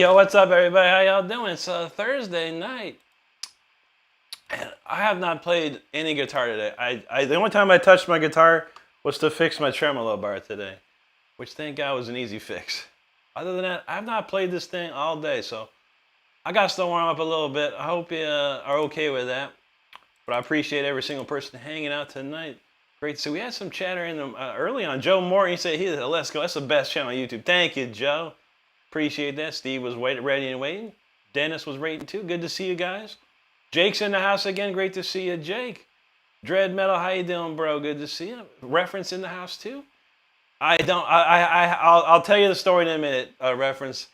Yo, what's up, everybody? How y'all doing? It's Thursday night. And I have not played any guitar today. The only time I touched my guitar was to fix my tremolo bar today, which thank God was an easy fix. Other than that, I have not played this thing all day, so I got to still warm up a little bit. I hope you are okay with that. But I appreciate every single person hanging out tonight. Great to see. We had some chatter in them early on. Joe Moore, he said, let's go. That's the best channel on YouTube. Thank you, Joe. Appreciate that. Steve was ready and waiting. Dennis was waiting too. Good to see you guys. Jake's in the house again. Great to see you, Jake. Dread Metal, how you doing, bro? Good to see you. Reference in the house too. I'll tell you the story in a minute. Reference.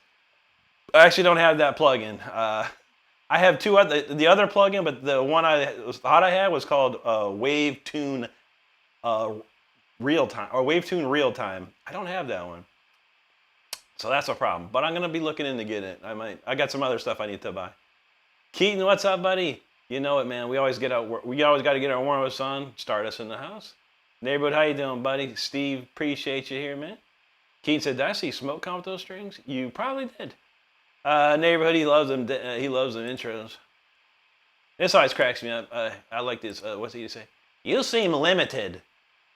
I actually don't have that plugin. I have two other, the other plugin, but the one I thought I had was called Wavetune Real Time or Wavetune Real Time. I don't have that one. So that's a problem, but I'm gonna be looking into getting it. I got some other stuff I need to buy. Keaton, what's up, buddy? You know it, man. We always got to get our warm-ups on. Start us in the house. Neighborhood, how you doing, buddy? Steve, appreciate you here, man. Keaton said, "Did I see smoke come with those strings?" You probably did. Neighborhood, he loves them. He loves them intros. This always cracks me up. I like this. What's he say? You seem limited.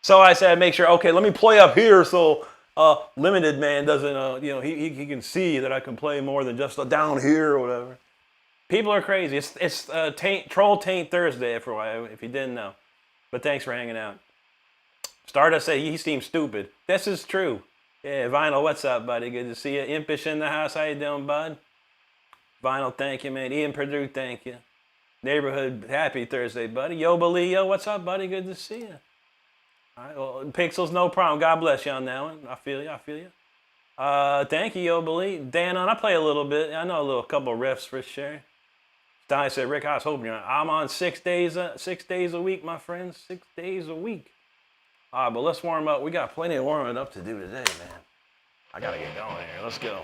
So I said, make sure. Okay, let me play up here so. Limited man doesn't, he can see that I can play more than just down here or whatever. People are crazy. It's Troll Taint Thursday, if you didn't know. But thanks for hanging out. Stardust say he seems stupid. This is true. Yeah, Vinyl, what's up, buddy? Good to see you. Impish in the house. How you doing, bud? Vinyl, thank you, man. Ian Purdue, thank you. Neighborhood, happy Thursday, buddy. Yo, Balio, what's up, buddy? Good to see you. All right, well, Pixels, no problem. God bless you on that one. I feel you. Thank you, Yo, Believe. Dan, I play a little bit. I know a couple riffs for sure. Stein said, Rick, I was hoping you're on. I'm on 6 days a week, my friends. 6 days a week. All right, but let's warm up. We got plenty of warming up to do today, man. I got to get going here. Let's go.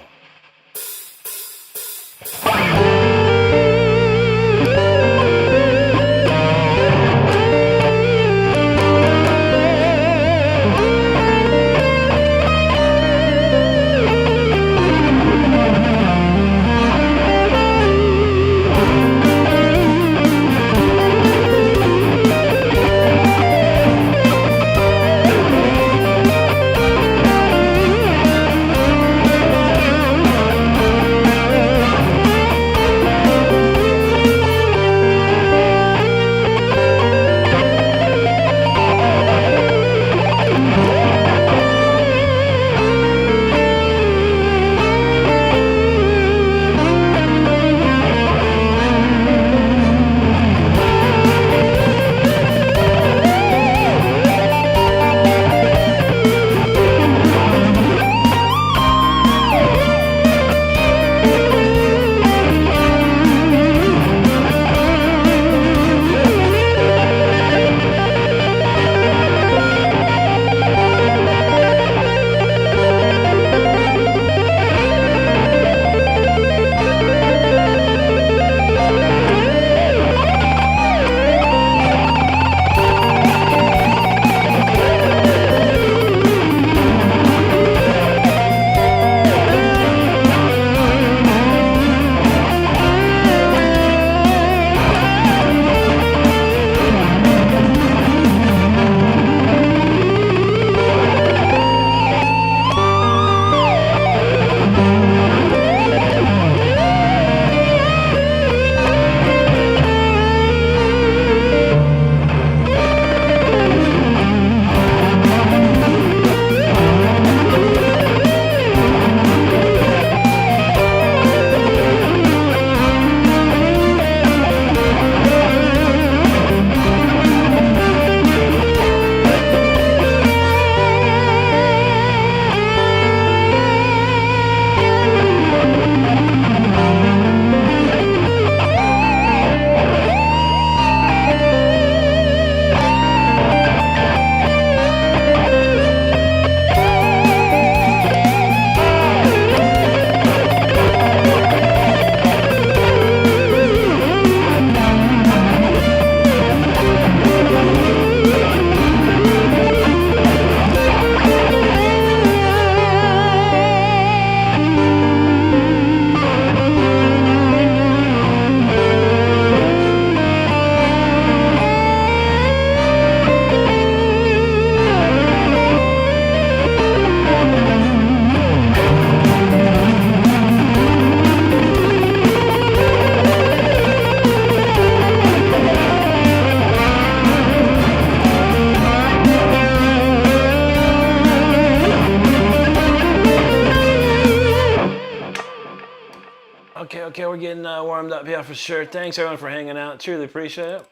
we're getting warmed up here for sure. Thanks everyone for hanging out. Truly appreciate it.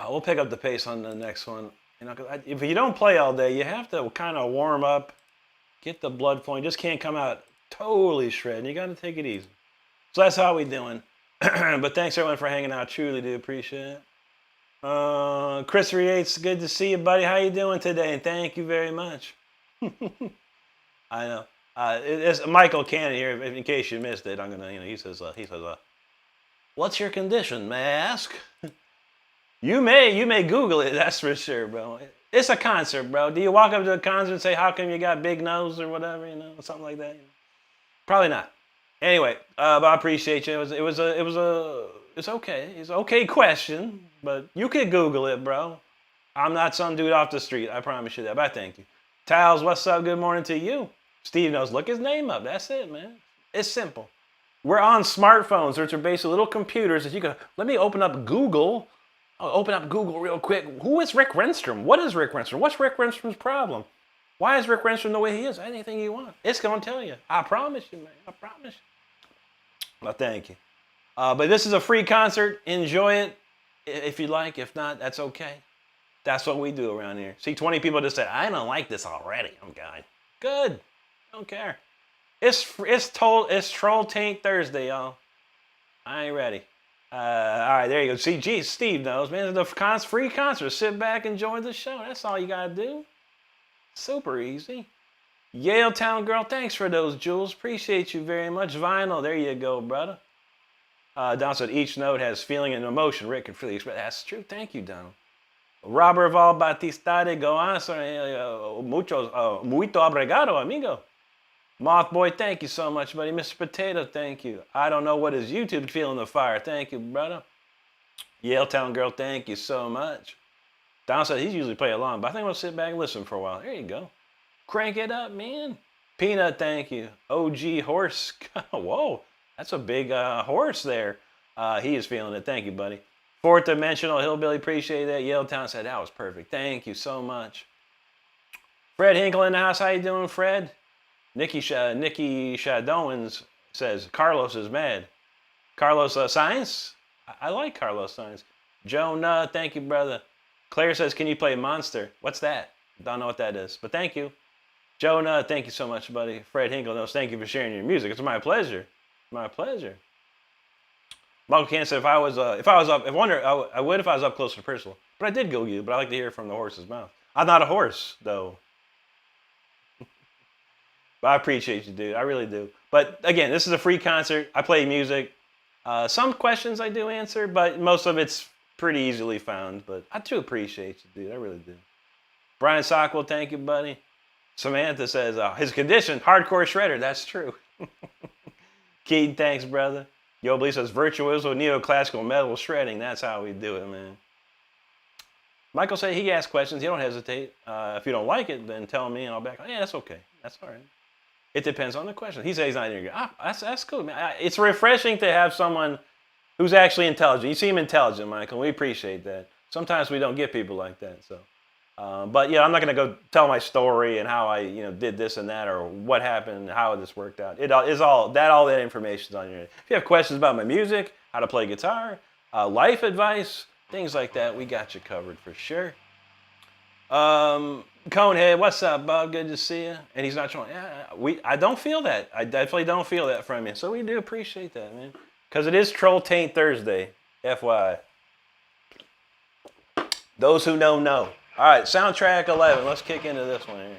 We'll pick up the pace on the next one. You know, 'cause if you don't play all day, you have to kind of warm up, get the blood flowing. You just can't come out totally shredding. You got to take it easy. So that's how we doing. But thanks everyone for hanging out. Truly do appreciate it. Chris Yates, good to see you, buddy. How you doing today? And thank you very much. I know. It's Michael Cannon here. In case you missed it, I'm gonna. You know, he says, "What's your condition? May I ask?" You may Google it. That's for sure, bro. It's a concert, bro. Do you walk up to a concert and say, "How come you got big nose?" or whatever, you know, something like that? You know? Probably not. Anyway, but I appreciate you. It's okay. It's an okay question, but you could Google it, bro. I'm not some dude off the street. I promise you that. But I thank you. Towels, what's up? Good morning to you. Steve knows. Look his name up. That's it, man. It's simple. We're on smartphones, which are basically little computers that you can. Let me open up Google. I'll open up Google real quick. Who is Rick Renstrom? What is Rick Renstrom? What's Rick Renstrom's problem? Why is Rick Renstrom the way he is? Anything you want. It's going to tell you. I promise you, man. I promise you. Well, thank you. But this is a free concert. Enjoy it if you like. If not, that's okay. That's what we do around here. See, 20 people just said, I don't like this already. I'm going, good. Don't care. It's Troll Taint Thursday, y'all. I ain't ready. All right, there you go. See, geez, Steve knows, man. The free concert. Sit back, enjoy the show. That's all you got to do. Super easy. Yale Town Girl, thanks for those jewels. Appreciate you very much. Vinyl, there you go, brother. Don said each note has feeling and emotion. Rick can freely express. That's true. Thank you, Donald. Robert Val Batista de Goanza, muito obrigado, amigo. Mothboy, thank you so much, buddy. Mr. Potato, thank you. I don't know what is YouTube feeling the fire. Thank you, brother. Yale Town Girl, thank you so much. Don said he's usually play along, but I think we'll sit back and listen for a while. There you go. Crank it up, man. Peanut, thank you. OG Horse. Whoa, that's a big horse there. He is feeling it. Thank you, buddy. Fourth Dimensional Hillbilly, appreciate that. Yale Town said that was perfect. Thank you so much. Fred Hinkle in the house. How you doing, Fred? Nikki Shadowins says Carlos is mad. Carlos Science? I like Carlos Science. Joe, thank you, brother. Claire says, can you play Monster? What's that? Don't know what that is, but thank you. Joe, thank you so much, buddy. Fred Hinkle knows, thank you for sharing your music. It's my pleasure. My pleasure. Michael Cannon said, I would if I was up close to personal. But I did go you, but I like to hear it from the horse's mouth. I'm not a horse, though. But I appreciate you, dude. I really do. But again, this is a free concert. I play music. Some questions I do answer, but most of it's pretty easily found. But I do appreciate you, dude. I really do. Brian Sockwell, thank you, buddy. Samantha says, his condition, hardcore shredder. That's true. Keaton, thanks, brother. Yobli says, virtuoso neoclassical metal shredding. That's how we do it, man. Michael said he asks questions. You don't hesitate. If you don't like it, then tell me and I'll back. Yeah, that's okay. That's all right. It depends on the question. He says he's not in here. That's cool, man. It's refreshing to have someone who's actually intelligent. You seem intelligent, Michael. We appreciate that. Sometimes we don't get people like that. So, but yeah, I'm not going to go tell my story and how I, did this and that or what happened and how this worked out. All that information is on your. If you have questions about my music, how to play guitar, life advice, things like that, we got you covered for sure. Conehead, what's up, Bob? Good to see you. And he's not showing. Yeah, I don't feel that. I definitely don't feel that from you. So we do appreciate that, man. Because it is Troll Taint Thursday, FYI. Those who know, know. All right, soundtrack 11. Let's kick into this one here.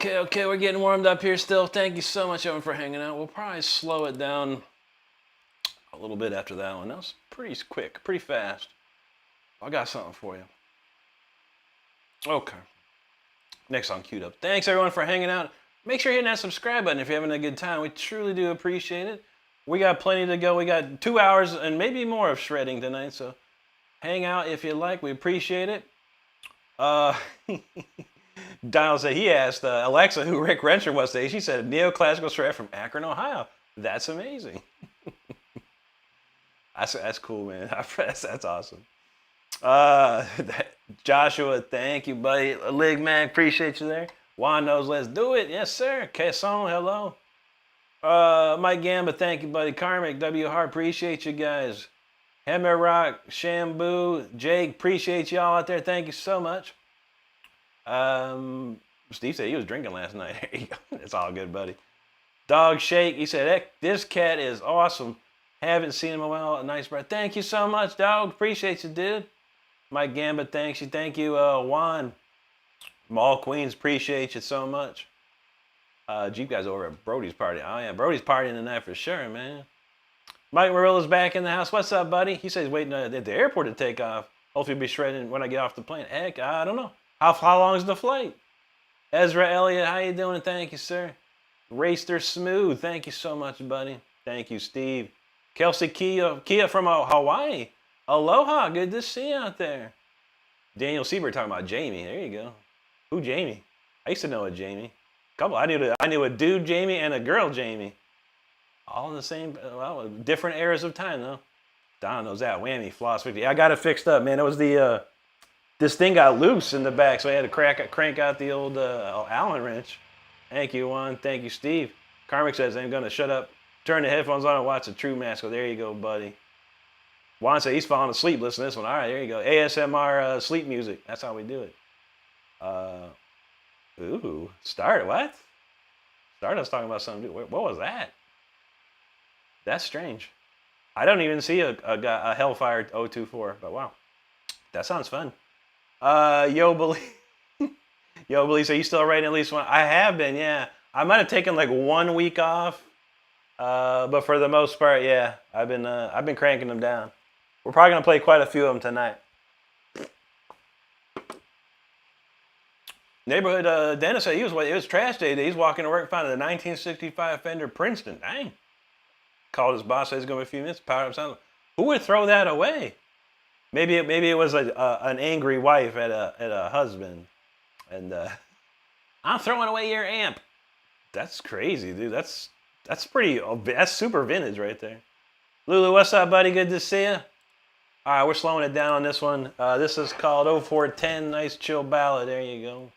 Okay, we're getting warmed up here still. Thank you so much, everyone, for hanging out. We'll probably slow it down a little bit after that one. That was pretty quick, pretty fast. I got something for you. Okay. Next song queued up. Thanks, everyone, for hanging out. Make sure you're hitting that subscribe button if you're having a good time. We truly do appreciate it. We got plenty to go. We got 2 hours and maybe more of shredding tonight, so hang out if you like. We appreciate it. Donald said he asked Alexa who Rick Renstrom was today. She said neoclassical shred from Akron, Ohio. That's amazing. That's cool, man. That's awesome. Joshua, thank you, buddy. Lig man, appreciate you there. Juan knows, let's do it. Yes, sir. Kesson, hello. Mike Gamba, thank you, buddy. Karmic, W. Hart, appreciate you guys. Hammer Rock, Shambu, Jake, appreciate y'all out there. Thank you so much. Steve said he was drinking last night. There you go. It's all good, buddy. Dog Shake, he said, this cat is awesome. Haven't seen him in a while. Nice breath. Thank you so much, dog. Appreciate you, dude. Mike Gamba, thanks you. Thank you, Juan. Mall Queens, appreciate you so much. Jeep guys over at Brody's party. Oh, yeah, Brody's partying tonight for sure, man. Mike Marilla's back in the house. What's up, buddy? He says he's waiting at the airport to take off. Hopefully he'll be shredding when I get off the plane. Heck, I don't know. How long is the flight? Ezra Elliott, how you doing? Thank you, sir. Racer Smooth, thank you so much, buddy. Thank you, Steve. Kelsey Kia from Hawaii. Aloha, good to see you out there. Daniel Siebert talking about Jamie. There you go. Who Jamie? I used to know a Jamie. Couple. I knew a dude Jamie and a girl Jamie. All in the same, well, different eras of time though. Don knows that. Whammy, floss 50. I got it fixed up, man. It was the this thing got loose in the back, so I had to crank out the old Allen wrench. Thank you, Juan. Thank you, Steve. Karmic says I'm gonna shut up, turn the headphones on, and watch the True Mask. Oh, there you go, buddy. Juan said he's falling asleep listening to this one. All right, there you go. ASMR sleep music. That's how we do it. Ooh, what? Stardust talking about something. What was that? That's strange. I don't even see a Hellfire 024, but wow. That sounds fun. Yo, Belize, are you still writing at least one? I have been, yeah. I might have taken like 1 week off, but for the most part, yeah, I've been cranking them down. We're probably gonna play quite a few of them tonight. Neighborhood Dennis said it was trash day. He's walking to work, found a 1965 Fender Princeton. Dang. Called his boss, said it's gonna be a few minutes. Power up sound. Who would throw that away? Maybe it was an angry wife at a husband, and I'm throwing away your amp. That's crazy, dude. That's super vintage right there. Lulu, what's up, buddy? Good to see you. All right, we're slowing it down on this one. This is called 0410. Nice chill ballad. There you go.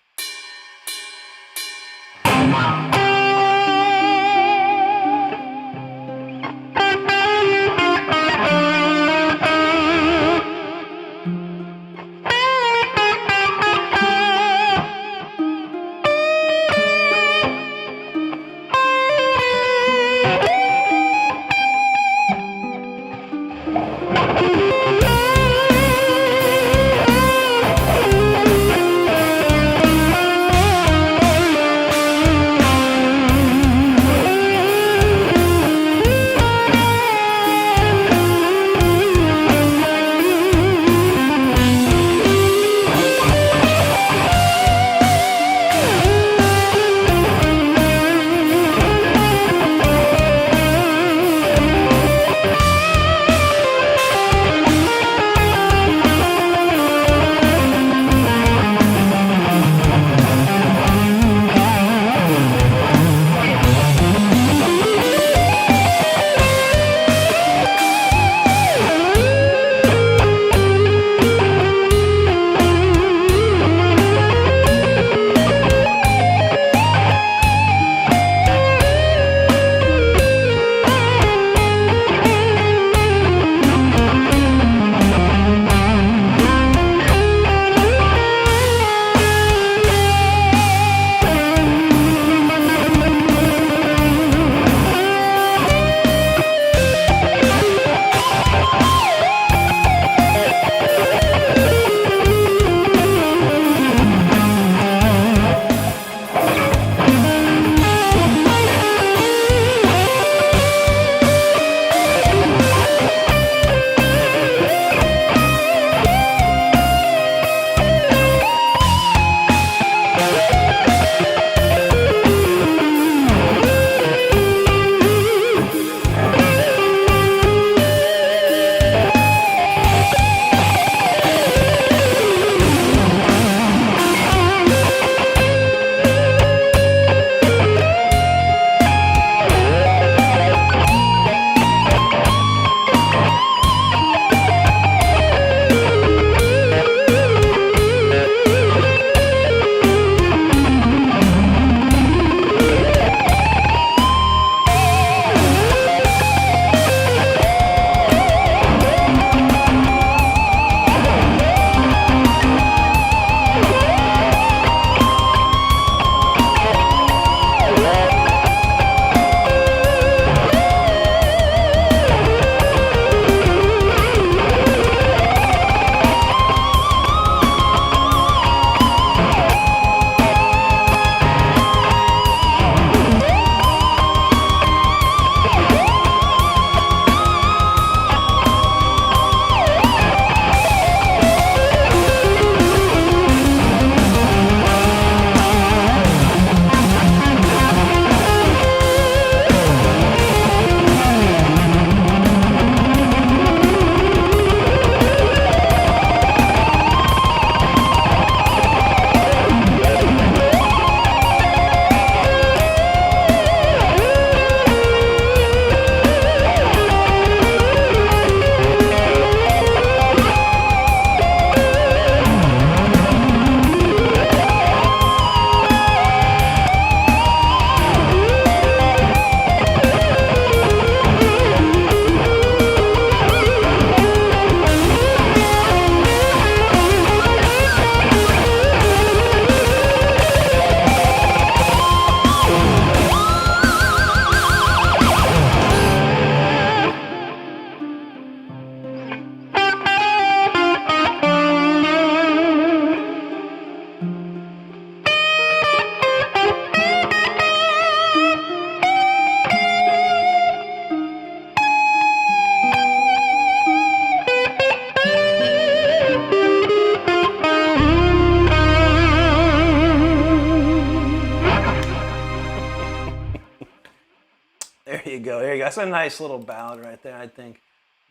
go. There you go. That's a nice little ballad right there, I think.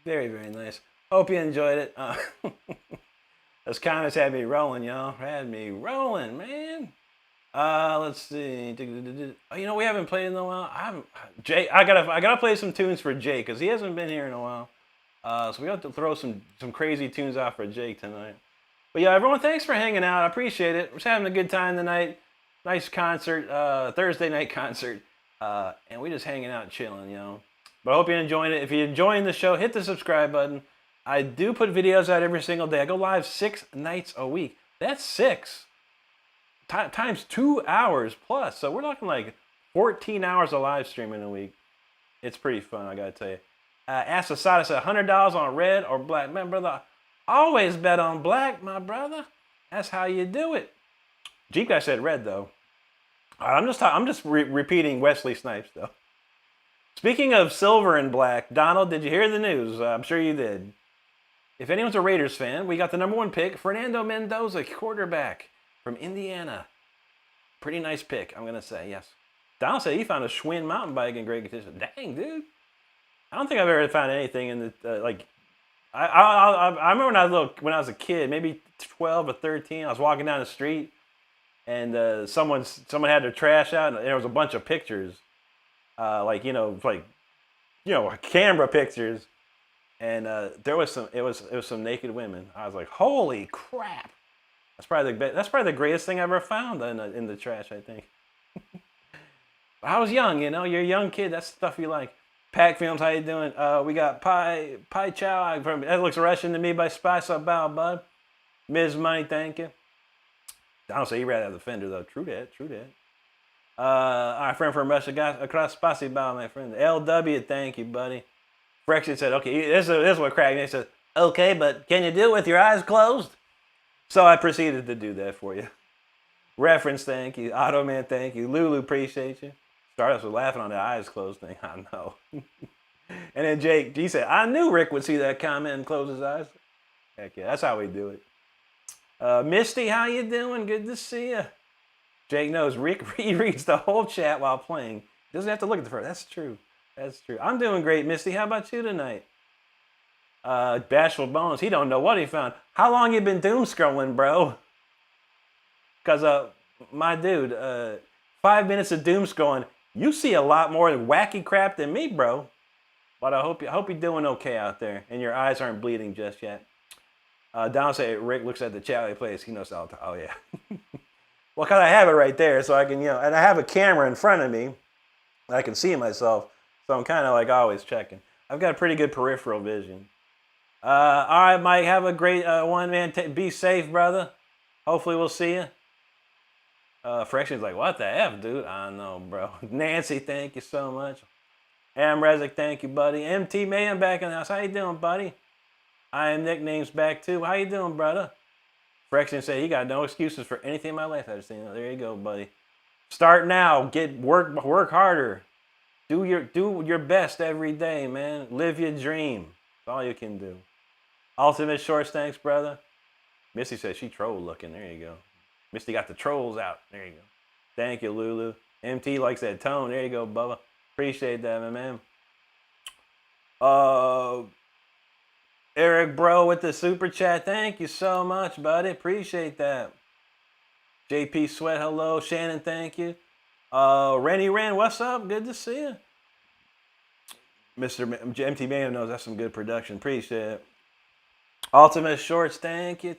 Very, very nice. Hope you enjoyed it. Those comments had me rolling, y'all. Had me rolling, man. Let's see. Oh, you know, we haven't played in a while. Jake. I gotta play some tunes for Jake because he hasn't been here in a while. So we got to throw some crazy tunes out for Jake tonight. But yeah, everyone, thanks for hanging out. I appreciate it. We're just having a good time tonight. Nice concert, Thursday night concert, and we just hanging out and chilling, you know. But I hope you're enjoying it. If you're enjoying the show, hit the subscribe button. I do put videos out every single day. I go live 6 nights a week. That's 6 times 2 hours plus. So we're talking like 14 hours of live streaming a week. It's pretty fun, I gotta tell you. Ask Asada said $100 on red or black. Man, brother, always bet on black, my brother. That's how you do it. Jeep guy said red though. I'm just repeating Wesley Snipes though. Speaking of silver and black, Donald, did you hear the news? I'm sure you did. If anyone's a Raiders fan, we got the #1 pick, Fernando Mendoza, quarterback from Indiana. Pretty nice pick, I'm gonna say, yes. Donald said he found a Schwinn mountain bike in great condition. Dang, dude. I don't think I've ever found anything in the like. I remember when I was a kid, maybe 12 or 13. I was walking down the street, and someone had their trash out, and there was a bunch of pictures, like camera pictures, and there was some naked women. I was like, holy crap! That's probably the greatest thing I ever found in the trash, I think. I was young, you know. You're a young kid. That's stuff you like. Pack Films, how you doing? We got Pai Chow. That looks Russian to me by Spice Up Bow, bud. Ms. Money, thank you. I don't say you rather have the fender though. True that. Our friend from Russia, guys, across Spasiba, my friend. LW, thank you, buddy. Brexit said, okay, this is what cracked me. He said, okay, but can you do it with your eyes closed? So I proceeded to do that for you. Reference, thank you. Automan, thank you. Lulu, appreciate you. Started us with laughing on the eyes closed thing. I know. And then Jake, he said, I knew Rick would see that comment and close his eyes. Heck yeah, that's how we do it. Misty, how you doing? Good to see you. Jake knows Rick reads the whole chat while playing. Doesn't have to look at the first. That's true. I'm doing great, Misty. How about you tonight? Bashful Bones, he don't know what he found. How long you been doom scrolling, bro? Because, my dude, 5 minutes of doom scrolling, you see a lot more wacky crap than me, bro. But I hope you're doing okay out there, and your eyes aren't bleeding just yet. Don said Rick looks at the chat while he plays. He knows all the time. Oh, yeah. Well, because I have it right there, so I can, and I have a camera in front of me. I can see myself, so I'm kind of like always checking. I've got a pretty good peripheral vision. All right, Mike, have a great one, man. Be safe, brother. Hopefully we'll see you. Fraction's like, what the F, dude? I know, bro. Nancy, thank you so much. Amrezik, thank you, buddy. MT Man back in the house. How you doing, buddy? I am nicknames back too. How you doing, brother? Frexion said he got no excuses for anything in my life I've seen. There you go, buddy. Start now. Get work harder. Do your best every day, man. Live your dream. That's all you can do. Ultimate Shorts, thanks, brother. Missy said she troll looking. There you go. Misty got the trolls out. There you go. Thank you, Lulu. MT likes that tone. There you go, Bubba. Appreciate that, my man. Eric Bro with the super chat. Thank you so much, buddy. Appreciate that. JP Sweat, hello. Shannon, thank you. Rennie Ren, what's up? Good to see you. Mr. MT Man knows that's some good production. Appreciate it. Ultimate Shorts, thank you.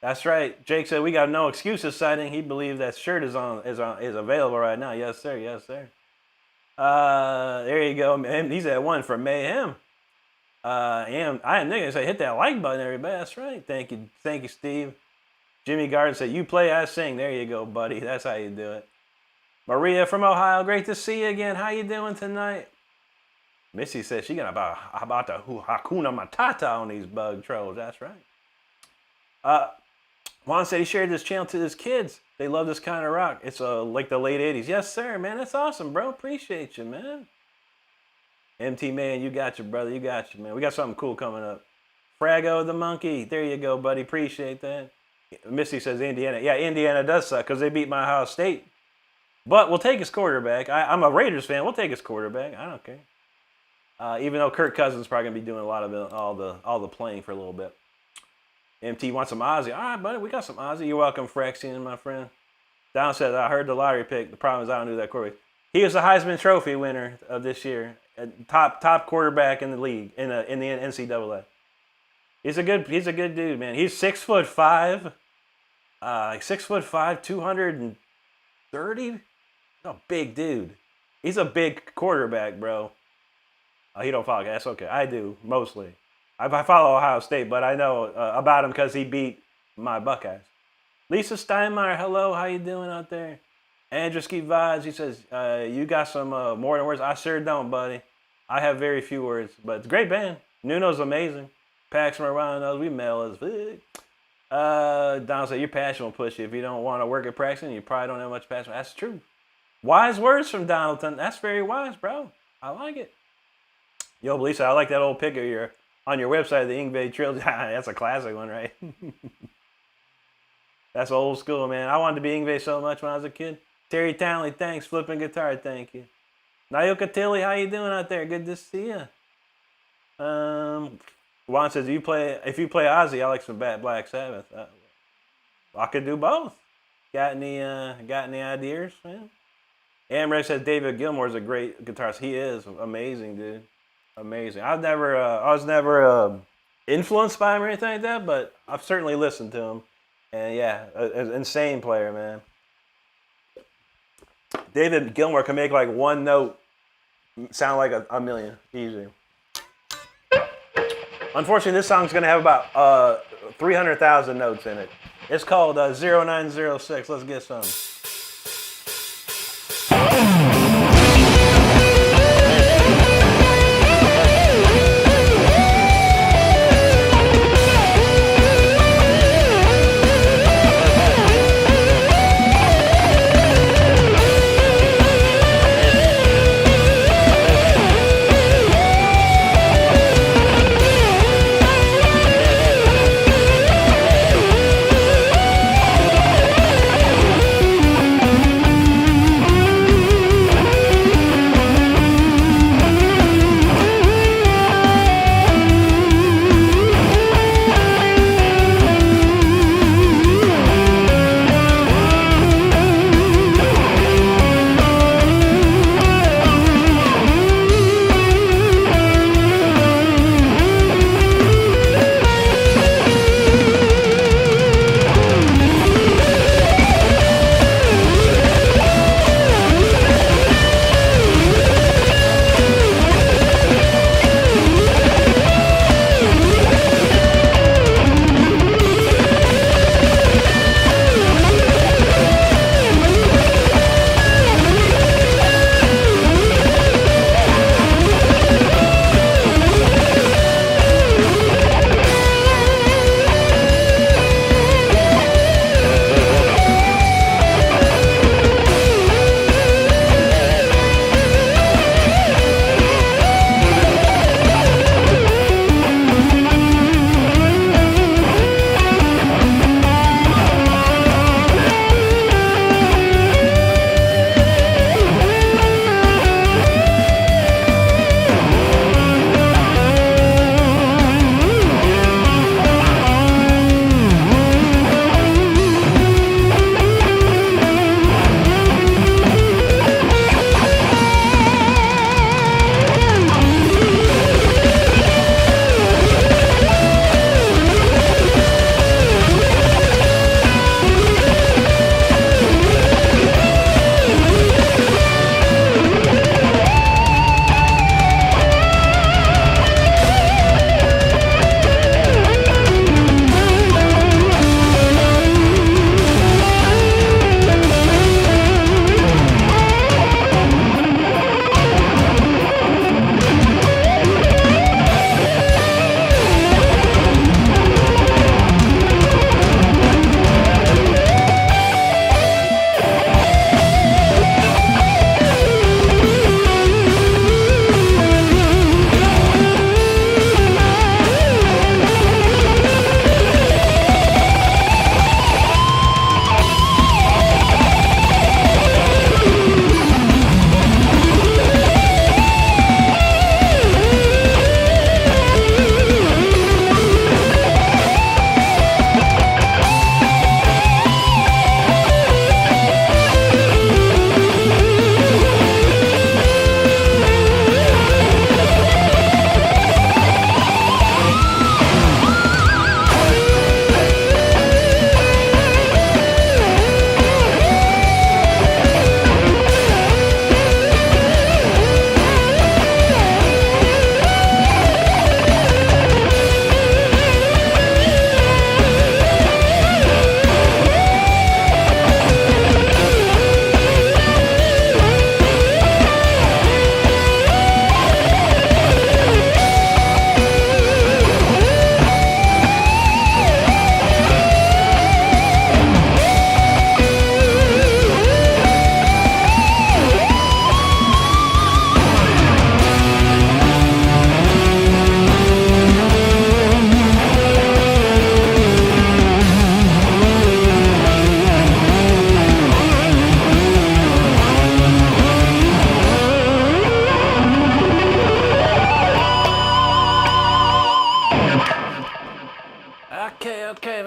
That's right. Jake said we got no excuses sighting. He believed that shirt is available right now. Yes, sir. There you go, man. He's at one for Mayhem. I am nigga say hit that like button, everybody. That's right. Thank you, Steve. Jimmy Garden said you play, I sing. There you go, buddy. That's how you do it. Maria from Ohio, great to see you again. How you doing tonight? Missy said she got about the Hakuna Matata on these bug trolls. That's right. Juan said he shared this channel to his kids. They love this kind of rock. It's like the late 80s. Yes, sir, man. That's awesome, bro. Appreciate you, man. MT Man, you got you, brother. You got you, man. We got something cool coming up. Frago the Monkey. There you go, buddy. Appreciate that. Missy says Indiana. Yeah, Indiana does suck because they beat my Ohio State But we'll take his quarterback. I'm a Raiders fan. We'll take his quarterback. I don't care. Even though Kirk Cousins is probably gonna be doing a lot of all the playing for a little bit. MT wants some Ozzy. All right, buddy, we got some Ozzy. You're welcome, Frexian, my friend. Don said, I heard the lottery pick. The problem is I don't do that quarterback. He was the Heisman Trophy winner of this year. Top quarterback in the league, in the NCAA. He's a good dude, man. He's 6'5", like 6'5", 230. He's a big dude. He's a big quarterback, bro. He don't follow. That's okay. I do mostly. I follow Ohio State, but I know about him because he beat my Buckeyes. Lisa Steinmeier, hello. How you doing out there? Andrewski Vibes, he says, you got some more than words. I sure don't, buddy. I have very few words, but it's a great band. Nuno's amazing. Pax from around us, we mail as big. Don said, your passion will push you. If you don't want to work at practicing, you probably don't have much passion. That's true. Wise words from Donaldson. That's very wise, bro. I like it. Yo, Lisa, I like that old pic of your on your website, the Ingve Trilogy. That's a classic one, right? That's old school, man. I wanted to be Ingve so much when I was a kid. Terry Townley, thanks. Flipping guitar, thank you. Nayoka Tilly, how you doing out there? Good to see you. Juan says, if you play Ozzy, I like some Black Sabbath. I could do both. Got any ideas, man? Amrex says David Gilmour's a great guitarist. He is amazing, dude. Amazing. I was never influenced by him or anything like that, but I've certainly listened to him. And yeah, an insane player, man. David Gilmour can make like one note sound like a million, easy. Unfortunately, this song's gonna have about 300,000 notes in it. It's called 0906. Let's get some.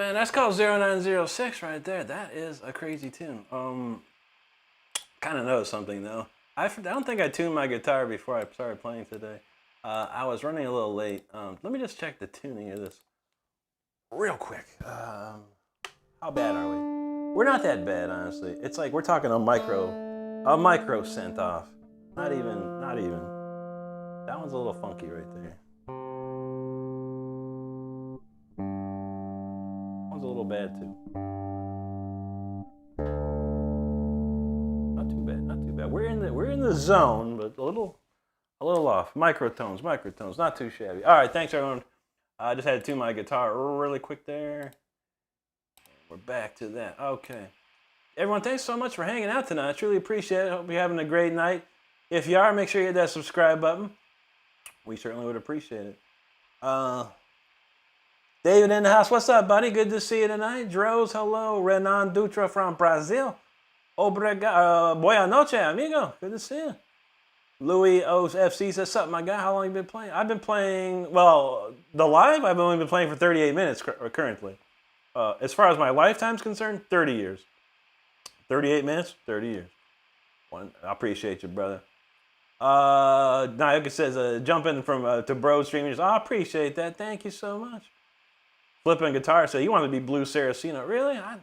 man, that's called 0906 right there. That is a crazy tune. Kind of noticed something though. I don't think I tuned my guitar before I started playing today. I was running a little late. Let me just check the tuning of this real quick. How bad are we? We're not that bad, honestly. It's like we're talking a micro synth off. Not even. That one's a little funky right there. That one's a little bad too. Not too bad. We're in the zone, but a little off. Microtones, not too shabby. All right, thanks everyone. I just had to tune my guitar really quick there. We're back to that. Okay. Everyone, thanks so much for hanging out tonight. I truly appreciate it. Hope you're having a great night. If you are, make sure you hit that subscribe button. We certainly would appreciate it. David in the house. What's up, buddy? Good to see you tonight. Droz, hello. Renan Dutra from Brazil. Obrigado. Boa noche, amigo. Good to see you. Louis OFC says, what's up, my guy? How long have you been playing? I've been playing, well, the live, I've only been playing for 38 minutes currently. As far as my lifetime's concerned, 30 years. 38 minutes, 30 years. I appreciate you, brother. Nayoka says, jumping from to bro streaming. I appreciate that. Thank you so much. Flipping guitar says, you want to be Blue Saraceno. Really? I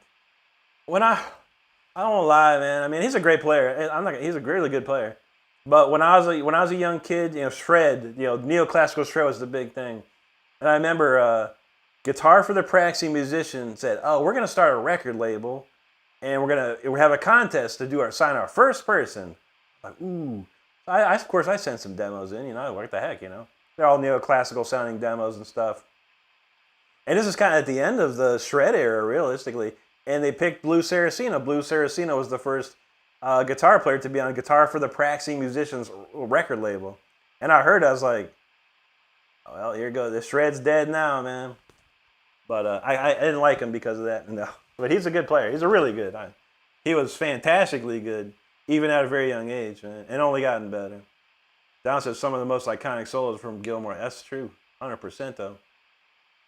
don't lie, man. I mean, he's a great player. He's a really good player. But when I was a young kid, shred, neoclassical shred was the big thing. And I remember Guitar for the Practicing Musician said, "Oh, we're gonna start a record label, and we're have a contest to sign our first person." Like, ooh. Of course I sent some demos in. What the heck, They're all neoclassical sounding demos and stuff. And this is kind of at the end of the shred era, realistically. And they picked Blue Saraceno. Blue Saraceno was the first guitar player to be on Guitar for the Practicing Musicians record label. And I was like, oh, well, here you go. The shred's dead now, man. But I didn't like him because of that. No. But he's a good player. He's a really good. He was fantastically good, even at a very young age, man, and only gotten better. Don says some of the most iconic solos from Gilmore. That's true. 100% though.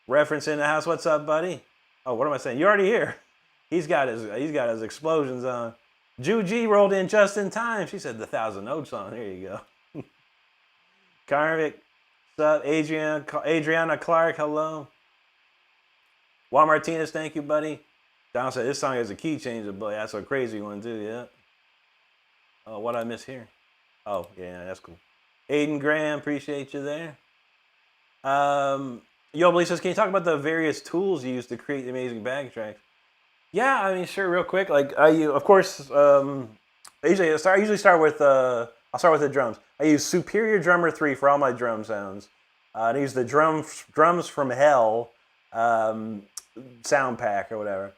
Reference in the house. What's up, buddy? Oh, what am I saying? You're already here. He's got his explosions on. Ju G rolled in just in time. She said the 1,000 Note song. There you go. Karvik, what's up? Adriana Clark, hello. Juan Martinez, thank you, buddy. Don said this song has a key change, but that's a crazy one too, yeah. Oh, what I miss here? Oh, yeah, that's cool. Aiden Graham, appreciate you there. Yo, Billy says, can you talk about the various tools you use to create the amazing backing tracks? Yeah, I mean, sure, real quick. Like of course, I usually start with I'll start with the drums. I use Superior Drummer 3 for all my drum sounds. I use the drums from Hell sound pack or whatever.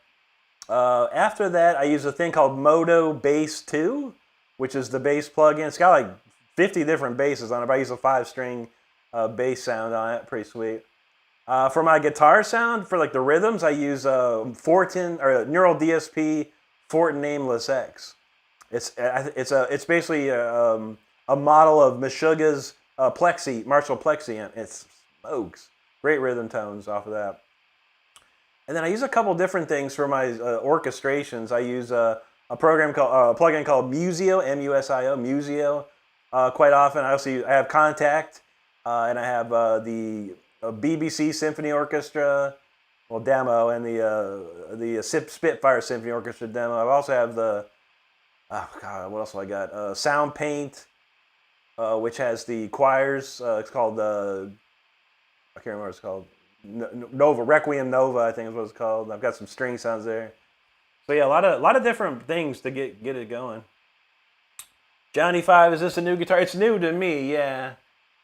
After that, I use a thing called Modo Bass 2, which is the bass plugin. It's got like 50 different basses on it, but I use a 5-string bass sound on it. Pretty sweet. For my guitar sound, for like the rhythms, I use Fortin or Neural DSP Fortin Nameless X. It's basically a model of Meshuggah's Marshall Plexi amp. It smokes. Great rhythm tones off of that. And then I use a couple different things for my orchestrations. I use a plugin called Musio, M-U-S-I-O, Musio, quite often. I have Contact, and I have the BBC Symphony Orchestra, demo, and the Spitfire Symphony Orchestra demo. I also have what else have I got? Sound Paint, which has the choirs. It's called I can't remember what it's called. Nova, Requiem Nova, I think is what it's called. I've got some string sounds there. So yeah, a lot of different things to get it going. Johnny 5, is this a new guitar? It's new to me, yeah.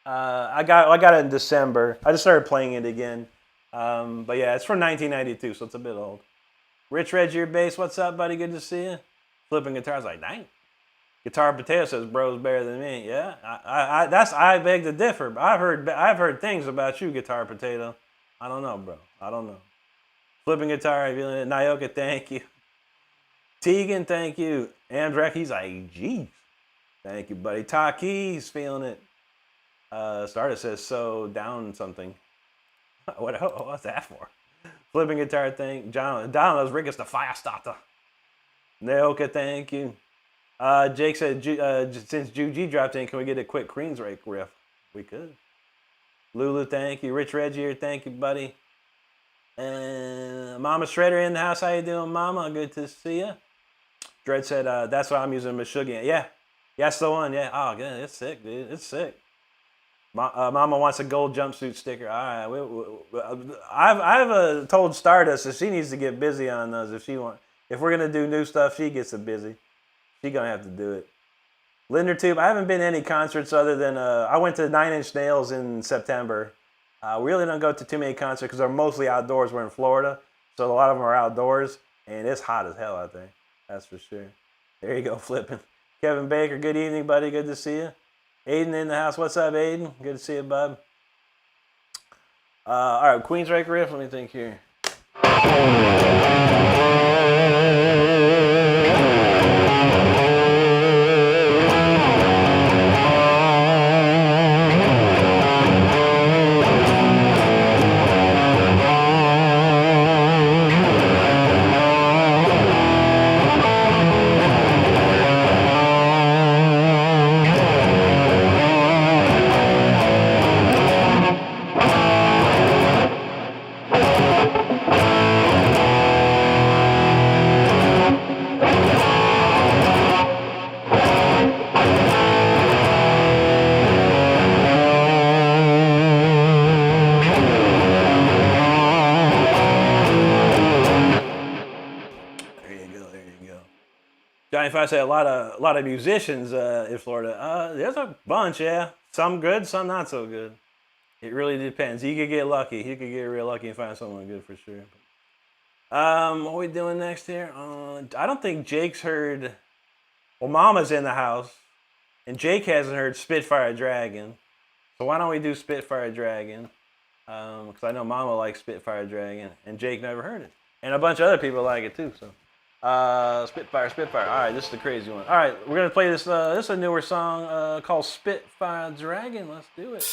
I got it in December. I just started playing it again. But yeah, it's from 1992, so it's a bit old. Rich Reg, your bass, what's up, buddy? Good to see you. Flipping guitars, like, dang. Guitar Potato says, bro's better than me. Yeah, I beg to differ. I've heard things about you, Guitar Potato. I don't know, bro. I don't know. Flipping guitar, I feel it. Nayoka, thank you. Tegan, thank you. Amdrek, he's like, geez. Thank you, buddy. Taki, he's feeling it. Starter says, so down something. What's that for? Flipping guitar, thank John. Donald's Rick is the fire starter. Naoka, thank you. Jake said, since Juji dropped in, can we get a quick Queensrÿche riff? We could. Lulu, thank you. Rich Reggie, thank you, buddy. And Mama Shredder in the house. How you doing, Mama? Good to see you. Dread said, that's what I'm using Meshuggah. Yeah, that's the one. Yeah. Oh, good. It's sick, dude. It's sick. Mama wants a gold jumpsuit sticker. All right. I've told Stardust that she needs to get busy on those if she wants. If we're gonna do new stuff, she gets it busy. She gonna have to do it. LinderTube, I haven't been to any concerts other than I went to 9 Inch Nails in September. We really don't go to too many concerts because they're mostly outdoors. We're in Florida, so a lot of them are outdoors, and it's hot as hell out there. That's for sure. There you go, flipping. Kevin Baker, good evening, buddy. Good to see you. Aiden in the house. What's up, Aiden? Good to see you, bud. All right, Queensrÿche riff. Let me think here. If I say a lot of musicians in Florida, there's a bunch, yeah. Some good, some not so good. It really depends. You could get lucky. You could get real lucky and find someone good for sure. What are we doing next here? I don't think Jake's heard. Well, Mama's in the house, and Jake hasn't heard Spitfire Dragon. So why don't we do Spitfire Dragon? Because I know Mama likes Spitfire Dragon, and Jake never heard it, and a bunch of other people like it too. So. Spitfire. All right, this is the crazy one. All right, we're gonna play this. This is a newer song called Spitfire Dragon. Let's do it.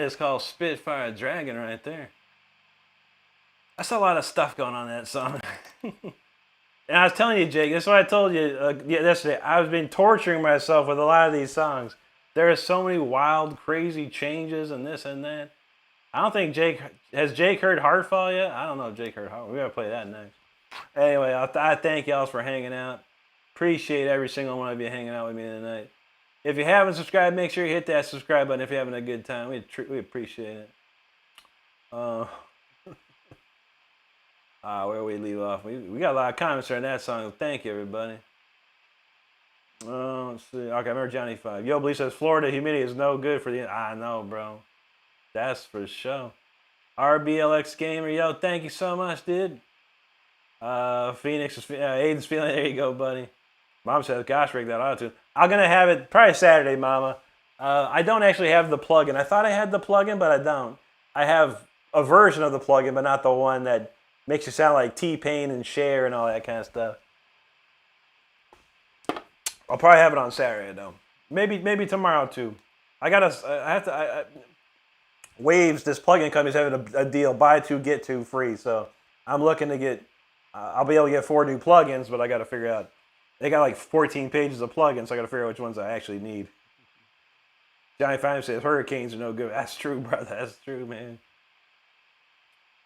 is called Spitfire Dragon right there. That's a lot of stuff going on in that song. And I was telling you, Jake, that's what I told you yesterday. I've been torturing myself with a lot of these songs. There are so many wild, crazy changes and this and that. I don't think has Jake heard Heartfall yet? I don't know if Jake heard Heartfall. We gotta play that next. Anyway, I thank y'all for hanging out. Appreciate every single one of you hanging out with me tonight. If you haven't subscribed, make sure you hit that subscribe button if you're having a good time. We appreciate it. Where we leave off? We got a lot of comments on that song. Thank you, everybody. Let's see. Okay, I remember Johnny 5. Yo, Blee says Florida humidity is no good for the. I know, bro. That's for sure. RBLX Gamer, yo, thank you so much, dude. Phoenix is Aiden's feeling. There you go, buddy. Mom says, "Gosh, break that auto tune." I'm gonna have it probably Saturday, Mama. I don't actually have the plugin. I thought I had the plugin, but I don't. I have a version of the plugin, but not the one that makes you sound like T-Pain and Cher and all that kind of stuff. I'll probably have it on Saturday though. Maybe tomorrow too. Waves, this plugin company's having a deal, buy two get two free. So I'm looking to get. I'll be able to get 4 new plugins, but I got to figure out. They got like 14 pages of plugins, so I got to figure out which ones I actually need. Johnny Fine says hurricanes are no good. That's true, brother. That's true, man.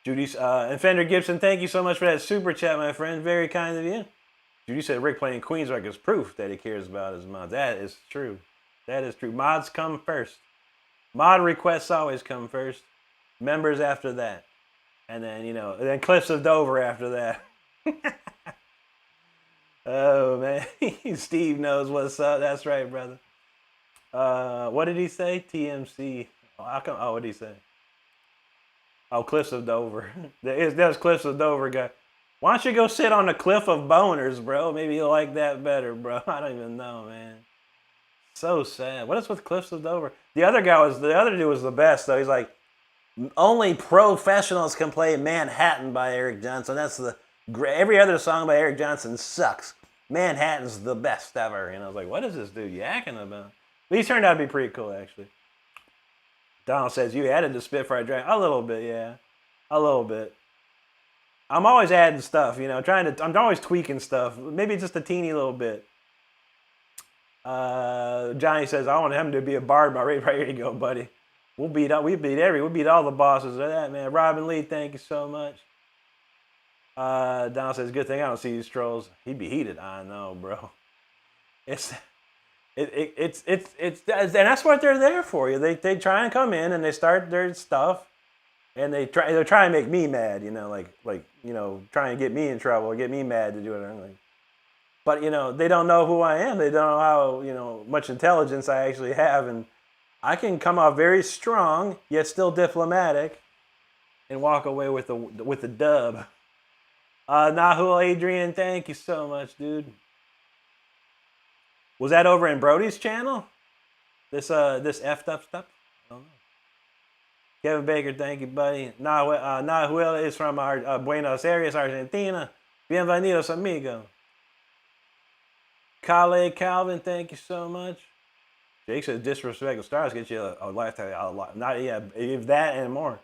Judy and Fender Gibson, thank you so much for that super chat, my friend. Very kind of you. Judy said Rick playing Queensryche is proof that he cares about his mods. That is true. That is true. Mods come first. Mod requests always come first. Members after that. And then, then Cliffs of Dover after that. Oh, man. Steve knows what's up. That's right, brother. What did he say? TMC. What did he say? Oh, Cliffs of Dover. That's Cliffs of Dover guy. Why don't you go sit on the cliff of boners, bro? Maybe you'll like that better, bro. I don't even know, man. So sad. What is with Cliffs of Dover? The other dude was the best, though. He's like, only professionals can play Manhattan by Eric Johnson. That's every other song by Eric Johnson sucks. Manhattan's the best ever. And I was like, what is this dude yakking about? But he turned out to be pretty cool, actually. Donald says, you added the Spitfire Dragon. A little bit, yeah. A little bit. I'm always adding stuff, I'm always tweaking stuff. Maybe just a teeny little bit. Johnny says, I want him to be a bard. Right here you go, buddy. We beat all the bosses of that, man. Robin Lee, thank you so much. Donald says, good thing I don't see these trolls. He'd be heated. I know, bro. It's and that's what they're there for. They try and come in and they start their stuff, and they're trying to make me mad. Trying to get me in trouble, or get me mad to do it. But they don't know who I am. They don't know how much intelligence I actually have, and I can come off very strong yet still diplomatic, and walk away with the dub. Nahul Adrian, thank you so much, dude. Was that over in Brody's channel? This effed up stuff? I don't know. Kevin Baker, thank you, buddy. Nahuel is from Buenos Aires, Argentina. Bienvenidos, amigo. Kale Calvin, thank you so much. Jake says disrespect of stars gets you a lifetime. If that and more.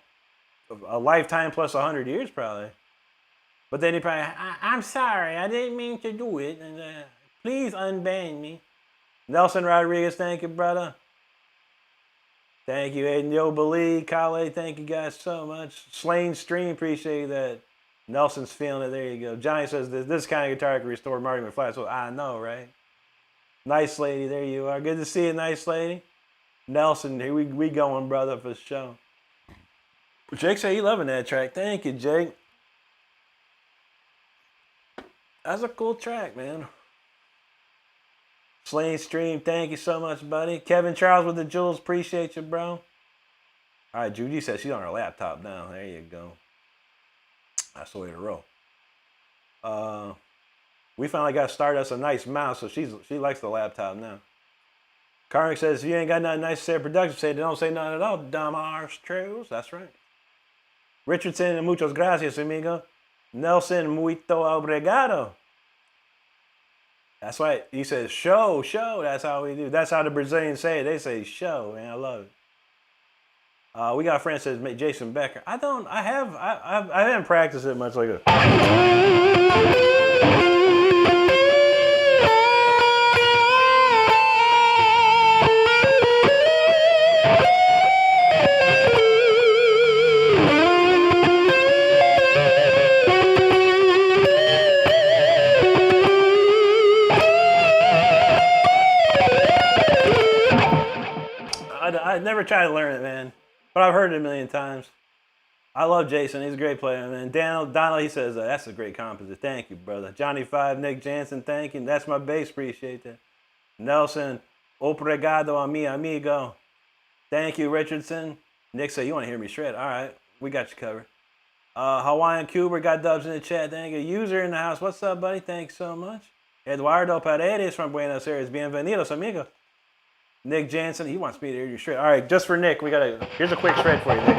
A lifetime plus 100 years, probably. But then he probably, I'm sorry, I didn't mean to do it. And please unban me. Nelson Rodriguez, thank you, brother. Thank you, Aiden Yobali, Kale, thank you guys so much. Slain Stream, appreciate that. Nelson's feeling it, there you go. Johnny says this kind of guitar can restore Marty McFly. So I know, right? Nice lady, there you are. Good to see you, nice lady. Nelson, here we going, brother, for sure. Jake said he loving that track. Thank you, Jake. That's a cool track, man. Slain Stream, thank you so much, buddy. Kevin Charles with the jewels, appreciate you, bro. All right, Judy says she's on her laptop now. There you go. That's the way to roll. We finally got started us a nice mouse, so she likes the laptop now. Karmic says, if you ain't got nothing nice to say production, say don't say nothing at all, dumb arse trolls. That's right. Richardson, muchas gracias, amigo. Nelson, muito obrigado. That's right. He says, show. That's how we do. That's how the Brazilians say it. They say, show, man. I love it. We got a friend that says Jason Becker. I haven't practiced it much like a. I never tried to learn it, man, but I've heard it a million times. I love Jason. He's a great player, man. Donald, he says, that's a great composite. Thank you, brother. Johnny 5, Nick Jansen, thank you. That's my bass. Appreciate that. Nelson, obrigado a mi amigo. Thank you, Richardson. Nick said, you want to hear me shred? All right, we got you covered. Hawaiian Cuber got dubs in the chat. Thank you. User in the house. What's up, buddy? Thanks so much. Eduardo Paredes from Buenos Aires. Bienvenidos, amigo. Nick Jansen, he wants me to hear you shred. All right, just for Nick, here's a quick shred for you, Nick. All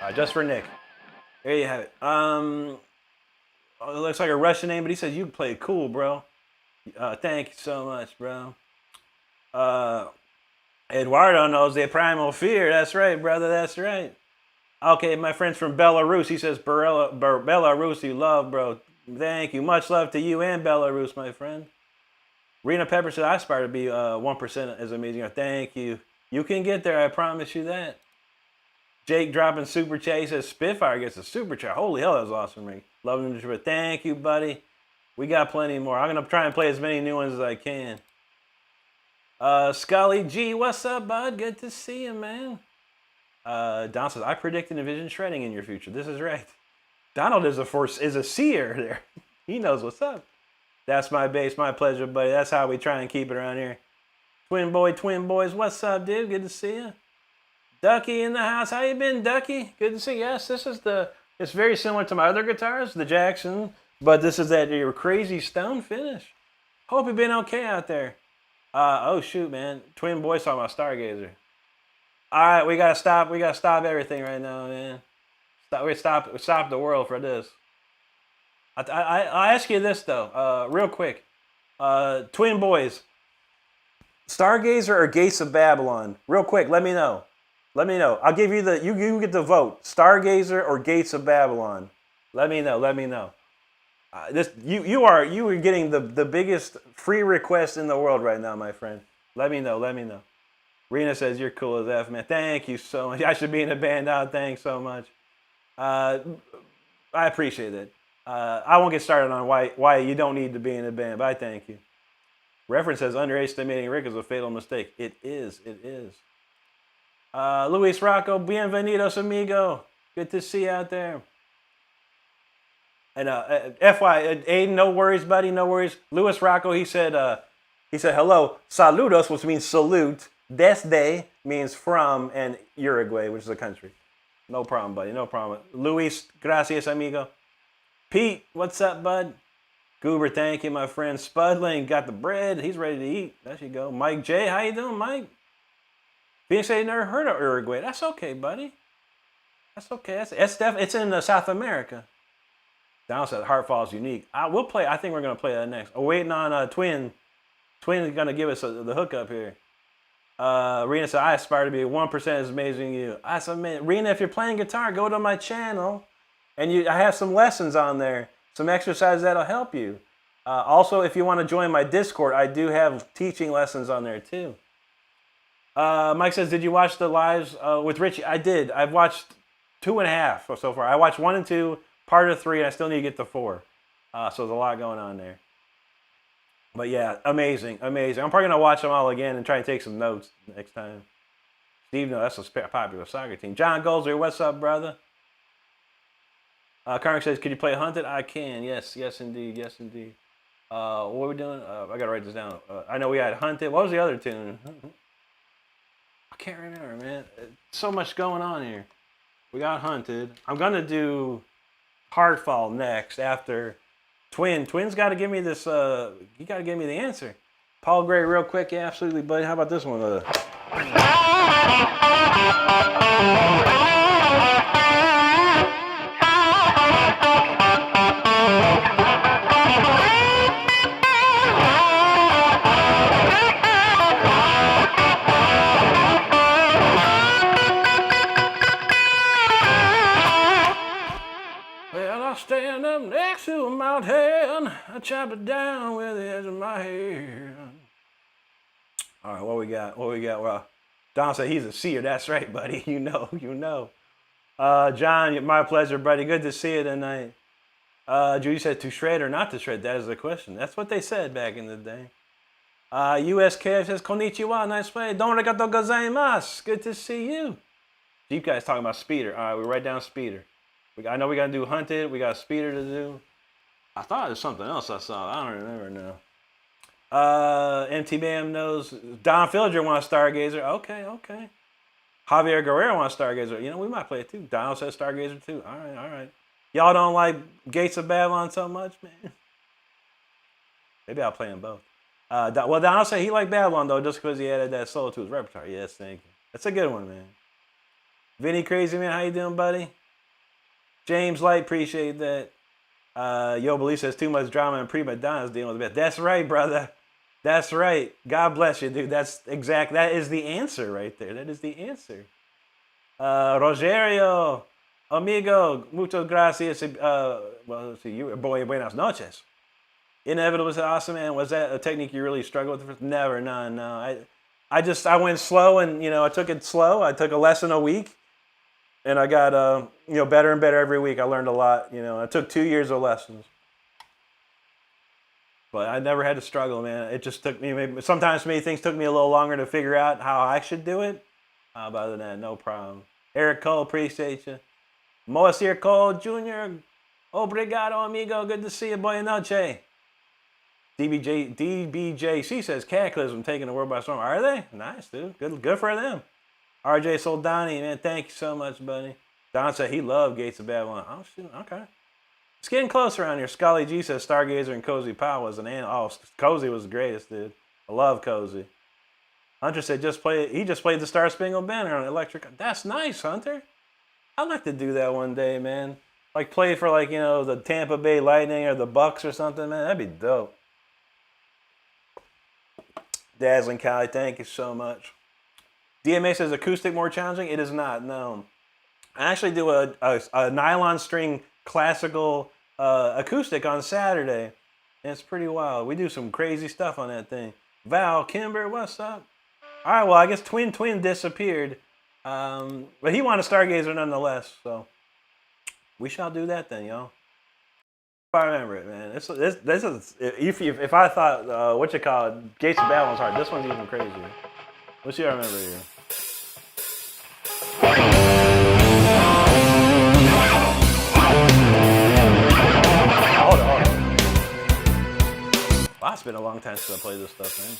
right, just for Nick. There you have it. It looks like a Russian name, but he says you play cool, bro. Thank you so much, bro. Eduardo knows the primal fear. That's right, brother. That's right. Okay, my friend's from Belarus. He says, Belarus, you love, bro. Thank you. Much love to you and Belarus, my friend. Rena Pepper said, I aspire to be 1% as amazing. Thank you. You can get there. I promise you that. Jake dropping super chat. He says, Spitfire gets a super chat. Holy hell, that was awesome, Rick. Love him to Thank you, buddy. We got plenty more. I'm going to try and play as many new ones as I can. Scully G, what's up, bud? Good to see you, man. Donald says, I predict and envision shredding in your future. This is right. Donald is a seer there. He knows what's up. That's my bass, my pleasure, buddy. That's how we try and keep it around here. Twin boys, what's up, dude? Good to see you. Ducky in the house. How you been, Ducky? Good to see you. Yes, it's very similar to my other guitars, the Jackson, but this is your crazy stone finish. Hope you've been okay out there. Oh shoot, man. Twin boys talking about Stargazer. All right, we gotta stop. We gotta stop everything right now, man. We stop the world for this. I ask you this though, real quick. Twin boys, Stargazer or Gates of Babylon? Real quick, let me know. Let me know. I'll give you you get the vote. Stargazer or Gates of Babylon? Let me know. Let me know. You are getting the biggest free request in the world right now, my friend. Let me know. Let me know. Rena says, you're cool as F, man. Thank you so much. I should be in a band now. Thanks so much. I appreciate it. I won't get started on why you don't need to be in a band, but I thank you. Reference says, underestimating Rick is a fatal mistake. It is. It is. Luis Rocco, bienvenidos, amigo. Good to see you out there. And FY, Aiden, no worries, buddy, no worries. Luis Rocco, he said, hello, saludos, which means salute. Desde means from, and Uruguay, which is a country. No problem, buddy. No problem. Luis, gracias, amigo. Pete, what's up, bud? Goober, thank you, my friend. Spudling got the bread. He's ready to eat. There you go. Mike J, how you doing, Mike? Phoenix said you never heard of Uruguay. That's okay, buddy. That's okay. It's in South America. Down said Heartfall is unique. We'll play. I think we're gonna play that next. Waiting on Twin. Twin is gonna give us the hookup here. Rena said, I aspire to be 1% as amazing as you. I said, man, Rena, if you're playing guitar, go to my channel. And I have some lessons on there. Some exercises that'll help you. Also, if you want to join my Discord, I do have teaching lessons on there too. Mike says, did you watch the lives with Richie? I did. I've watched 2.5 so far. I watched 1 and 2, part of 3, and I still need to get to 4. So there's a lot going on there. But yeah, amazing, amazing. I'm probably going to watch them all again and try and take some notes next time. Steve, no, that's a popular soccer team. John Goldsberry, what's up, brother? Carmen says, could you play Hunted? I can, yes, yes indeed, yes indeed. What are we doing? I got to write this down. I know we had Hunted. What was the other tune? I can't remember, man. So much going on here. We got Hunted. I'm going to do Heartfall next after Twin. Twin's got to give me this, you got to give me the answer. Paul Gray, real quick. Yeah, absolutely, buddy. How about this one? up next to a mountain. I chopped it down with the edge of my hand. All right, what we got? Well, Don said he's a seer. That's right, buddy. You know. John, my pleasure, buddy. Good to see you tonight. Judy said to shred or not to shred. That is the question. That's what they said back in the day. USKF says, konnichiwa, nice play. Don arigatou gozaimasu. Good to see you. You guys talking about speeder. All right, we write down speeder. I know we got to do hunted. We got speeder to do. I thought it was something else I saw. I don't remember now. MT Bam knows. Don Filger wants Stargazer. Okay. Javier Guerrero wants Stargazer. You know, we might play it too. Don says Stargazer too. All right. Y'all don't like Gates of Babylon so much, man? Maybe I'll play them both. Well, Don said he liked Babylon, though, just because he added that solo to his repertoire. Yes, thank you. That's a good one, man. Vinny Crazy Man, how you doing, buddy? James Light, appreciate that. Yo, Believe says too much drama and prima donnas dealing with it. That's right, brother. That's right. God bless you, dude. That is the answer right there. That is the answer. Rogerio, amigo, muchas gracias. Well, let's see, you boy, buenas noches. Inevitable is awesome, man. Was that a technique you really struggled with? Never, no. I went slow, and I took it slow. I took a lesson a week. And I got, better and better every week. I learned a lot. I took 2 years of lessons. But I never had to struggle, man. It just took me, sometimes many things took me a little longer to figure out how I should do it. But other than that, no problem. Eric Cole, appreciate you. Moacir Cole Jr., obrigado, amigo. Good to see you, buenas noches. DBJC says Cataclysm taking the world by storm. Are they? Nice, dude. Good for them. RJ Soldani, man, thank you so much, buddy. Don said he loved Gates of Babylon. Oh, shoot, okay. It's getting close around here. Scully G says Stargazer and Cozy Powell was an animal. Oh, Cozy was the greatest, dude. I love Cozy. Hunter said he just played the Star Spangled Banner on electric. That's nice, Hunter. I'd like to do that one day, man. Like play for the Tampa Bay Lightning or the Bucks or something, man. That'd be dope. Dazzling Cali, thank you so much. DMA says acoustic more challenging. It is not, no. I actually do a nylon string classical acoustic on Saturday. And it's pretty wild. We do some crazy stuff on that thing. Val Kimber, what's up? All right, well, I guess Twin disappeared. But he wanted Stargazer nonetheless. So we shall do that then, y'all. If I remember it, man. This is, if I thought, Gates of Babylon's hard, this one's even crazier. Let's see what I remember here. Hold on. Wow, it's been a long time since I played this stuff, man.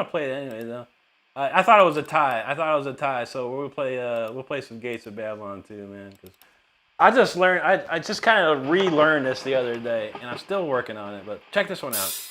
gonna play it anyway though. I thought it was a tie. So we'll play some Gates of Babylon too, man. Cause I just learned. I just kind of relearned this the other day, and I'm still working on it. But check this one out.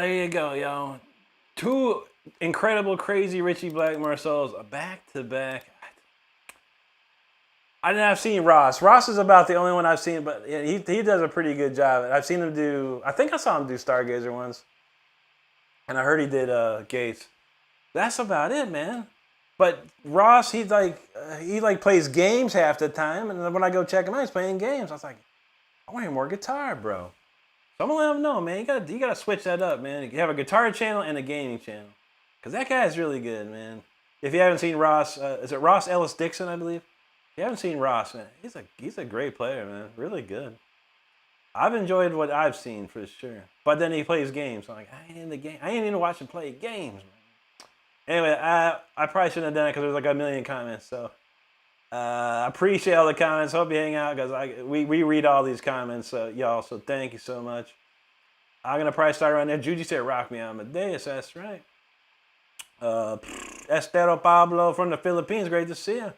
There you go, yo. Two incredible, crazy Richie Blackmore solos back to back. I didn't have seen Ross. Ross is about the only one I've seen, but he does a pretty good job. I've seen him do. I think I saw him do Stargazer once, and I heard he did Gates. That's about it, man. But Ross, he plays games half the time, and then when I go check him out, he's playing games. I was like, I want to hear more guitar, bro. So I'm gonna let him know, man. You gotta switch that up, man. You have a guitar channel and a gaming channel, cause that guy's really good, man. If you haven't seen Ross, is it Ross Ellis Dixon, I believe? If you haven't seen Ross, man, he's a great player, man. Really good. I've enjoyed what I've seen for sure. But then he plays games. So I'm like, I ain't in the game. I ain't even watch him play games, man. Anyway, I probably shouldn't have done it because there's like a million comments. So I appreciate all the comments. Hope you hang out because we read all these comments, y'all. So thank you so much. I'm gonna probably start around there. Juji said, "Rock me Amadeus." That's right. Estero Pablo from the Philippines. Great to see you. I'm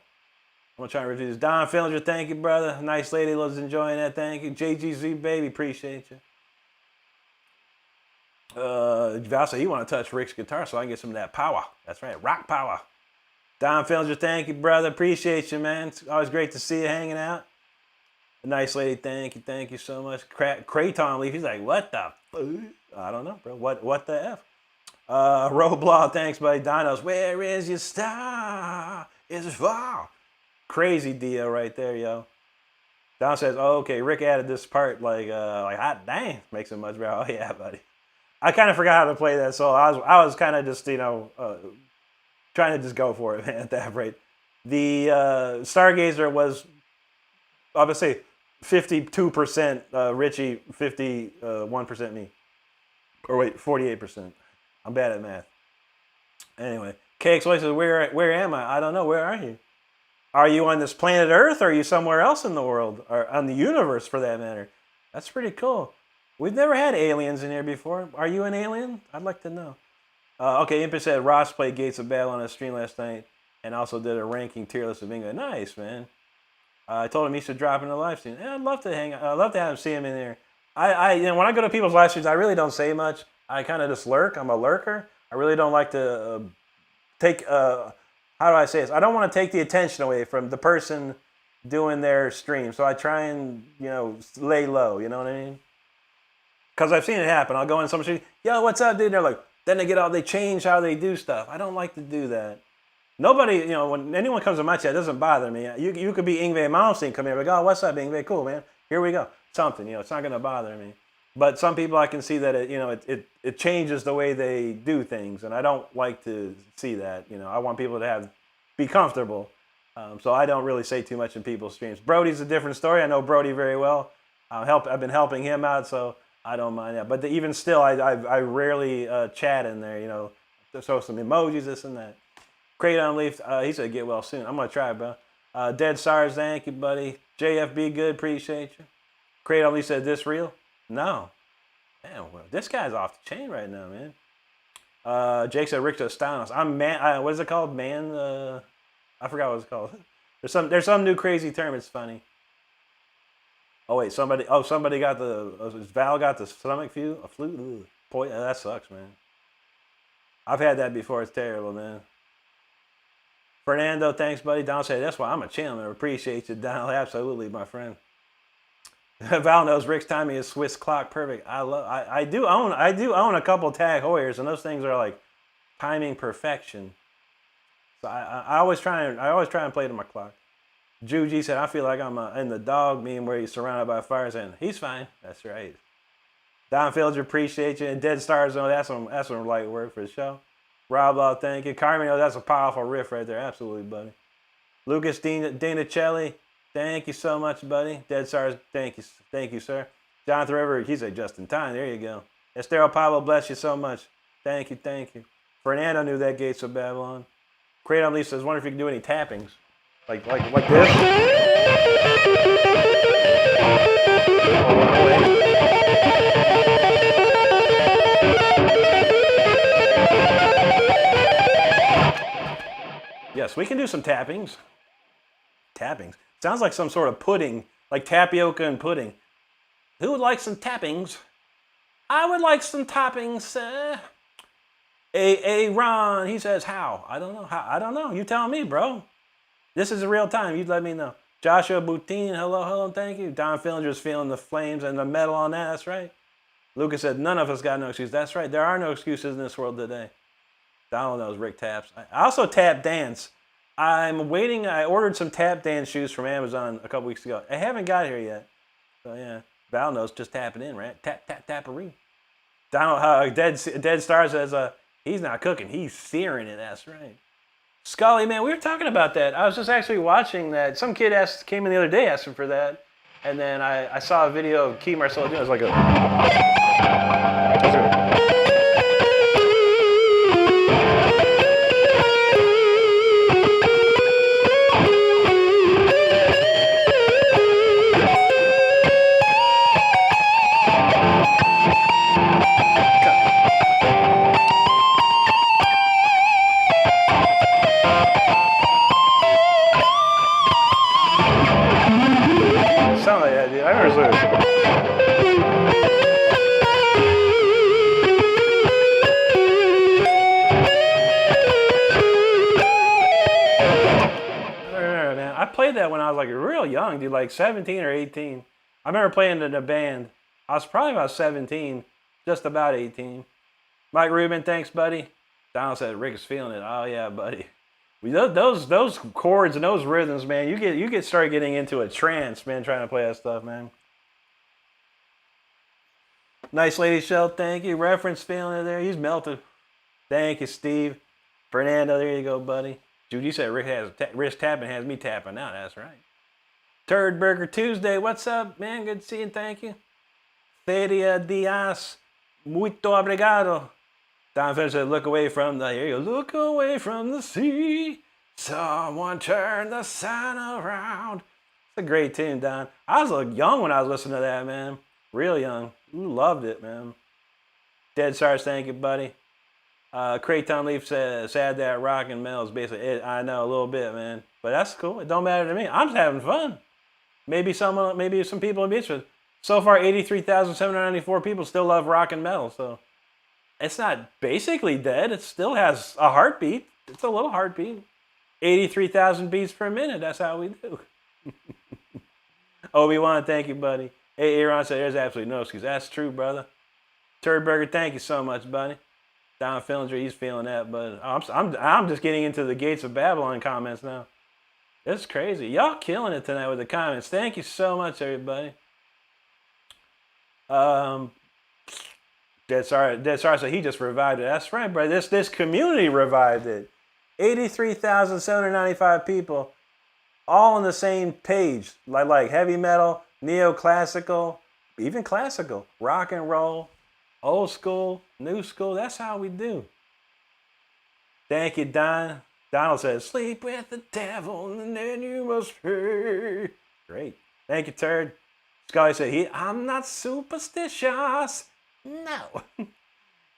gonna try and review this. Don Fillinger, thank you, brother. Nice lady, was enjoying that. Thank you. JGZ baby, appreciate you. Val said he want to touch Rick's guitar so I can get some of that power. That's right, rock power. Don Fillinger, thank you, brother. Appreciate you, man. It's always great to see you hanging out. Nice lady, thank you so much. Creighton Leaf, he's like, what the fuck? I don't know, bro. What the F? Roblaw, thanks, buddy. Dinos, where is your star? Is it far? Crazy deal right there, yo. Don says, oh, okay, Rick added this part like hot dang, makes it much better. Oh yeah, buddy. I kind of forgot how to play that solo. I was kind of just, trying to just go for it, man, at that rate. The Stargazer was obviously 52% Richie, 51% me. Or wait, 48%. I'm bad at math. Anyway, KXY says, where am I? I don't know. Where are you? Are you on this planet Earth, or are you somewhere else in the world, or on the universe for that matter? That's pretty cool. We've never had aliens in here before. Are you an alien? I'd like to know. Okay, Impa said Ross played Gates of Battle on a stream last night and also did a ranking tier list of England. Nice, man. I told him he should drop in the live stream. Yeah, I'd love to hang. I'd love to have him see him in there. When I go to people's live streams, I really don't say much. I kind of just lurk. I'm a lurker. I really don't like to take. How do I say this? I don't want to take the attention away from the person doing their stream. So I try and lay low. You know what I mean? Because I've seen it happen. I'll go in some stream. Yo, what's up, dude? And they're like, then they change how they do stuff. I don't like to do that. Nobody, when anyone comes to my chat, it doesn't bother me. You could be Ingve Malmsteen, come here, like, oh, what's up, Ingve? Cool, man. Here we go. Something, it's not going to bother me. But some people, I can see that it changes the way they do things, and I don't like to see that. I want people to be comfortable. So I don't really say too much in people's streams. Brody's a different story. I know Brody very well. I've been helping him out, so I don't mind that. But even still, I rarely chat in there. Throw some emojis, this and that. Kratom Leaf, he said get well soon. I'm going to try, bro. Dead SARS, thank you, buddy. JFB, good, appreciate you. Kratom Leaf said, this real? No. Man, well, this guy's off the chain right now, man. Jake said, Rick Stanos. I'm man, what is it called? I forgot what it's called. There's some new crazy term, it's funny. Oh, wait, somebody got Val got the stomach flu? A flu? Boy, that sucks, man. I've had that before, it's terrible, man. Fernando, thanks, buddy. Donald said, that's why I'm a channel. I appreciate you, Donald. Absolutely, my friend. Val knows Rick's timing is Swiss clock perfect. I do own a couple Tag Heuers, and those things are like timing perfection. So I always try and play to my clock. Juji said, I feel like I'm in the dog meme where he's surrounded by fires, and he's fine. That's right. Don Fields, appreciate you. And Dead Star Zone, that's some light work for the show. Rob Law, thank you. Carmino, that's a powerful riff right there. Absolutely, buddy. Lucas Dinacelli, thank you so much, buddy. Dead Stars, thank you, sir. Jonathan River, he said just in time. There you go. Estero Pablo, bless you so much. Thank you. Fernando knew that Gates of Babylon. Kratom Lee says, wonder if you can do any tappings. Like this. Yes, we can do some tappings. Tappings. Sounds like some sort of pudding, like tapioca and pudding. Who would like some tappings? I would like some toppings. Ron, he says, how? I don't know. I don't know. You tell me, bro. This is real time. You let me know. Joshua Boutine, hello, thank you. Don Fillinger's feeling the flames and the metal on that. That's right. Lucas said, none of us got no excuse. That's right. There are no excuses in this world today. Donald knows Rick taps. I also tap dance. I'm waiting. I ordered some tap dance shoes from Amazon a couple weeks ago. I haven't got here yet. So yeah, Val knows just tapping in, right? Tap, tapperoo. Donald, Dead Star says, he's not cooking. He's searing it. That's right. Scully, man, we were talking about that. I was just actually watching that. Some kid came in the other day asking for that. And then I saw a video of Key Marcelo doing it. It was like something like that, dude. I never saw it. I played that when I was like real young, dude, like 17 or 18. I remember playing in a band. I was probably about 17, just about 18. Mike Rubin, thanks, buddy. Donald said Rick is feeling it. Oh yeah, buddy. Those chords and those rhythms, man, you start getting into a trance, man, trying to play that stuff, man. Nice lady Shell, thank you. Reference feeling it there. He's melted. Thank you, Steve. Fernando, there you go, buddy. Judy said Rick has wrist tapping has me tapping out. That's right. Turd Burger Tuesday. What's up, man? Good to see you. Thank you. Feria Diaz. Muito obrigado. Don Finch said, look away from the, here you go. Look away from the sea. Someone turn the sun around. It's a great tune, Don. I was young when I was listening to that, man. Real young. Ooh, loved it, man. Dead Stars, thank you, buddy. Creighton Leaf said, sad that rock and metal is basically it. I know, a little bit, man. But that's cool. It don't matter to me. I'm just having fun. Maybe some people will be interested. So far, 83,794 people still love rock and metal. So it's not basically dead. It still has a heartbeat. It's a little heartbeat. 83,000 beats per minute. That's how we do. Obi-Wan, thank you, buddy. Hey, Aaron said, there's absolutely no excuse. That's true, brother. Turd Burger, thank you so much, buddy. Don Fillinger, he's feeling that, but I'm just getting into the Gates of Babylon comments now. It's crazy. Y'all killing it tonight with the comments. Thank you so much, everybody. Dead Sorry said he just revived it. That's right, bro. This community revived it. 83,795 people, all on the same page, like heavy metal, neoclassical, even classical, rock and roll, old school, new school. That's how we do. Thank you, Don. Donald says, sleep with the devil and then you must pay. Great. Thank you, Turd. Scully said, I'm not superstitious. No.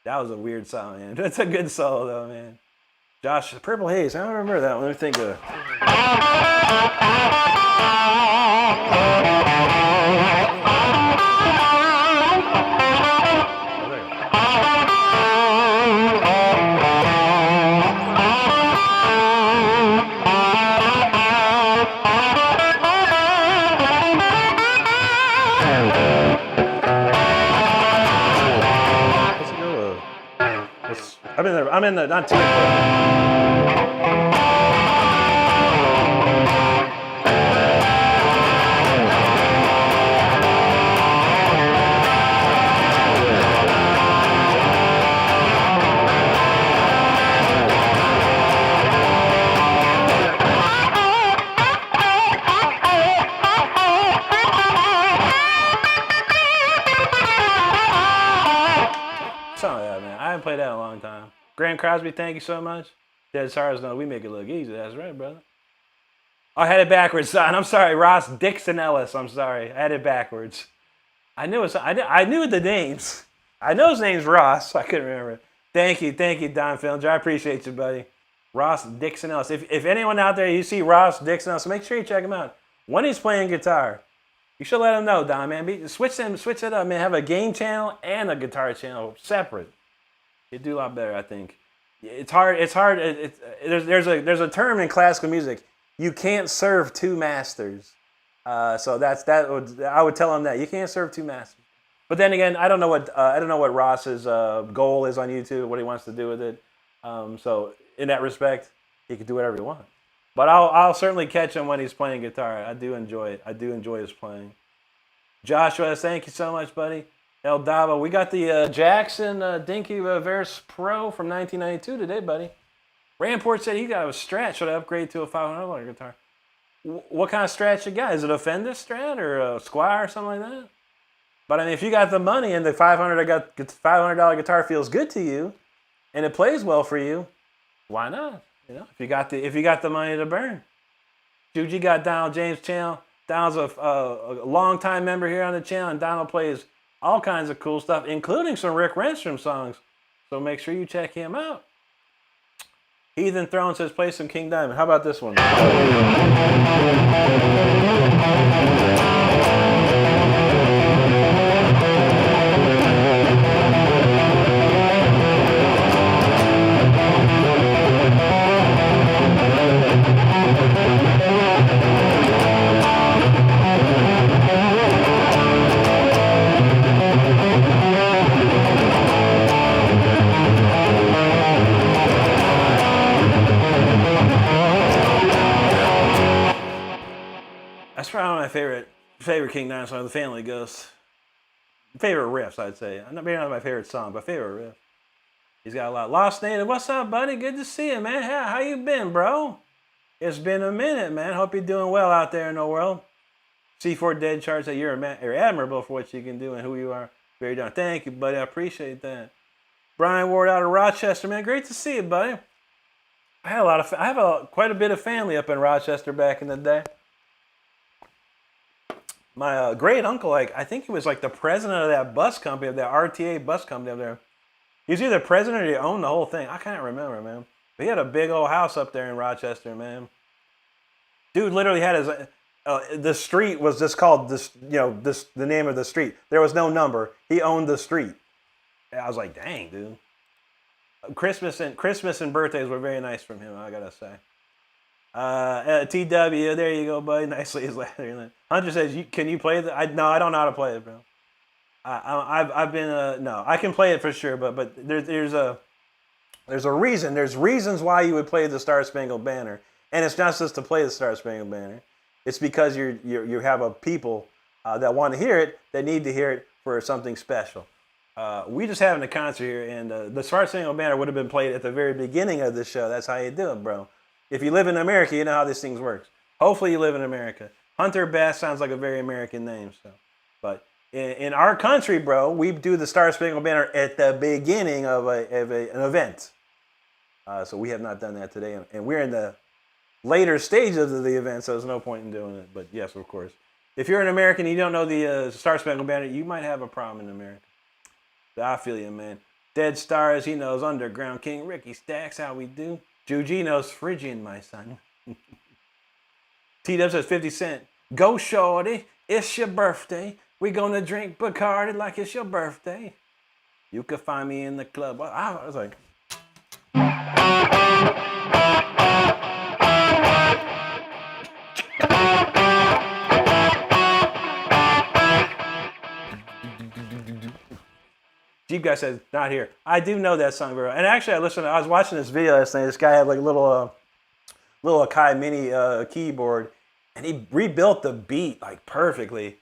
That was a weird song, man. That's a good solo, though, man. Josh, Purple Haze. I don't remember that one. Let me think of it. I'm in the not too something like that, man. I haven't played that in a long time. Graham Crosby, thank you so much. Dead Stars, no, we make it look easy. That's right, brother. I had it backwards, son. I'm sorry, Ross Dixon Ellis. I'm sorry, I had it backwards. I knew it. I knew the names. I know his name's Ross. I couldn't remember. Thank you, Don Fillinger. I appreciate you, buddy. Ross Dixon Ellis. If anyone out there you see Ross Dixon Ellis, make sure you check him out. When he's playing guitar, you should let him know, Don, man. Switch it up, man. Have a game channel and a guitar channel separate. You do a lot better, I think. It's hard. There's a term in classical music. You can't serve two masters. So I would tell him that you can't serve two masters. But then again, I don't know what Ross's goal is on YouTube, what he wants to do with it. So in that respect, he can do whatever he wants. But I'll certainly catch him when he's playing guitar. I do enjoy it. I do enjoy his playing. Joshua, thank you so much, buddy. El Davo, we got the Jackson Dinky Verse Pro from 1992 today, buddy. Ramport said he got a Strat. Should I upgrade to a $500 guitar? What kind of Strat you got? Is it a Fender Strat or a Squire or something like that? But I mean, if you got the money and the $500 guitar feels good to you, and it plays well for you, why not? You know, if you got the money to burn. Juji got Donald James channel. Donald's a long-time member here on the channel, and Donald plays all kinds of cool stuff, including some Rick Renstrom songs. So make sure you check him out. Heathen Throne says, play some King Diamond. How about this one? That's probably one of my favorite King Diamond songs, The Family Ghost. Favorite riffs, I'd say. Maybe not my favorite song, but favorite riff. He's got a lot. Lost Native, what's up, buddy? Good to see you, man. How you been, bro? It's been a minute, man. Hope you're doing well out there in the world. C4 Dead charts that you're admirable for what you can do and who you are. Very done. Thank you, buddy. I appreciate that. Brian Ward out of Rochester, man. Great to see you, buddy. I have quite a bit of family up in Rochester back in the day. My great uncle, I think he was like the president of that bus company, of that RTA bus company up there. He was either president or he owned the whole thing. I can't remember, man. But he had a big old house up there in Rochester, man. Dude literally had his. The street was just called this, the name of the street. There was no number. He owned the street. And I was like, dang, dude. Christmas and birthdays were very nice from him, I gotta say. TW, there you go, buddy. Nicely is laughing. Hunter says, "Can you play the?" No, I don't know how to play it, bro. I've been no, I can play it for sure, but there's a reason. There's reasons why you would play the Star Spangled Banner, and it's not just to play the Star Spangled Banner. It's because you have a people that want to hear it, that need to hear it for something special. We just having a concert here, and the Star Spangled Banner would have been played at the very beginning of the show. That's how you do it, bro. If you live in America, you know how this thing works. Hopefully you live in America. Hunter Bass sounds like a very American name. So, but in our country, bro, we do the Star Spangled Banner at the beginning of an event. So we have not done that today. And we're in the later stages of the event, so there's no point in doing it. But yes, of course. If you're an American and you don't know the Star Spangled Banner, you might have a problem in America. But I feel you, man. Dead Stars, he knows. Underground King, Ricky Stacks, how we do. Juji knows Phrygian, my son. T-Dub says 50 Cent. Go shorty, it's your birthday. We gonna drink Bacardi like it's your birthday. You can find me in the club. I was like... Jeep guy says, not here. I do know that song, bro. And actually, I was watching this video last night. This guy had like a little Akai mini keyboard, and he rebuilt the beat like perfectly.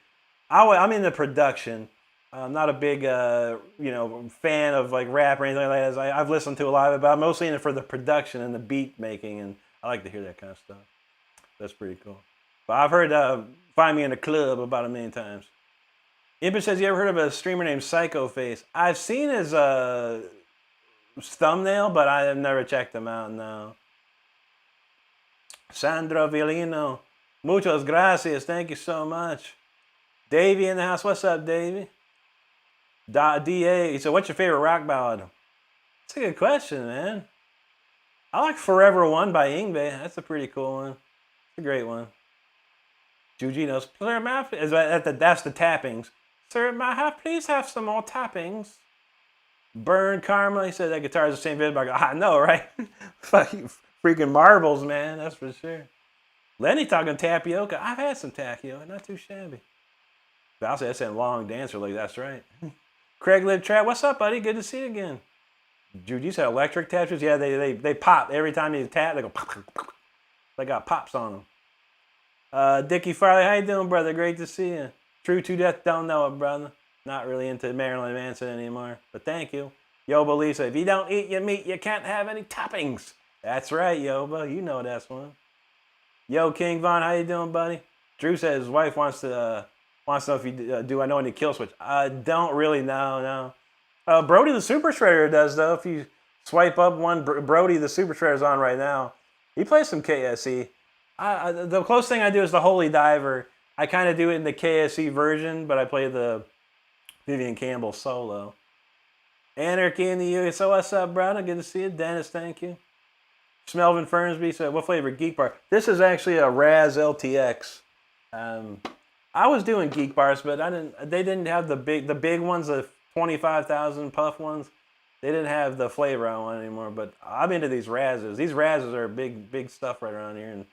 I'm into production. I'm not a big, fan of like rap or anything like that. I've listened to a lot of it, but I'm mostly in it for the production and the beat making, and I like to hear that kind of stuff. That's pretty cool. But I've heard Find Me in the Club about a million times. Impish says, you ever heard of a streamer named Psycho Face? I've seen his thumbnail, but I have never checked him out, no. Sandra Violino, muchas gracias, thank you so much. Davey in the house, what's up, Davey? DA, he said, what's your favorite rock ballad? That's a good question, man. I like Forever One by Yngwie. That's a pretty cool one. It's a great one. Juji knows, that's the tappings. Sir, may I please have some more tappings? Burn Karma, he said that guitar is the same bit. I know, right? Fucking freaking marbles, man, that's for sure. Lenny talking tapioca. I've had some tapioca, not too shabby. Val said that's a long dancer, like that's right. Craig Lib Trap, what's up, buddy? Good to see you again. Jude, you said electric taps? Yeah, they pop every time you tap. They go pop, pop, pop. They got pops on them. Dickie Farley, how you doing, brother? Great to see you. True to Death, don't know it, brother. Not really into Marilyn Manson anymore, but thank you. Yoba Lisa, if you don't eat your meat, you can't have any toppings. That's right, Yoba. You know that's one. Yo, King Von, how you doing, buddy? Drew says his wife wants to know if you do I know any kill switch. I don't really know, no. Brody the Super Shredder does, though. If you swipe up one, Brody the Super Shredder's on right now. He plays some KSE. The closest thing I do is the Holy Diver. I kind of do it in the KSE version, but I play the Vivian Campbell solo. Anarchy in the U. So what's up, brother? Good to see you. Dennis, thank you. Smelvin Fernsby said, what flavor Geek Bar? This is actually a Raz LTX. I was doing Geek Bars, but they didn't have the big ones, the 25,000 puff ones. They didn't have the flavor I want anymore, but I'm into these Razes. These Razes are big stuff right around here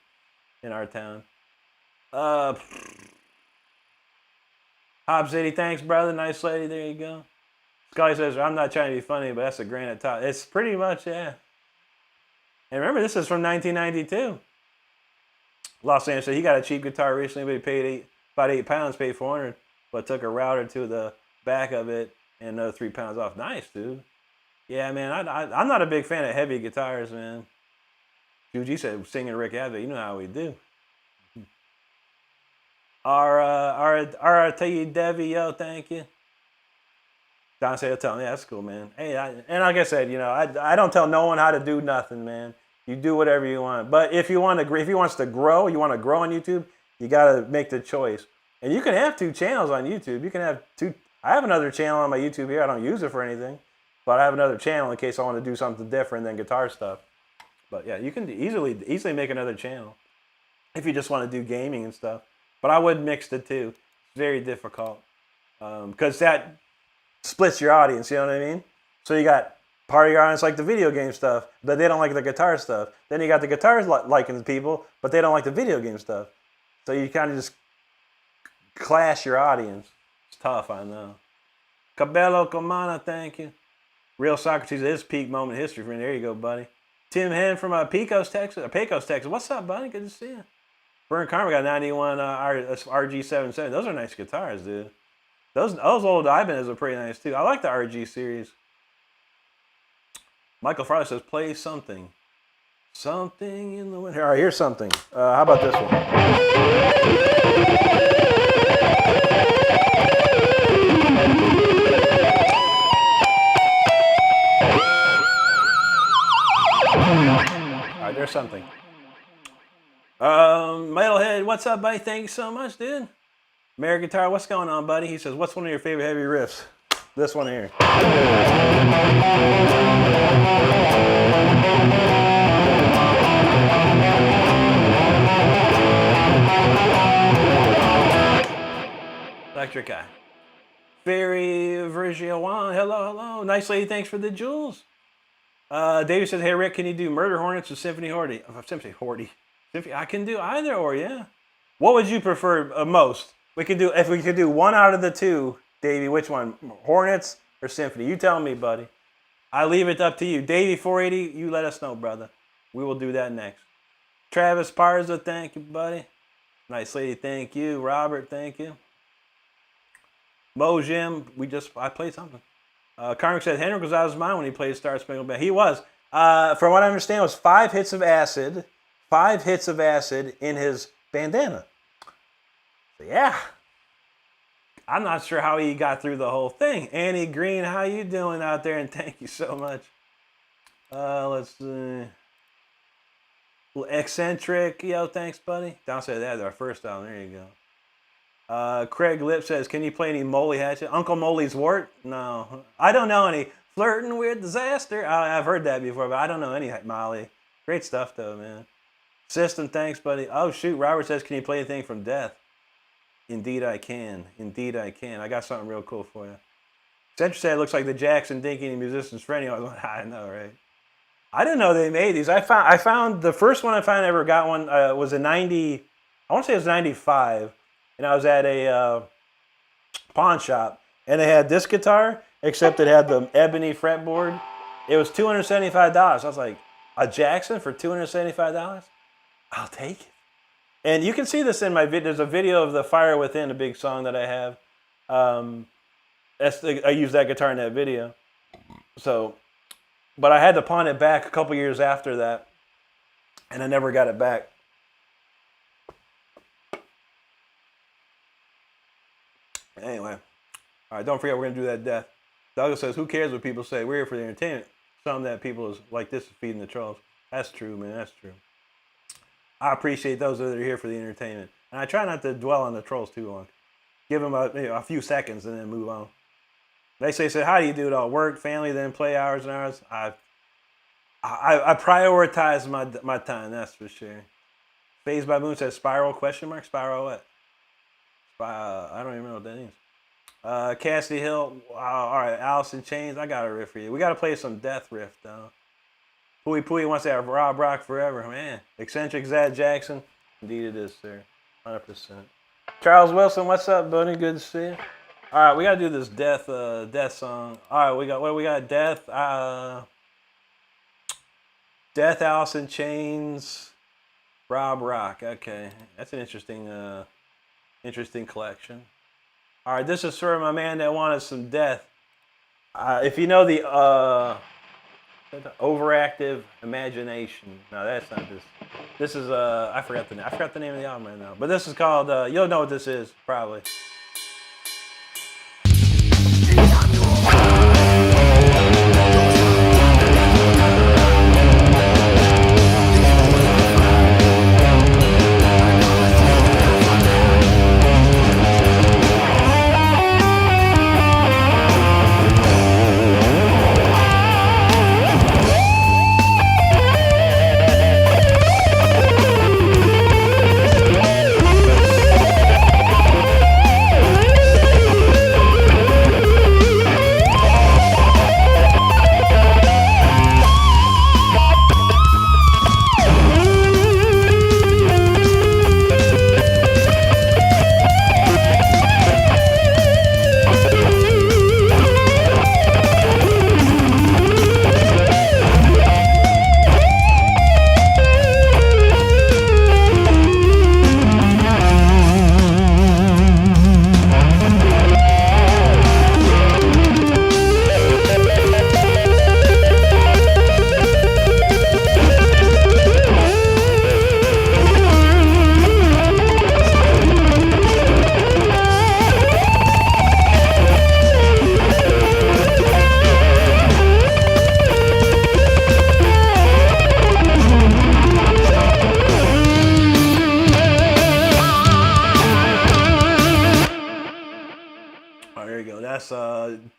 in our town. Hob City, thanks, brother. Nice lady. There you go. Scully says, I'm not trying to be funny, but that's a granite top. It's pretty much, yeah. And remember, this is from 1992. Los Angeles said he got a cheap guitar recently, but he paid about £8, paid $400, but took a router to the back of it and another £3 off. Nice, dude. Yeah, man, I'm not a big fan of heavy guitars, man. Juji said, singing Rick Abbott. You know how we do. R.T. Devi, yo, thank you. Don said, tell me, yeah, that's cool, man. Hey, and like I said, you know, I don't tell no one how to do nothing, man. You do whatever you want. But if he wants to grow, you want to grow on YouTube, you got to make the choice. And you can have 2 channels on YouTube. You can have 2. I have another channel on my YouTube here. I don't use it for anything. But I have another channel in case I want to do something different than guitar stuff. But yeah, you can easily make another channel if you just want to do gaming and stuff. But I would mix the 2. It's very difficult. Because that splits your audience, you know what I mean? So you got part of your audience like the video game stuff, but they don't like the guitar stuff. Then you got the guitars liking the people, but they don't like the video game stuff. So you kind of just clash your audience. It's tough, I know. Cabello Comana, thank you. Real Socrates is peak moment history for me. There you go, buddy. Tim Hen from Pecos, Texas. What's up, buddy? Good to see you. Burn Karma got 91 RG77. Those are nice guitars, dude. Those old Ibanez are pretty nice too. I like the RG series. Michael Farley says, play something. Something in the winter. All right, here's something. How about this one? All right, there's something. Metalhead, what's up, buddy? Thanks so much, dude. American Guitar, what's going on, buddy? He says, what's one of your favorite heavy riffs? This one here. Electric Eye. Fairy Virgil Juan, hello. Nice lady, thanks for the jewels. David says, hey, Rick, can you do Murder Hornets or Symphony Horty? I can do either or, yeah. What would you prefer most? If we could do one out of the 2, Davey, which one? Hornets or Symphony? You tell me, buddy. I leave it up to you. Davey 480, you let us know, brother. We will do that next. Travis Parza, thank you, buddy. Nice lady, thank you. Robert, thank you. Mo Jim, I played something. Carmick said Henrik was out of his mind when he played Star Spangled Banner. He was. From what I understand, it was 5 hits of acid. 5 hits of acid in his bandana. So yeah. I'm not sure how he got through the whole thing. Annie Green, how you doing out there? And thank you so much. Let's see. Eccentric, yo, thanks, buddy. Downstairs, that's our first down. There you go. Craig Lip says, can you play any Moley Hatchet? Uncle Moley's Wart? No. I don't know any. Flirting with Disaster? I've heard that before, but I don't know any Molly. Great stuff, though, man. System, thanks, buddy. Oh, shoot. Robert says, can you play anything from Death? Indeed, I can. Indeed, I can. I got something real cool for you. Eccentric said, it looks like the Jackson Dinky and Musicians Friendly. I know, right? I didn't know they made these. I found the first one I found I ever got one was a 90, I want to say it was 95. And I was at a pawn shop. And they had this guitar, except it had the ebony fretboard. It was $275. I was like, a Jackson for $275? I'll take it. And you can see this in my video. There's a video of the Fire Within, a big song that I have. I use that guitar in that video. So, but I had to pawn it back a couple years after that, and I never got it back. Anyway, all right, don't forget we're going to do that Death. Douglas says, who cares what people say? We're here for the entertainment. Some that people is like this is feeding the trolls. That's true, man. That's true. I appreciate those that are here for the entertainment. And I try not to dwell on the trolls too long. Give them a few seconds and then move on. They say, how do you do it all? Work, family, then play hours and hours? I prioritize my time, that's for sure. Phase by Moon says, Spiral, question mark? Spiral what? I don't even know what that means. Cassidy Hill, all right, Allison Chains, I got a riff for you. We got to play some Death riff, though. Pooey Pooey wants to have Rob Rock forever, man. Eccentric Zad Jackson, indeed it is, sir, 100%. Charles Wilson, what's up, buddy? Good to see you. All right, we got to do this Death song. All right, what do we got? Death, Allison Chains, Rob Rock. Okay, that's an interesting collection. All right, this is for my man that wanted some Death. If you know the Overactive imagination. No, that's not this. This is I forgot the name of the album right now. But this is called you'll know what this is probably.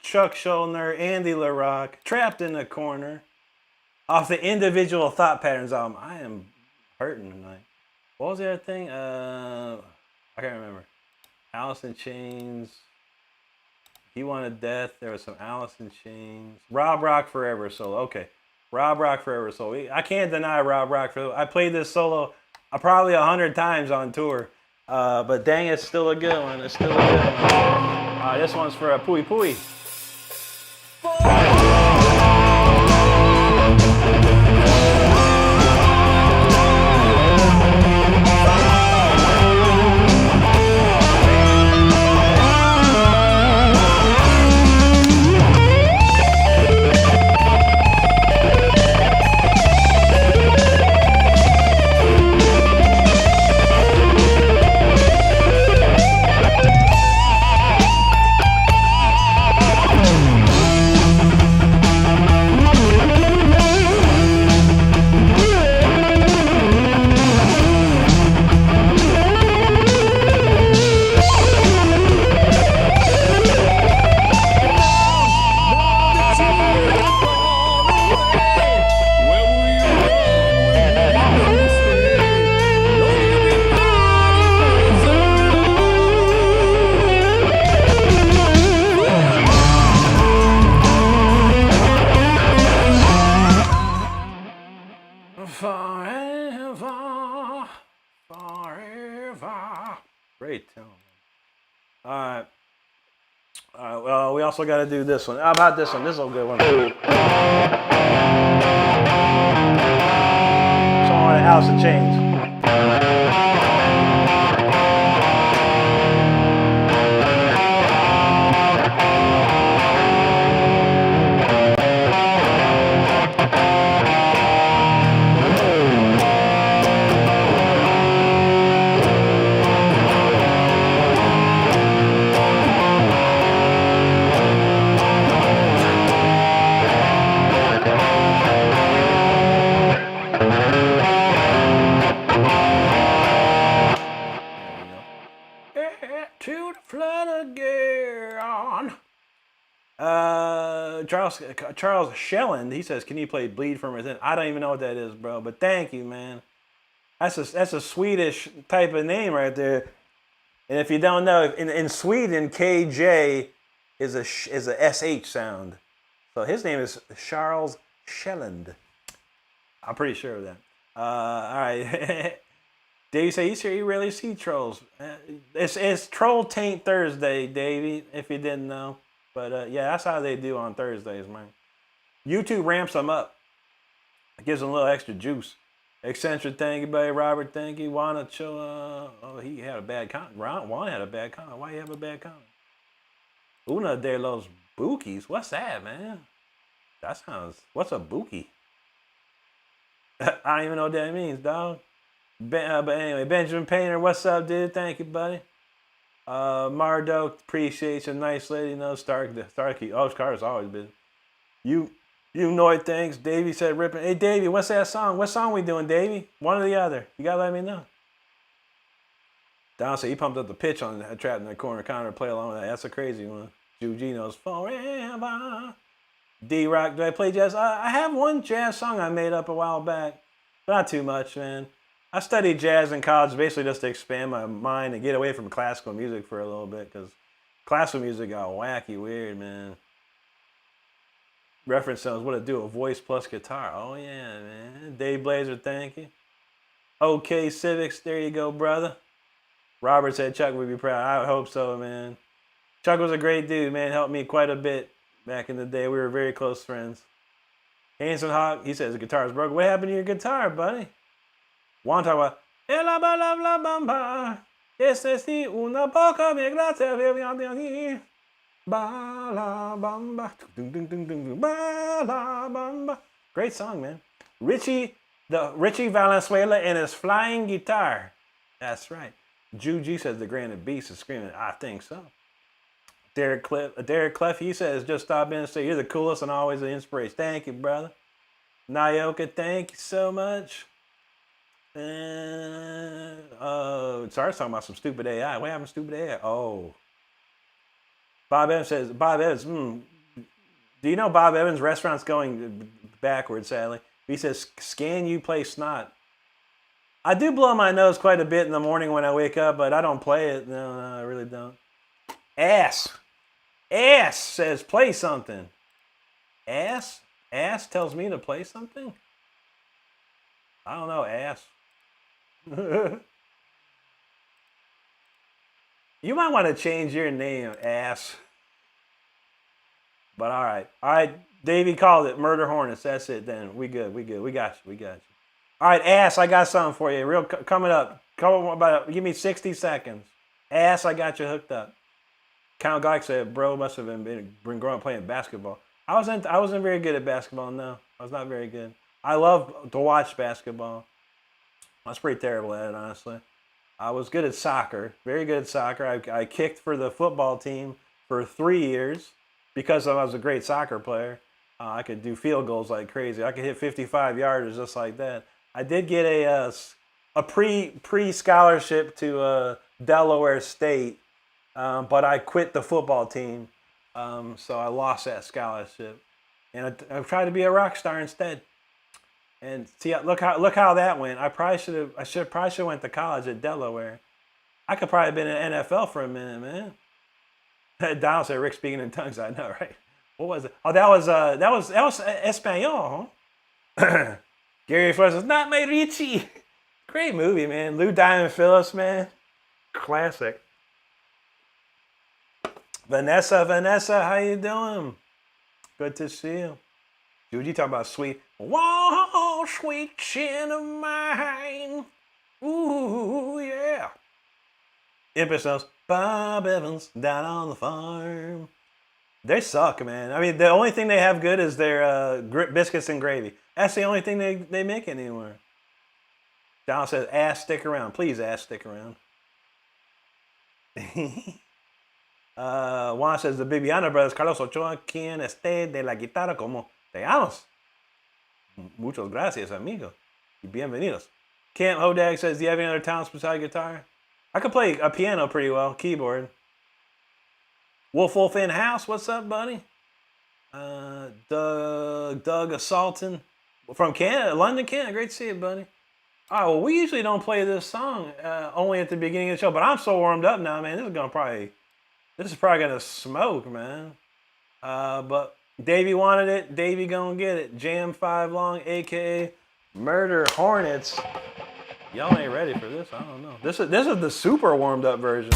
Chuck Schuldiner, Andy LaRock, Trapped in the Corner, off the Individual Thought Patterns album. I am hurting tonight. What was the other thing? I can't remember. Alice in Chains. He Wanted Death. There was some Alice in Chains. Rob Rock Forever solo. Okay. Rob Rock Forever solo. I can't deny Rob Rock Forever. I played this solo probably 100 times on tour. But dang, it's still a good one. It's still a good one. This one's for Pui Pui. Well, we also got to do this one. How about this one? This is a good one. Song on Alice in Chains. Charles Shelland, he says, can you play Bleed From Within? I don't even know what that is, bro, but thank you, man. That's a Swedish type of name right there. And if you don't know, in Sweden, KJ is a SH sound. So his name is Charles Shelland. I'm pretty sure of that. All right. Dave say you rarely see trolls. It's Troll Taint Thursday, Davey, if you didn't know. But yeah, that's how they do on Thursdays, man. YouTube ramps them up. It gives them a little extra juice. Eccentric, thank you, buddy. Robert, thank you. Wanna chill? Oh, he had a bad comment. Juan had a bad comment. Why you have a bad comment? Una de los Bookies. What's that, man? That sounds. What's a bookie? I don't even know what that means, dog. But anyway, Benjamin Painter, what's up, dude? Thank you, buddy. Mardo, appreciate you. Nice lady. No, Starkey. Oh, Carter's always been. You know it, thanks. Davey said ripping. Hey, Davey, what's that song? What song we doing, Davey? One or the other. You got to let me know. Don said he pumped up the pitch on that Trapped in the Corner. Connor play along with that. That's a crazy one. Juji knows forever. D-Rock, do I play jazz? I have one jazz song I made up a while back. But not too much, man. I studied jazz in college basically just to expand my mind and get away from classical music for a little bit because classical music got wacky weird, man. Reference sounds what it do, a voice plus guitar. Oh, yeah, man. Dave Blazer, thank you. OK Civics, there you go, brother. Robert said Chuck would be proud. I hope so, man. Chuck was a great dude, man. Helped me quite a bit back in the day. We were very close friends. Hanson Hawk, he says the guitar is broken. What happened to your guitar, buddy? Juan talk about Ela bala bla bamba. Este si una poca mi gracia aquí. Bala bamba. Bala bamba. Great song, man. Richie Valenzuela and his flying guitar. That's right. Juji says the Granite Beast is screaming. I think so. Derek Clef, he says, just stop in and say you're the coolest and always an inspiration. Thank you, brother. Nayoka, thank you so much. And sorry, talking about some stupid AI. What happened to stupid AI? Oh. Bob Evans says, do you know Bob Evans' restaurant's going backwards, sadly? He says, scan you play snot. I do blow my nose quite a bit in the morning when I wake up, but I don't play it. No, I really don't. Ass says play something. Ass tells me to play something? I don't know, ass. You might want to change your name, ass. But all right, Davey called it Murder Hornets. That's it then. We good. We got you. All right, ass, I got something for you. Coming up. Give me 60 seconds. Ass, I got you hooked up. Count Geick said, bro must have been growing up playing basketball. I wasn't very good at basketball, no. I was not very good. I love to watch basketball. I was pretty terrible at it, honestly. I was good at soccer, very good at soccer. I kicked for the football team for 3 years because I was a great soccer player. I could do field goals like crazy. I could hit 55-yarders just like that. I did get a pre-scholarship to Delaware State, but I quit the football team, so I lost that scholarship. And I tried to be a rock star instead. And see, look how that went. I probably should have went to college at Delaware. I could probably have been in the NFL for a minute, man. Donald said, "Rick speaking in tongues." I know, right? What was it? Oh, that was Espanol, huh? Gary Flores says, "Not my Richie." Great movie, man. Lou Diamond Phillips, man. Classic. Vanessa, how you doing? Good to see you. Dude, you talking about sweet. Whoa, sweet chin of mine. Ooh, yeah. Episodes. Bob Evans down on the farm. They suck, man. I mean, the only thing they have good is their biscuits and gravy. That's the only thing they make anymore. Donald says, ass stick around. Please, ass stick around. Juan says, the Bibiana brothers, Carlos Ochoa, quien esté de la guitarra como te llamas. Muchas gracias, amigo. Y bienvenidos. Camp Hodag says, do you have any other talents besides guitar? I could play a piano pretty well, keyboard. Wolf in house, what's up, buddy? Doug Assalton from Canada, London, Canada. Great to see you, buddy. All right, well, we usually don't play this song only at the beginning of the show, but I'm so warmed up now, man. This is probably gonna smoke, man. But Davey wanted it. Davey gonna get it. Jam 5 Long, aka Murder Hornets. Y'all ain't ready for this. I don't know. This is the super warmed up version.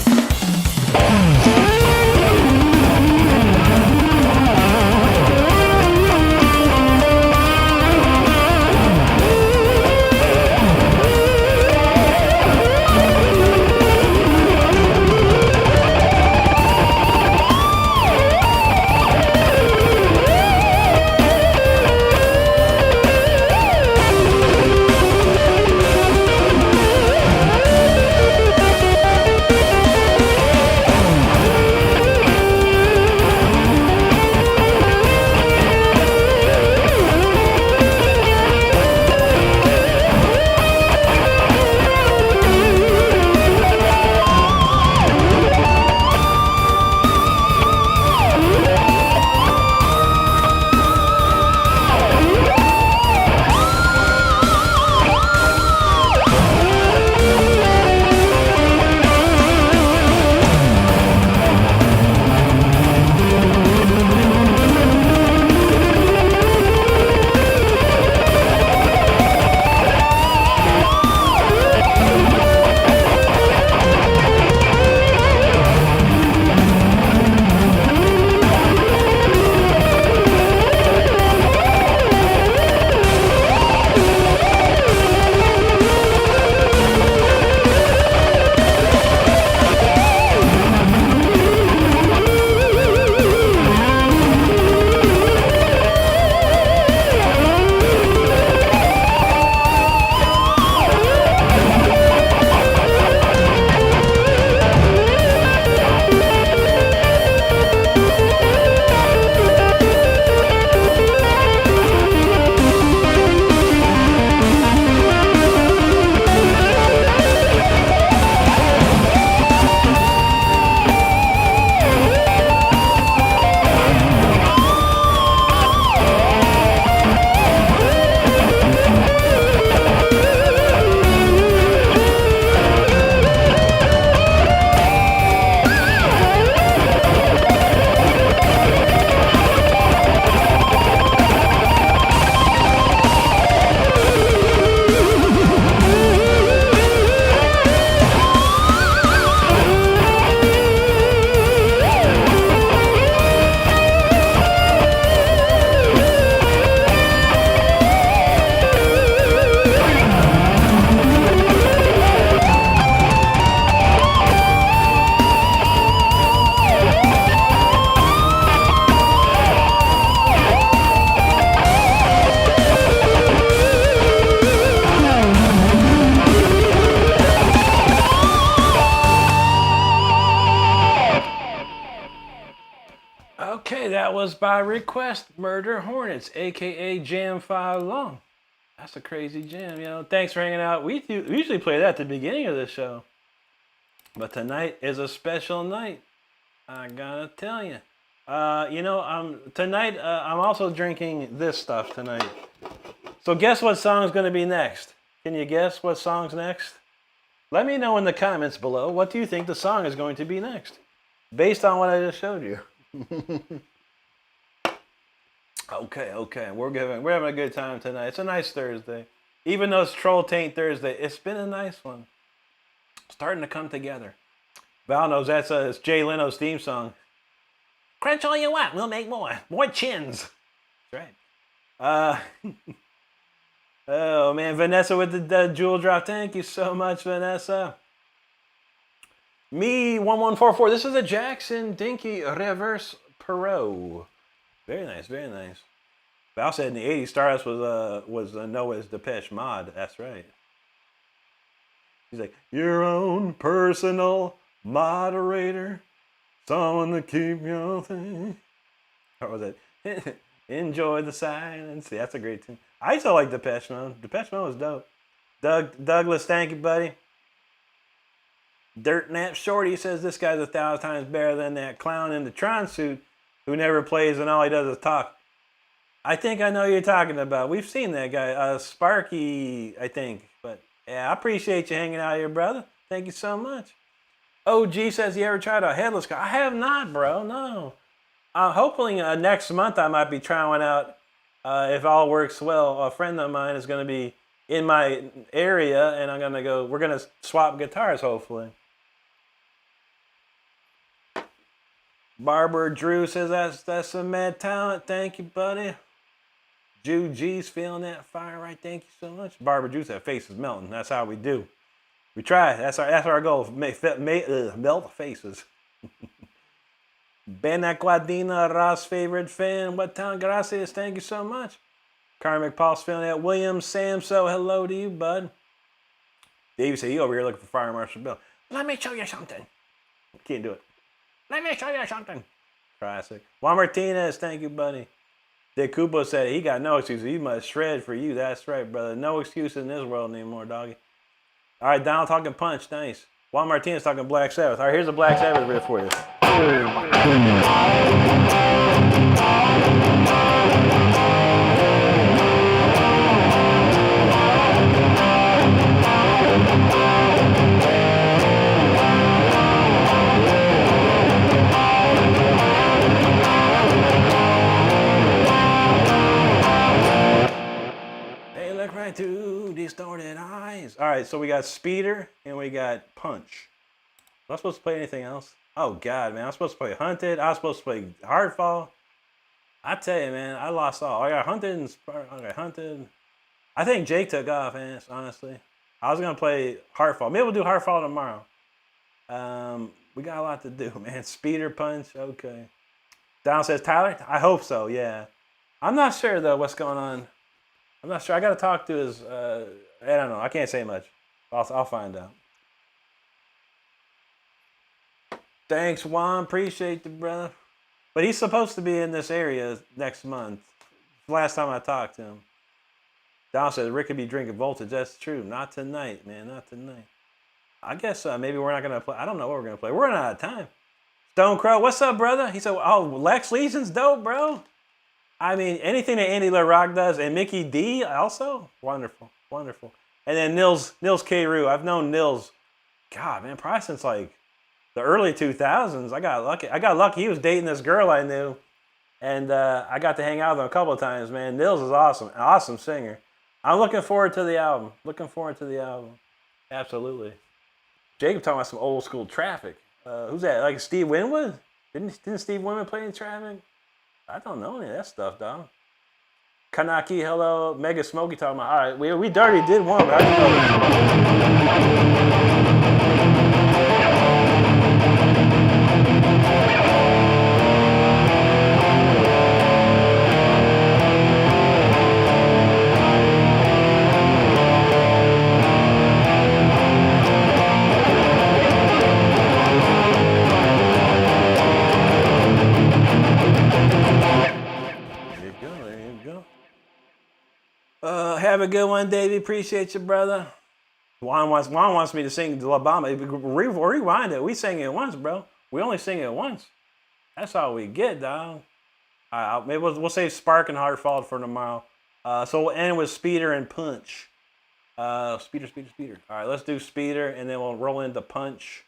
Okay, that was by request, Murder Hornets, aka Jam 5 Long. That's a crazy jam, you know. Thanks for hanging out. We usually play that at the beginning of the show. But tonight is a special night. I gotta tell you. You know, tonight I'm also drinking this stuff tonight. So guess what song's gonna be next? Can you guess what song's next? Let me know in the comments below. What do you think the song is going to be next? Based on what I just showed you. Okay. We're having a good time tonight. It's a nice Thursday. Even though it's Troll Taint Thursday, it's been a nice one. Starting to come together. Val knows it's Jay Leno's theme song. Crunch all you want, we'll make more. More chins. That's right. Oh man, Vanessa with the jewel drop. Thank you so much, Vanessa. Me 1144. This is a Jackson Dinky Reverse Perot. Very nice, very nice. Val said in the 80s, Stardust was Noah's Depeche Mode. That's right. He's like, your own personal moderator, someone to keep your thing. What was it? Enjoy the silence. That's a great tune. I used to like Depeche Mode. Depeche Mode was dope. Douglas, thank you, buddy. Dirt Nap Shorty says this guy's 1,000 times better than that clown in the Tron suit who never plays and all he does is talk. I think I know who you're talking about. We've seen that guy. Sparky, I think. But yeah, I appreciate you hanging out here, brother. Thank you so much. OG says, you ever tried a headless car? I have not, bro. No. Hopefully next month I might be trying out, if all works well. A friend of mine is going to be in my area, and we're going to swap guitars, hopefully. Barbara Drew says, that's some mad talent. Thank you, buddy. Jew G's feeling that fire, right? Thank you so much. Barbara Drew said, face is melting. That's how we do. We try. That's our goal. Melt faces. Benaquadina, Ross' favorite fan. What town? Gracias. Thank you so much. Karmic Paul's feeling that. William Samso, hello to you, bud. Davey said, you over here looking for Fire Marshal Bill. Let me show you something. Can't do it. Let me show you something. Classic. Juan Martinez, thank you, buddy. Dick Kupo said he got no excuses. He must shred for you. That's right, brother. No excuse in this world anymore, doggy. All right, Donald talking Punch. Nice. Juan Martinez talking Black Sabbath. All right, here's a Black Sabbath riff for you. To distorted eyes. All right, so we got Speeder and we got Punch. Am I supposed to play anything else? Oh God, man, I'm supposed to play Hunted. I was supposed to play Hardfall. I tell you, man, I lost all. I got Hunted and Hunted. I think Jake took off, man. Honestly, I was gonna play Hardfall. Maybe we'll do Hardfall tomorrow. We got a lot to do, man. Speeder, Punch. Okay. Down says Tyler. I hope so. Yeah. I'm not sure though what's going on. I'm not sure. I got to talk to his, I don't know. I can't say much. I'll find out. Thanks, Juan. Appreciate the brother. But he's supposed to be in this area next month. Last time I talked to him. Don says Rick could be drinking Voltage. That's true. Not tonight, man. Not tonight. I guess maybe we're not going to play. I don't know what we're going to play. We're running out of time. Stone Crow, what's up, brother? He said, oh, Lex Legion's dope, bro. I mean, anything that Andy LaRock does, and Mickey D also, wonderful, wonderful. And then Nils K. Rue. I've known Nils, God, man, probably since like the early 2000s. I got lucky. He was dating this girl I knew, and I got to hang out with him a couple of times, man. Nils is awesome, an awesome singer. I'm looking forward to the album. Absolutely. Jacob talking about some old school Traffic. Who's that? Like Steve Winwood? Didn't Steve Winwood play in Traffic? I don't know any of that stuff, dog. Kanaki, hello. Mega Smokey talking about, all right, we already did one, but I Have a good one, Davey. Appreciate you, brother. Juan wants me to sing La Bamba. Rewind it. We sang it once, bro. We only sing it once. That's all we get, dog. Maybe we'll save Spark and Heartfall for tomorrow. So we'll end with Speeder and Punch. Speeder. All right, let's do Speeder, and then we'll roll into Punch.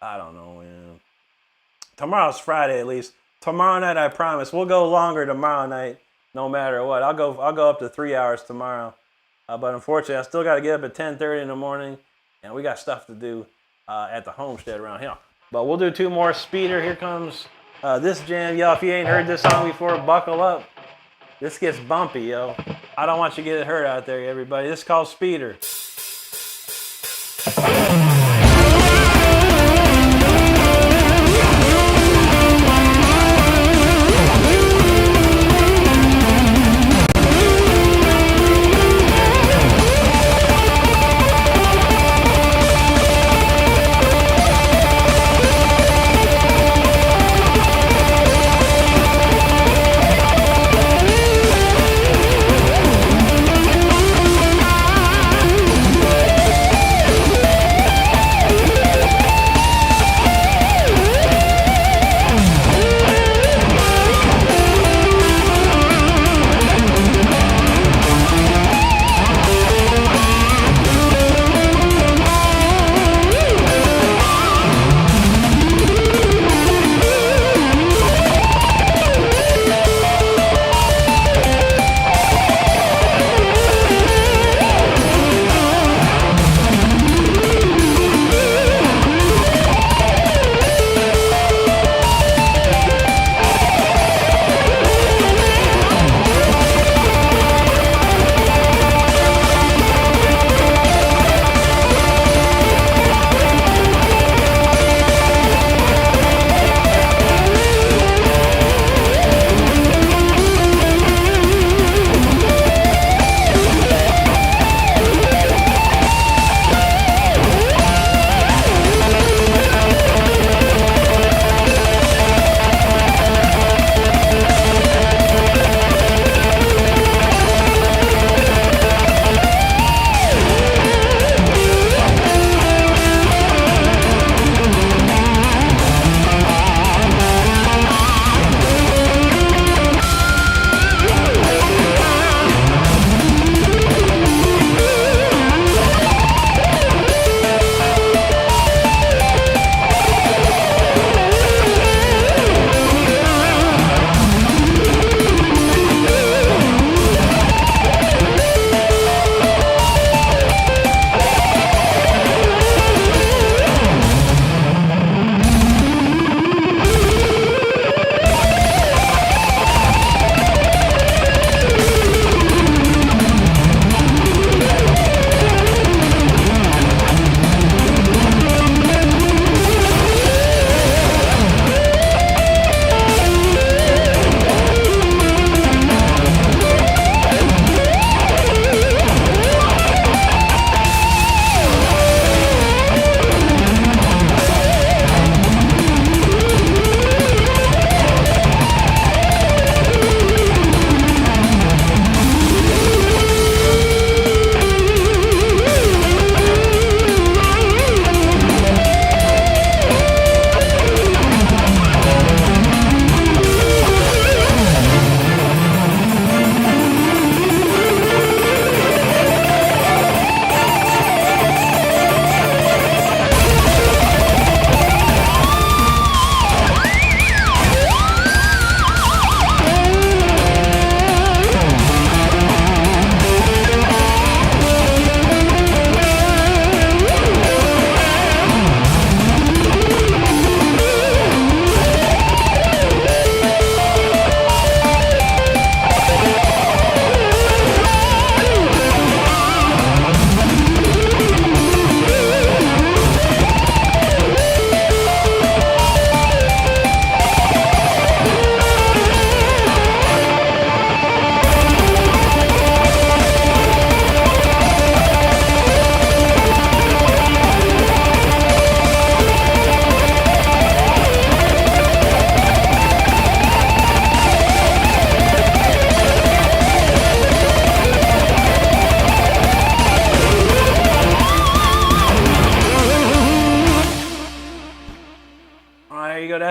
I don't know, man. Tomorrow's Friday, at least. Tomorrow night, I promise. We'll go longer tomorrow night, no matter what. I'll go up to 3 hours tomorrow. But unfortunately, I still got to get up at 10:30 in the morning, and we got stuff to do at the homestead around here. But we'll do 2 more. Speeder, here comes this jam. Yo, if you ain't heard this song before, buckle up. This gets bumpy, yo. I don't want you to get hurt out there, everybody. This is called Speeder.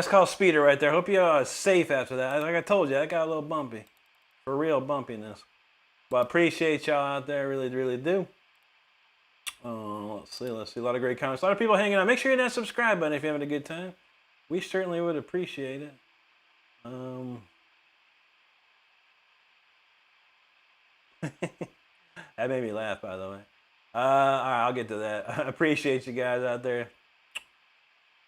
That's called speeder right there. Hope you're safe after that. Like I told you, that got a little bumpy. For real bumpiness. But I appreciate y'all out there. Really, really do. Let's see. A lot of great comments. A lot of people hanging out. Make sure you hit that subscribe button if you're having a good time. We certainly would appreciate it. That made me laugh, by the way. All right, I'll get to that. I appreciate you guys out there.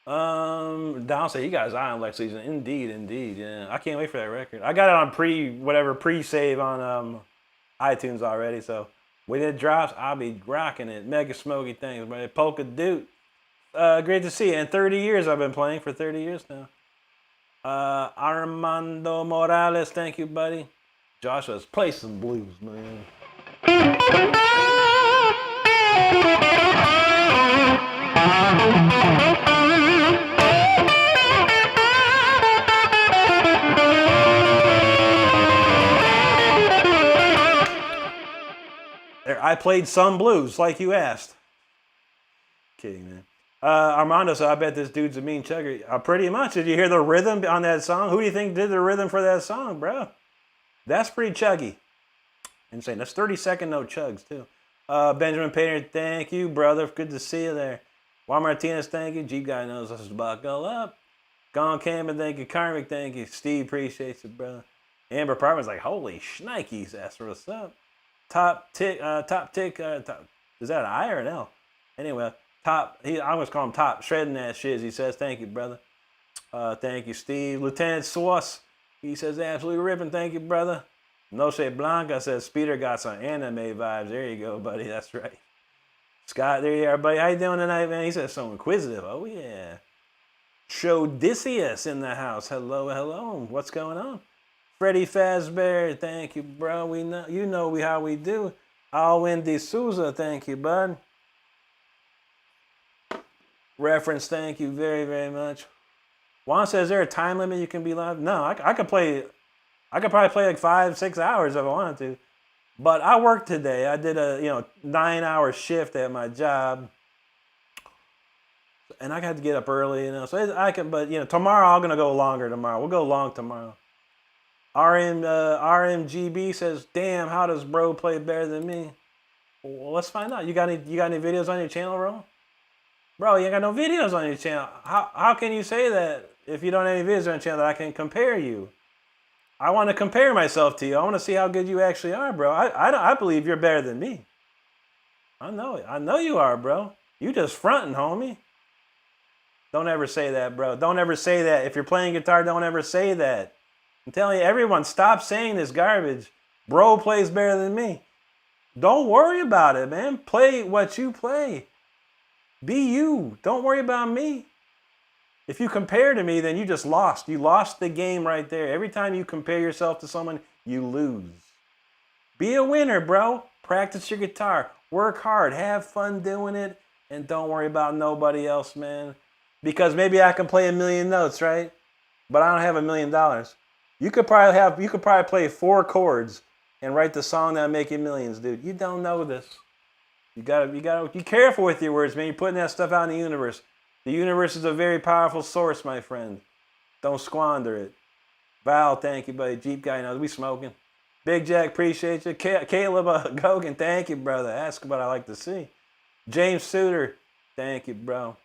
Don said, you guys eye on Lex season. Indeed. Yeah, I can't wait for that record. I got it on pre-save on iTunes already. So when it drops, I'll be rocking it. Mega Smoky, thanks, buddy. Polka Dude. Great to see you. In 30 years, I've been playing for 30 years now. Armando Morales, thank you, buddy. Joshua's play some blues, man. There, I played some blues, like you asked. Kidding, man. Armando said, I bet this dude's a mean chugger. Pretty much. Did you hear the rhythm on that song? Who do you think did the rhythm for that song, bro? That's pretty chuggy. Insane. That's 30-second no chugs, too. Benjamin Painter, thank you, brother. Good to see you there. Juan Martinez, thank you. Jeep Guy knows us to buckle up. Gone Cameron, thank you. Karmic, thank you. Steve, appreciates it, brother. Amber Parman's like, holy shnikes, that's what's up. Top tick, is that an I or an L? Anyway, I always call him Top, shredding that shiz. He says, thank you, brother. Thank you, Steve. Lieutenant Sauce, he says, absolutely ripping. Thank you, brother. Noche Blanca says, Speeder got some anime vibes. There you go, buddy. That's right. Scott, there you are, buddy. How you doing tonight, man? He says, so inquisitive. Oh, yeah. Shodicius in the house. Hello. What's going on? Freddie Fazbear, thank you, bro. We know, you know how we do. Alwyn D'Souza, thank you, bud. Reference, thank you very, very much. Juan says, is there a time limit you can be live? No, I could probably play like 5-6 hours if I wanted to. But I worked today. I did a 9-hour shift at my job. And I got to get up early, So I can, but tomorrow I'm gonna go longer tomorrow. We'll go long tomorrow. RMGB says, damn, how does bro play better than me? Well, let's find out. You got any videos on your channel, bro? Bro, you ain't got no videos on your channel. How can you say that if you don't have any videos on your channel that I can compare you? I want to compare myself to you. I want to see how good you actually are, bro. I believe you're better than me. I know it. I know you are, bro. You just fronting, homie. Don't ever say that, bro. Don't ever say that. If you're playing guitar, don't ever say that. I'm telling you, everyone, stop saying this garbage. Bro plays better than me. Don't worry about it, man. Play what you play. Be you. Don't worry about me. If you compare to me, then you just lost. You lost the game right there. Every time you compare yourself to someone, you lose. Be a winner, bro. Practice your guitar. Work hard. Have fun doing it. And don't worry about nobody else, man. Because maybe I can play 1,000,000 notes, right? But I don't have $1 million. You could probably play 4 chords and write the song that'll make you millions, dude. You don't know this. You gotta be careful with your words, man. You're putting that stuff out in the universe. The universe is a very powerful source, my friend. Don't squander it. Val, thank you, buddy. Jeep Guy knows we smoking. Big Jack, appreciate you. Caleb Gogan, thank you, brother. Ask what I like to see. James Suter, thank you, bro.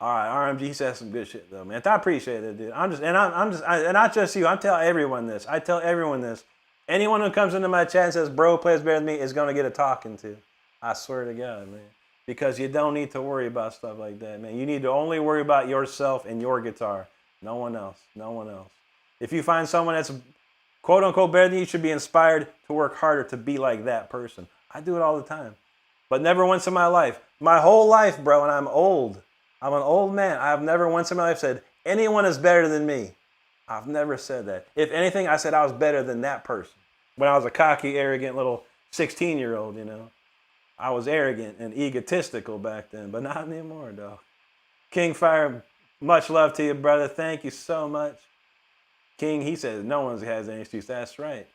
All right, RMG says some good shit though, man. I appreciate it, dude. And not just you. I tell everyone this. Anyone who comes into my chat and says bro plays better than me is gonna get a talking to. I swear to God, man. Because you don't need to worry about stuff like that, man. You need to only worry about yourself and your guitar. No one else. No one else. If you find someone that's quote unquote better than you, you should be inspired to work harder to be like that person. I do it all the time. But never once in my life. My whole life, bro, and I'm old. I'm an old man. I've never once in my life said, anyone is better than me. I've never said that. If anything, I said I was better than that person. When I was a cocky, arrogant little 16-year-old, I was arrogant and egotistical back then, but not anymore, dog. Kingfire, much love to you, brother. Thank you so much. King, he says, no one has any excuse. That's right.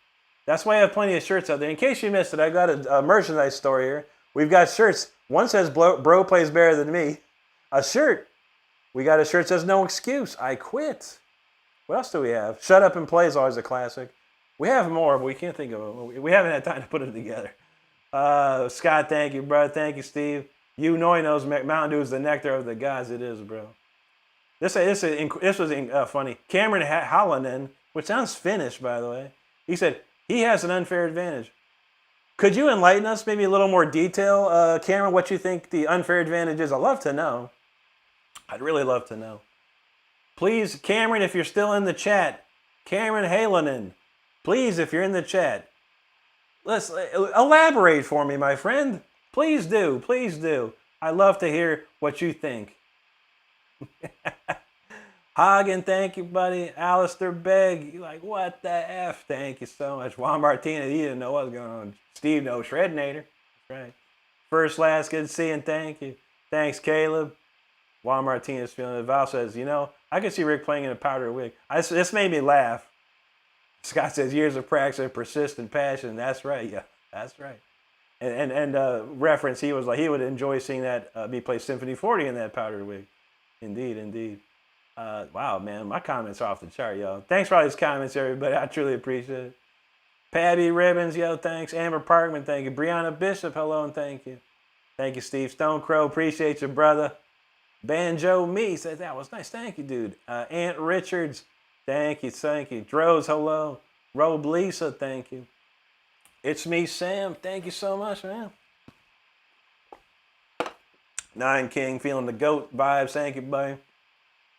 That's why I have plenty of shirts out there. In case you missed it, I got a merchandise store here. We've got shirts. One says, bro plays better than me. A shirt. We got a shirt that says no excuse. I quit. What else do we have? Shut up and play is always a classic. We have more, but we can't think of them. We haven't had time to put them together. Scott, thank you, bro. Thank you, Steve. You know he knows Mountain Dew is the nectar of the gods. It is, bro. This was funny. Cameron Hallinan, which sounds Finnish, by the way. He said, he has an unfair advantage. Could you enlighten us maybe a little more detail, Cameron, what you think the unfair advantage is? I'd love to know. I'd really love to know. Please, Cameron, if you're still in the chat, Cameron Hallinan, please, if you're in the chat, let's elaborate for me, my friend. Please do. Please do. I'd love to hear what you think. Hagen, thank you, buddy. Alistair Begg, you like, what the F? Thank you so much. Juan Martinez, he didn't know what was going on. Steve knows Shrednator. That's right. First, last, good seeing, thank you. Thanks, Caleb. Juan Martinez feeling it. Val says, you know, I could see Rick playing in a powdered wig. This made me laugh. Scott says, years of practice and persistent passion. That's right, yeah, that's right. And reference, he was like, he would enjoy seeing that me play Symphony 40 in that powdered wig. Indeed, indeed. Wow, man, my comments are off the chart, yo. Thanks for all these comments, everybody. I truly appreciate it. Pabby Ribbons, yo, thanks. Amber Parkman, thank you. Brianna Bishop, hello and thank you. Thank you, Steve. Stone Crow, appreciate you, brother. Banjo Me says, that was nice. Thank you, dude. Aunt Richards, thank you, thank you. Droz, hello. Robe Lisa, thank you. It's me, Sam. Thank you so much, man. Nine King, feeling the goat vibes. Thank you, buddy.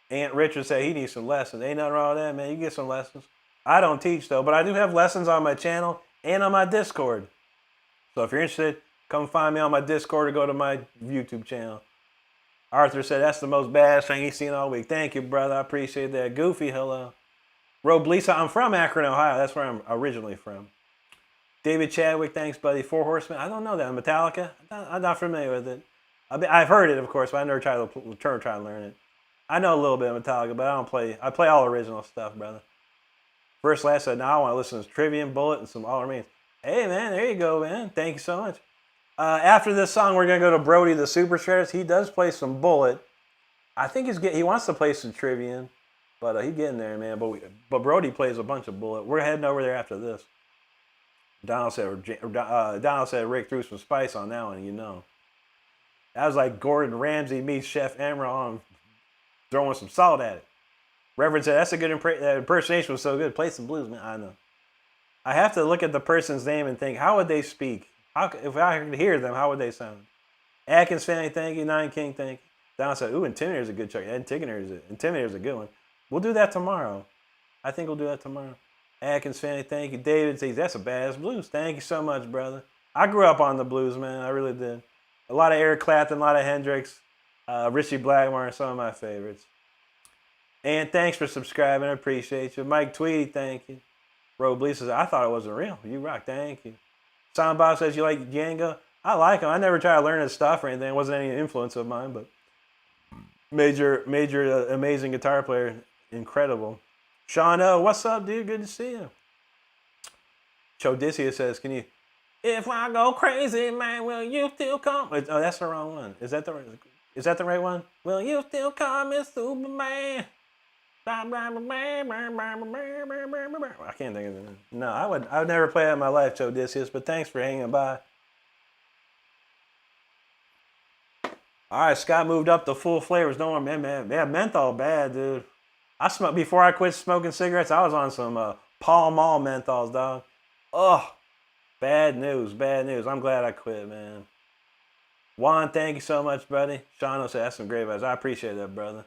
Aunt Richard said he needs some lessons. Ain't nothing wrong with that, man. You get some lessons. I don't teach, though, but I do have lessons on my channel and on my Discord. So if you're interested, come find me on my Discord or go to my YouTube channel. Arthur said that's the most badass thing he's seen all week. Thank you, brother. I appreciate that. Goofy, hello. Robe Lisa, I'm from Akron, Ohio. That's where I'm originally from. David Chadwick, thanks, buddy. Four Horsemen. I don't know that. Metallica? I'm not familiar with it. I've heard it, of course, but I never tried to learn it. I know a little bit of Metallica, but I don't play. I play all original stuff, brother. First Last said, now I want to listen to Trivium, Bullet, and some All Remains. Hey, man, there you go, man. Thank you so much. After this song, we're going to go to Brody, the Super Shredders. He does play some Bullet. I think he wants to play some Trivium, but he's getting there, man. But Brody plays a bunch of Bullet. We're heading over there after this. Donald said Rick threw some spice on that one, you know. That was like Gordon Ramsay meets Chef Emerald throwing some salt at it. Reverend said, that's a good impersonation was so good. Play some blues, man. I know. I have to look at the person's name and think, how would they speak? If I could hear them, how would they sound? Atkins family, thank you. Nine King, thank you. Donald said, ooh, Intimidator's a good choice. Intimidator's a good one. We'll do that tomorrow. I think we'll do that tomorrow. Atkins family, thank you. David says, that's a badass blues. Thank you so much, brother. I grew up on the blues, man. I really did. A lot of Eric Clapton, a lot of Hendrix, Richie Blackmore, some of my favorites. And thanks for subscribing. I appreciate you. Mike Tweedy, thank you. Robe Lee says, I thought it wasn't real. You rock. Thank you. Sound Bob says, you like Django? I like him. I never tried to learn his stuff or anything. It wasn't any influence of mine, but major, amazing guitar player. Incredible. Sean O, what's up, dude? Good to see you. Chodicea says, can you, if I go crazy, man, will you still come? Oh, that's the wrong one. Is that the right one? Will you still call me Superman? I can't think of it. No, I would never play that in my life, Chodicius, but thanks for hanging by. All right, Scott moved up to full flavors. No more, man. Yeah, menthol bad, dude. Before I quit smoking cigarettes, I was on some Pall Mall menthols, dog. Ugh, bad news, bad news. I'm glad I quit, man. Juan, thank you so much, buddy. Sean said that's some great advice. I appreciate that, brother.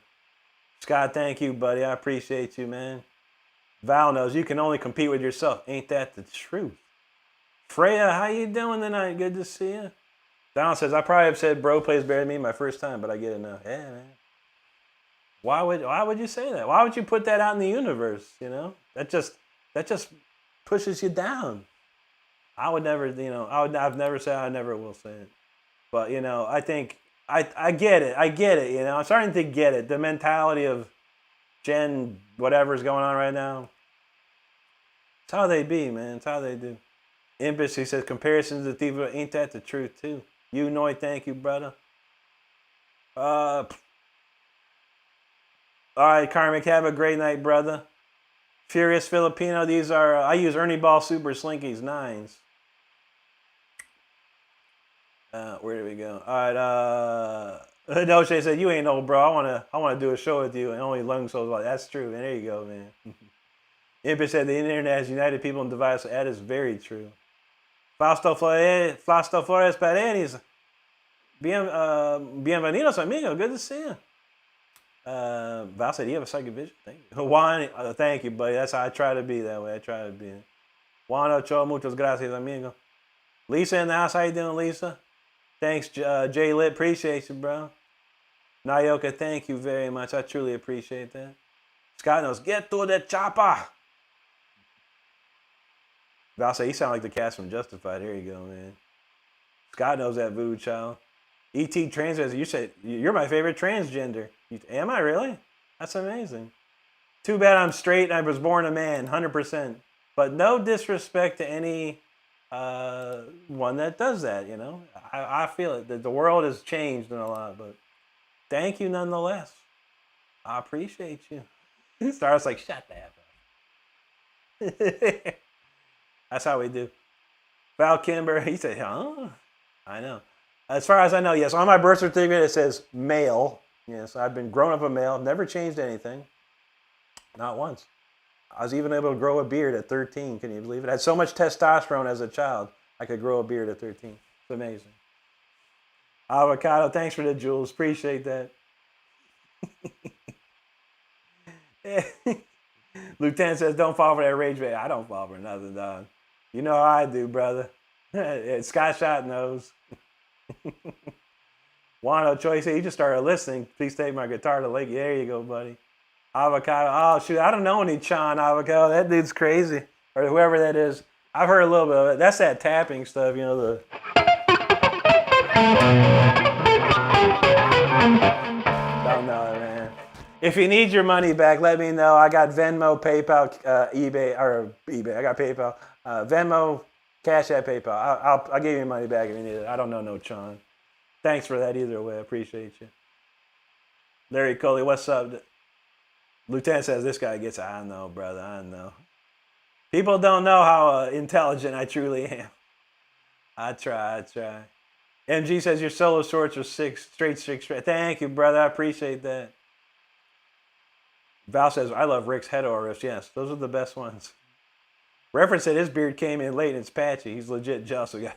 Scott, thank you, buddy. I appreciate you, man. Val knows you can only compete with yourself. Ain't that the truth? Freya, how you doing tonight? Good to see you. Donald says, I probably have said bro plays better than me my first time, but I get it now. Yeah, man. Why would you say that? Why would you put that out in the universe, you know? That just pushes you down. I would never, I've never said I never will say it. But, I think I get it, I'm starting to get it. The mentality of Gen whatever's going on right now. It's how they be, man. It's how they do. Impish, he says, comparisons to Thief, ain't that the truth, too? You know it, thank you, brother. All right, Karmic, have a great night, brother. Furious Filipino, these are, I use Ernie Ball Super Slinkies 9s. Where do we go? All right, Noche said, you ain't old, bro. I wanna do a show with you, and only lung souls like that's true, man. There you go, man. Impish said the internet has united people and divided. That is very true. Fausto Flores Paredes. Bienvenidos, amigo. Good to see you. Val said, you have a second vision? Thank you. Juan, thank you, buddy. That's how I try to be that way. I try to be. Juan Ochoa, muchas gracias, amigo. Lisa in the house. How you doing, Lisa? Thanks, Jay Lit. Appreciate you, bro. Nayoka, thank you very much. I truly appreciate that. Scott knows, get to the chopper. Val said, you sound like the cast from Justified. There you go, man. Scott knows that voodoo child. E.T. Transgender, you said, you're my favorite transgender. Am I really? That's amazing. Too bad I'm straight and I was born a man, 100%. But no disrespect to any one that does that, you know. I feel it. The world has changed in a lot, but thank you nonetheless. I appreciate you. Star's like, shut that up. That's how we do. Val Kimber, he said, huh? I know. As far as I know, yes. On my birth certificate, it says male. Yes, I've been grown up a male. Never changed anything. Not once. I was even able to grow a beard at 13. Can you believe it? I had so much testosterone as a child, I could grow a beard at 13. It's amazing. Avocado, thanks for the jewels. Appreciate that. Lieutenant says, don't fall for that rage bait. I don't fall for nothing, dog. You know how I do, brother. Scott Shot knows. Wano Choi said, you just started listening. Please take my guitar to Lake. There you go, buddy. Avocado. Oh, shoot. I don't know any Chan Avocado. That dude's crazy. Or whoever that is. I've heard a little bit of it. That's that tapping stuff, you know, the... Don't know, man. If you need your money back, let me know. I got Venmo, PayPal, eBay. I got PayPal. Venmo, Cash App, PayPal. I'll give you your money back if you need it. I don't know no Chan. Thanks for that either way. I appreciate you. Larry Coley, what's up? Lieutenant says this guy gets it. I know, brother. I know. People don't know how intelligent I truly am. I try. MG says your solo shorts are straight. Thank you, brother. I appreciate that. Val says, I love Rick's head over riffs. Yes, those are the best ones. Reference said his beard came in late and it's patchy. He's legit jealous of guy.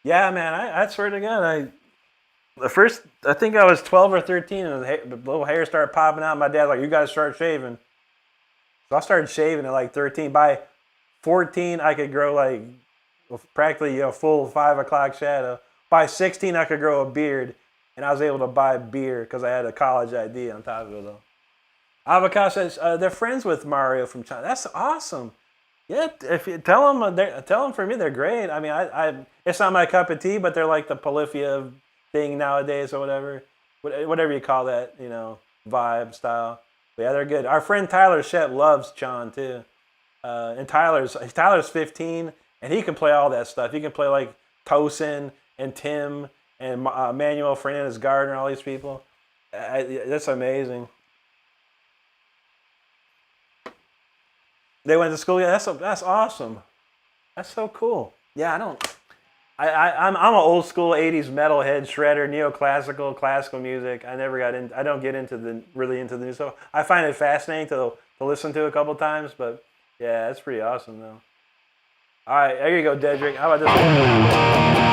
Yeah, man, I swear to God, I think I was 12 or 13 and the little hair started popping out. My dad's like, you gotta start shaving. So I started shaving at like 13. By 14, I could grow like practically a full 5 o'clock shadow. By 16, I could grow a beard, and I was able to buy beer because I had a college ID on top of it though. Avocado says they're friends with Mario from China. That's awesome. Yeah, if you tell them for me they're great. I mean, it's not my cup of tea, but they're like the polyphia thing nowadays or whatever you call that, you know, vibe style. But yeah, they're good. Our friend Tyler Shep loves Chan too, and Tyler's 15 and he can play all that stuff. He can play like Tosin and Tim and Manuel Fernandez Gardner, all these people. That's amazing. They went to school. Yeah, that's awesome. That's so cool. Yeah, I'm an old school '80s metalhead shredder, neoclassical, classical music. I don't get really into the new stuff. I find it fascinating to listen to a couple times, but yeah, it's pretty awesome though. All right, there you go, Dedrick. How about this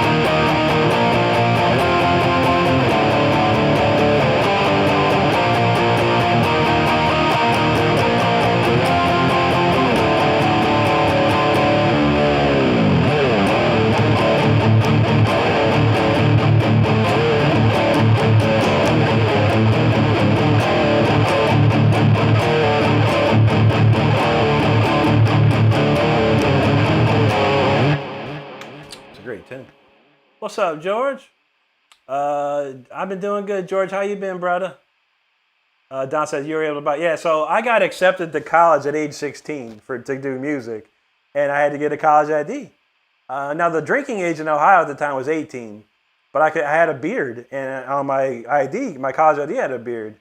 What's up, George? I've been doing good, George. How you been, brother? Don says you were able to buy. Yeah, so I got accepted to college at age 16 to do music, and I had to get a college ID. Now the drinking age in Ohio at the time was 18, but I had a beard, and on my ID, my college ID had a beard.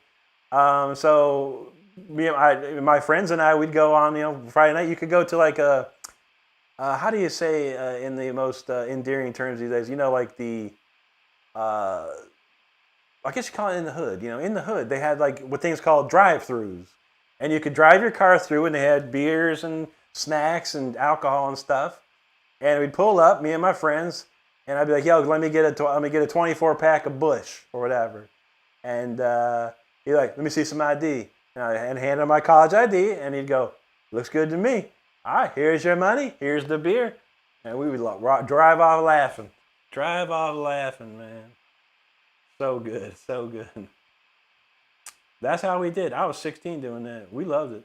So my friends and I, we'd go on, Friday night. You could go to like a, how do you say in the most endearing terms these days? Like the, I guess you call it in the hood. In the hood they had like what things called drive-throughs, and you could drive your car through, and they had beers and snacks and alcohol and stuff. And we'd pull up, me and my friends, and I'd be like, "Yo, let me get a 24 pack of Bush or whatever," and he'd like, "Let me see some ID," and hand him my college ID, and he'd go, "Looks good to me. All right, here's your money, here's the beer," and we would drive off laughing, man. So good, so good. That's how we did. I was 16 doing that. We loved it.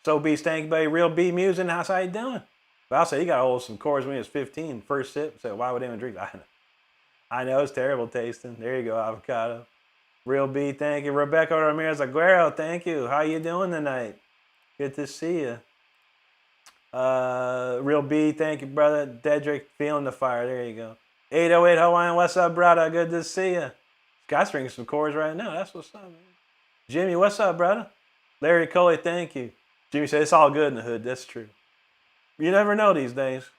So B Stank Bay, Real B Musing, how's how you doing? But I'll say he got hold of some chords when he was 15. First sip, so why would anyone drink that? I know it's terrible tasting. There you go, avocado. Real B, thank you. Rebecca Ramirez Aguero, thank you. How you doing tonight? Good to see you. Real B, thank you, brother. Dedrick, feeling the fire. There you go. 808 Hawaiian, what's up, brother? Good to see you. Scott's drinking some chords right now. That's what's up, man. Jimmy, what's up, brother? Larry Coley, thank you. Jimmy said it's all good in the hood. That's true. You never know these days.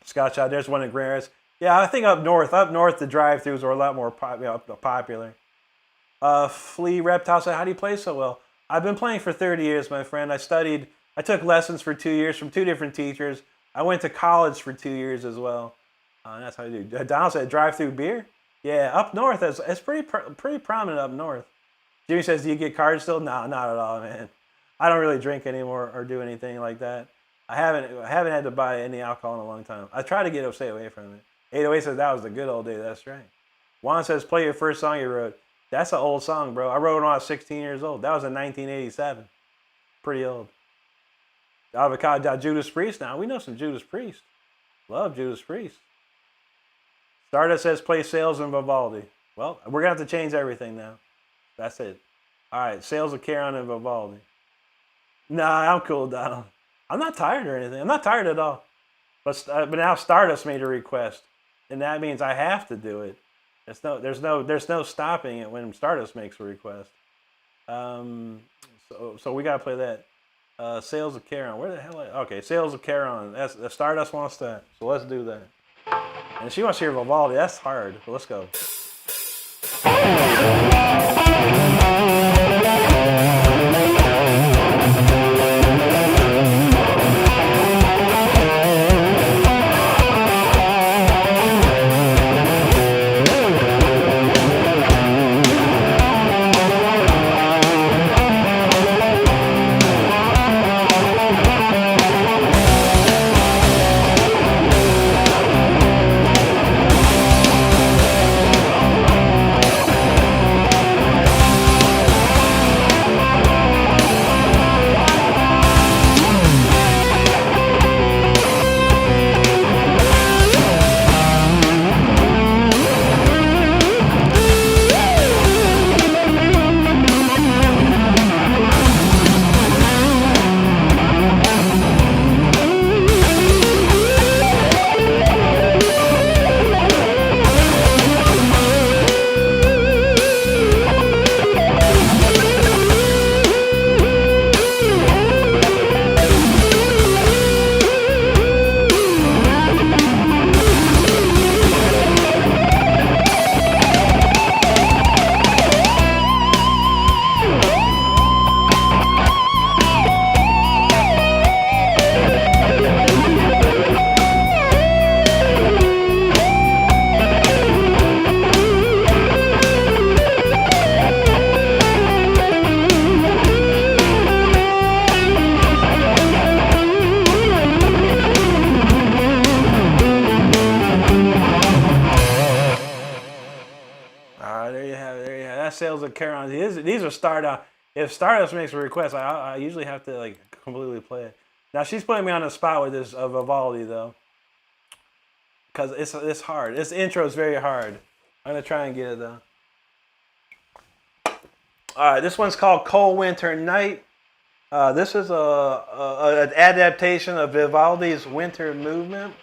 Scott Shot, there's one in Grand Rapids. Yeah, I think up north the drive-thrus are a lot more popular. Flea Reptile said, how do you play so well? I've been playing for 30 years, my friend. I took lessons for 2 years from 2 different teachers. I went to college for 2 years as well. That's how you do. Donald said, drive-through beer? Yeah, up north, it's pretty prominent up north. Jimmy says, do you get cards still? No, not at all, man. I don't really drink anymore or do anything like that. I haven't had to buy any alcohol in a long time. I try to stay away from it. 808 says, that was the good old days. That's right. Juan says, play your first song you wrote. That's an old song, bro. I wrote it when I was 16 years old. That was in 1987. Pretty old. Avocado, Judas Priest. Now, we know some Judas Priest. Love Judas Priest. Stardust says, play Sales and Vivaldi. Well, we're going to have to change everything now. That's it. All right, Sales of Caron and Vivaldi. Nah, I'm cool, Donald. I'm not tired or anything. I'm not tired at all. But now Stardust made a request, and that means I have to do it. There's no stopping it when Stardust makes a request. So we gotta play that. Sales of Caron. Where the hell? Okay, Sales of Caron. That's Stardust wants that. So let's do that. And she wants to hear Vivaldi. That's hard. But let's go. Sales of Caron. These are Stardust. If Stardust makes a request, I usually have to like completely play it. Now she's putting me on the spot with this Vivaldi though, because it's hard. This intro is very hard. I'm gonna try and get it though. All right, this one's called Cold Winter Night. This is an adaptation of Vivaldi's Winter Movement.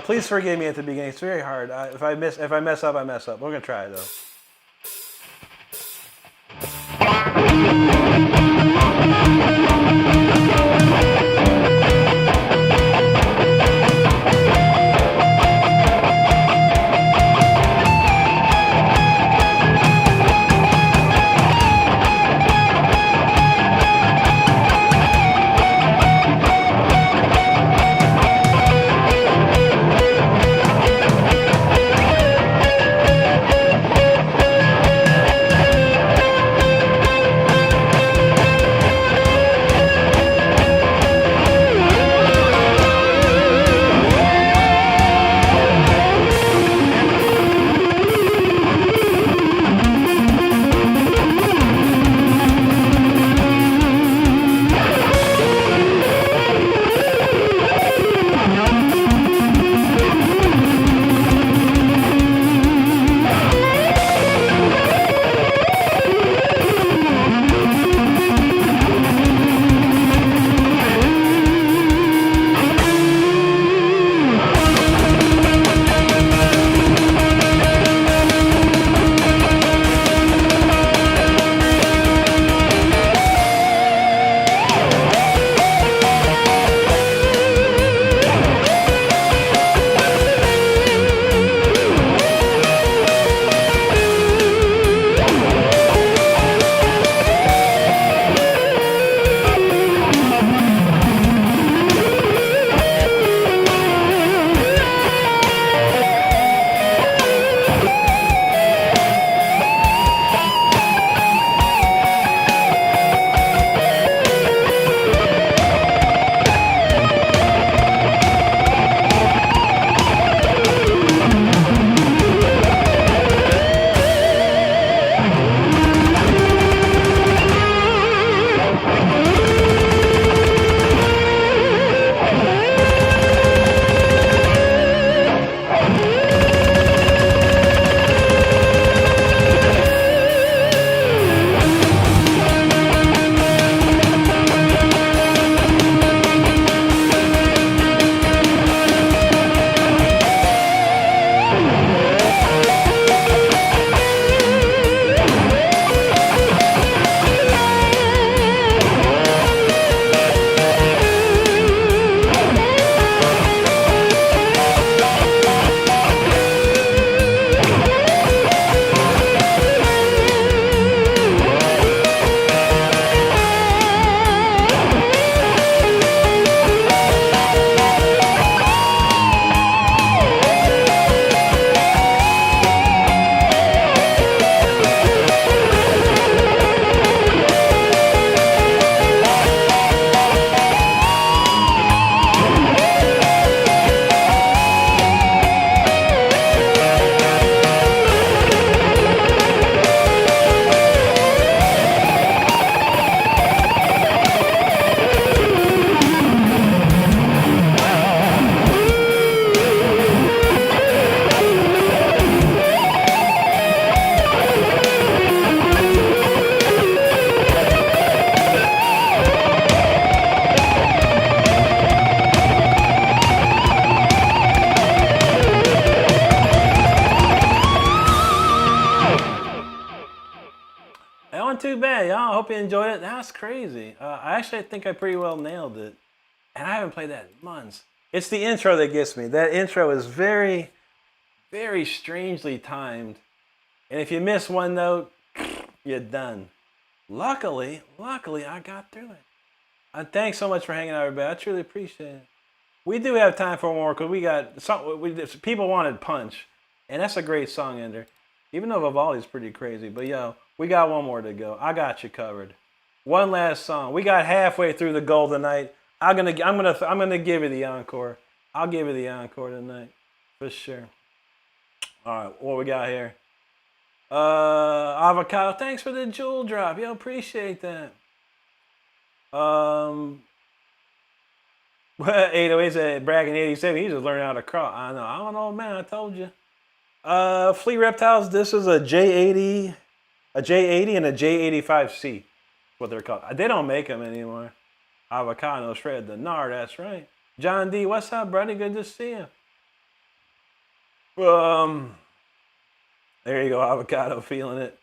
Please forgive me at the beginning. It's very hard. If I mess up, I mess up. We're gonna try it though. Too bad, y'all. I hope you enjoyed it. That's crazy. I actually think I pretty well nailed it. And I haven't played that in months. It's the intro that gets me. That intro is very, very strangely timed. And if you miss one note, you're done. Luckily, I got through it. Thanks so much for hanging out, everybody. I truly appreciate it. We do have time for more because we got people wanted Punch. And that's a great song ender. Even though Vivaldi's pretty crazy. But yo, we got one more to go. I got you covered. One last song. We got halfway through the Golden Night. I'm gonna give you the encore. I'll give you the encore tonight. For sure. Alright, what we got here? Avocado, thanks for the jewel drop. Yo, appreciate that. 808 said bragging 87. He just learned how to crawl. I don't know, man. I told you. Flea Reptiles. This is a J80 and a J85C. What they're called. They don't make them anymore. Avocado shred the gnar. That's right. John D. What's up, buddy? Good to see you. There you go, Avocado, feeling it.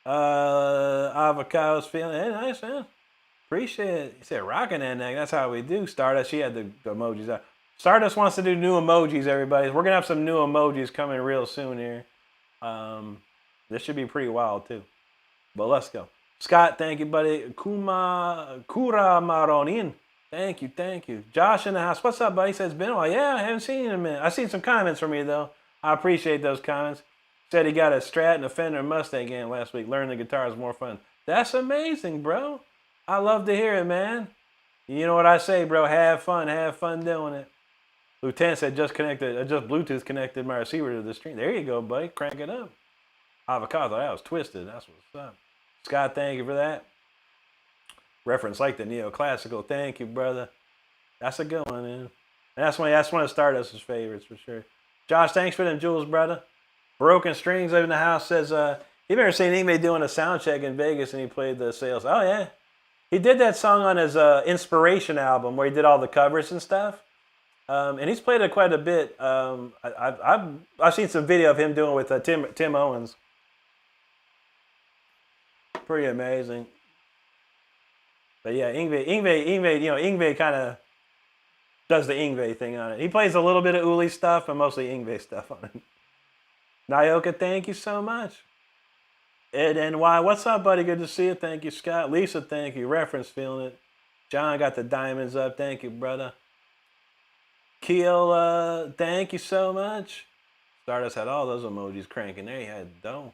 Avocados feeling. Hey, nice, man. Appreciate it. He said rocking that neck. That's how we do. Stardust, she had the emojis out. Stardust wants to do new emojis, everybody. We're going to have some new emojis coming real soon here. This should be pretty wild, too. But let's go. Scott, thank you, buddy. Kura Maronin. Thank you. Josh in the house. What's up, buddy? He says, been a while. Yeah, I haven't seen you in a minute. I seen some comments from you, though. I appreciate those comments. Said he got a Strat and a Fender Mustang in last week. Learning the guitar is more fun. That's amazing, bro. I love to hear it, man. You know what I say, bro? Have fun doing it. Lieutenant said just Bluetooth connected my receiver to the stream. There you go, buddy. Crank it up. Avocado, that was twisted. That's what's up. Scott, thank you for that. Reference like the neoclassical. Thank you, brother. That's a good one, man. And that's one of Stardust's favorites for sure. Josh, thanks for them jewels, brother. Broken Strings live in the house says, you ever seen Ingve doing a sound check in Vegas and he played the sales? Oh, yeah. He did that song on his Inspiration album where he did all the covers and stuff. And he's played it quite a bit. I've seen some video of him doing it with Tim Owens. Pretty amazing. But yeah, Ingve kind of does the Ingve thing on it. He plays a little bit of Uli stuff, but mostly Ingve stuff on it. Nayoka, thank you so much. Ed NY, what's up, buddy? Good to see you. Thank you, Scott. Lisa, thank you. Reference, feeling it. John got the diamonds up. Thank you, brother. Keel, thank you so much. Stardust had all those emojis cranking there. He had dome.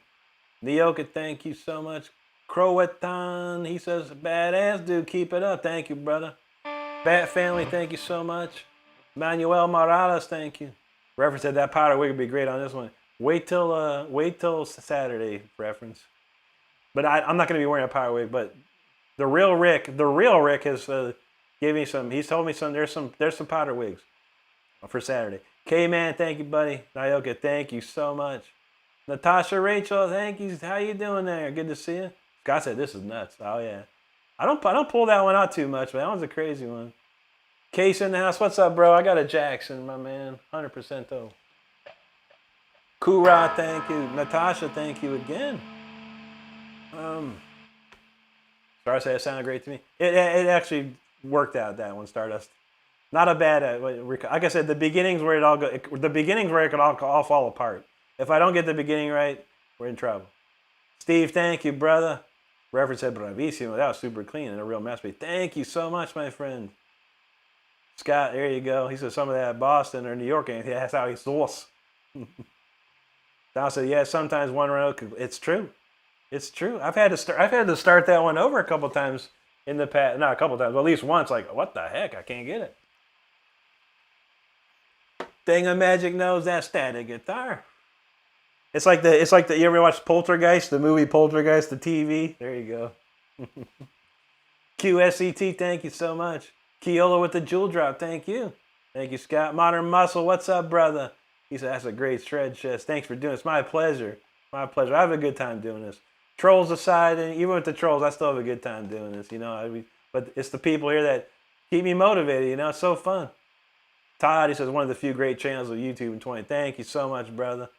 Nayoka, thank you so much. Croatan, he says, badass dude, keep it up. Thank you, brother. Bat Family, thank you so much. Manuel Morales, thank you. Reference said that powder wig would be great on this one. Wait till Saturday, reference. But I'm not going to be wearing a power wig. But the real Rick has gave me some. He's told me there's some powder wigs for Saturday. K-Man, thank you, buddy. Nayoka, thank you so much. Natasha Rachel, thank you. How you doing there? Good to see you. Scott said this is nuts. Oh yeah. I don't pull that one out too much, but that one's a crazy one. Case in the house. What's up, bro? I got a Jackson, my man. 100% though. Kura, thank you. Natasha, thank you again. Stardust said it sounded great to me. It actually worked out, that one, Stardust. Not a bad, like I said, the beginnings where it could all fall apart. If I don't get the beginning right, we're in trouble. Steve, thank you, brother. Reference said bravissimo. That was super clean and a real masterpiece. Thank you so much, my friend. Scott, there you go. He said some of that Boston or New York, and that's how he sauce. Don said, yeah, sometimes one round. It's true. It's true. I've had to start that one over a couple times in the past. Not a couple times, but at least once. Like, what the heck? I can't get it. Thingamagic knows that static guitar. It's like the. You ever watch Poltergeist, the movie Poltergeist, the TV? There you go. QSET, thank you so much. Keola with the jewel drop, thank you. Thank you, Scott. Modern Muscle, what's up, brother? He said, that's a great shred chest. Thanks for doing it. It's my pleasure. My pleasure. I have a good time doing this. Trolls aside, and even with the trolls, I still have a good time doing this. You know, but it's the people here that keep me motivated. You know, it's so fun. Todd, he says, one of the few great channels of YouTube in 20. Thank you so much, brother.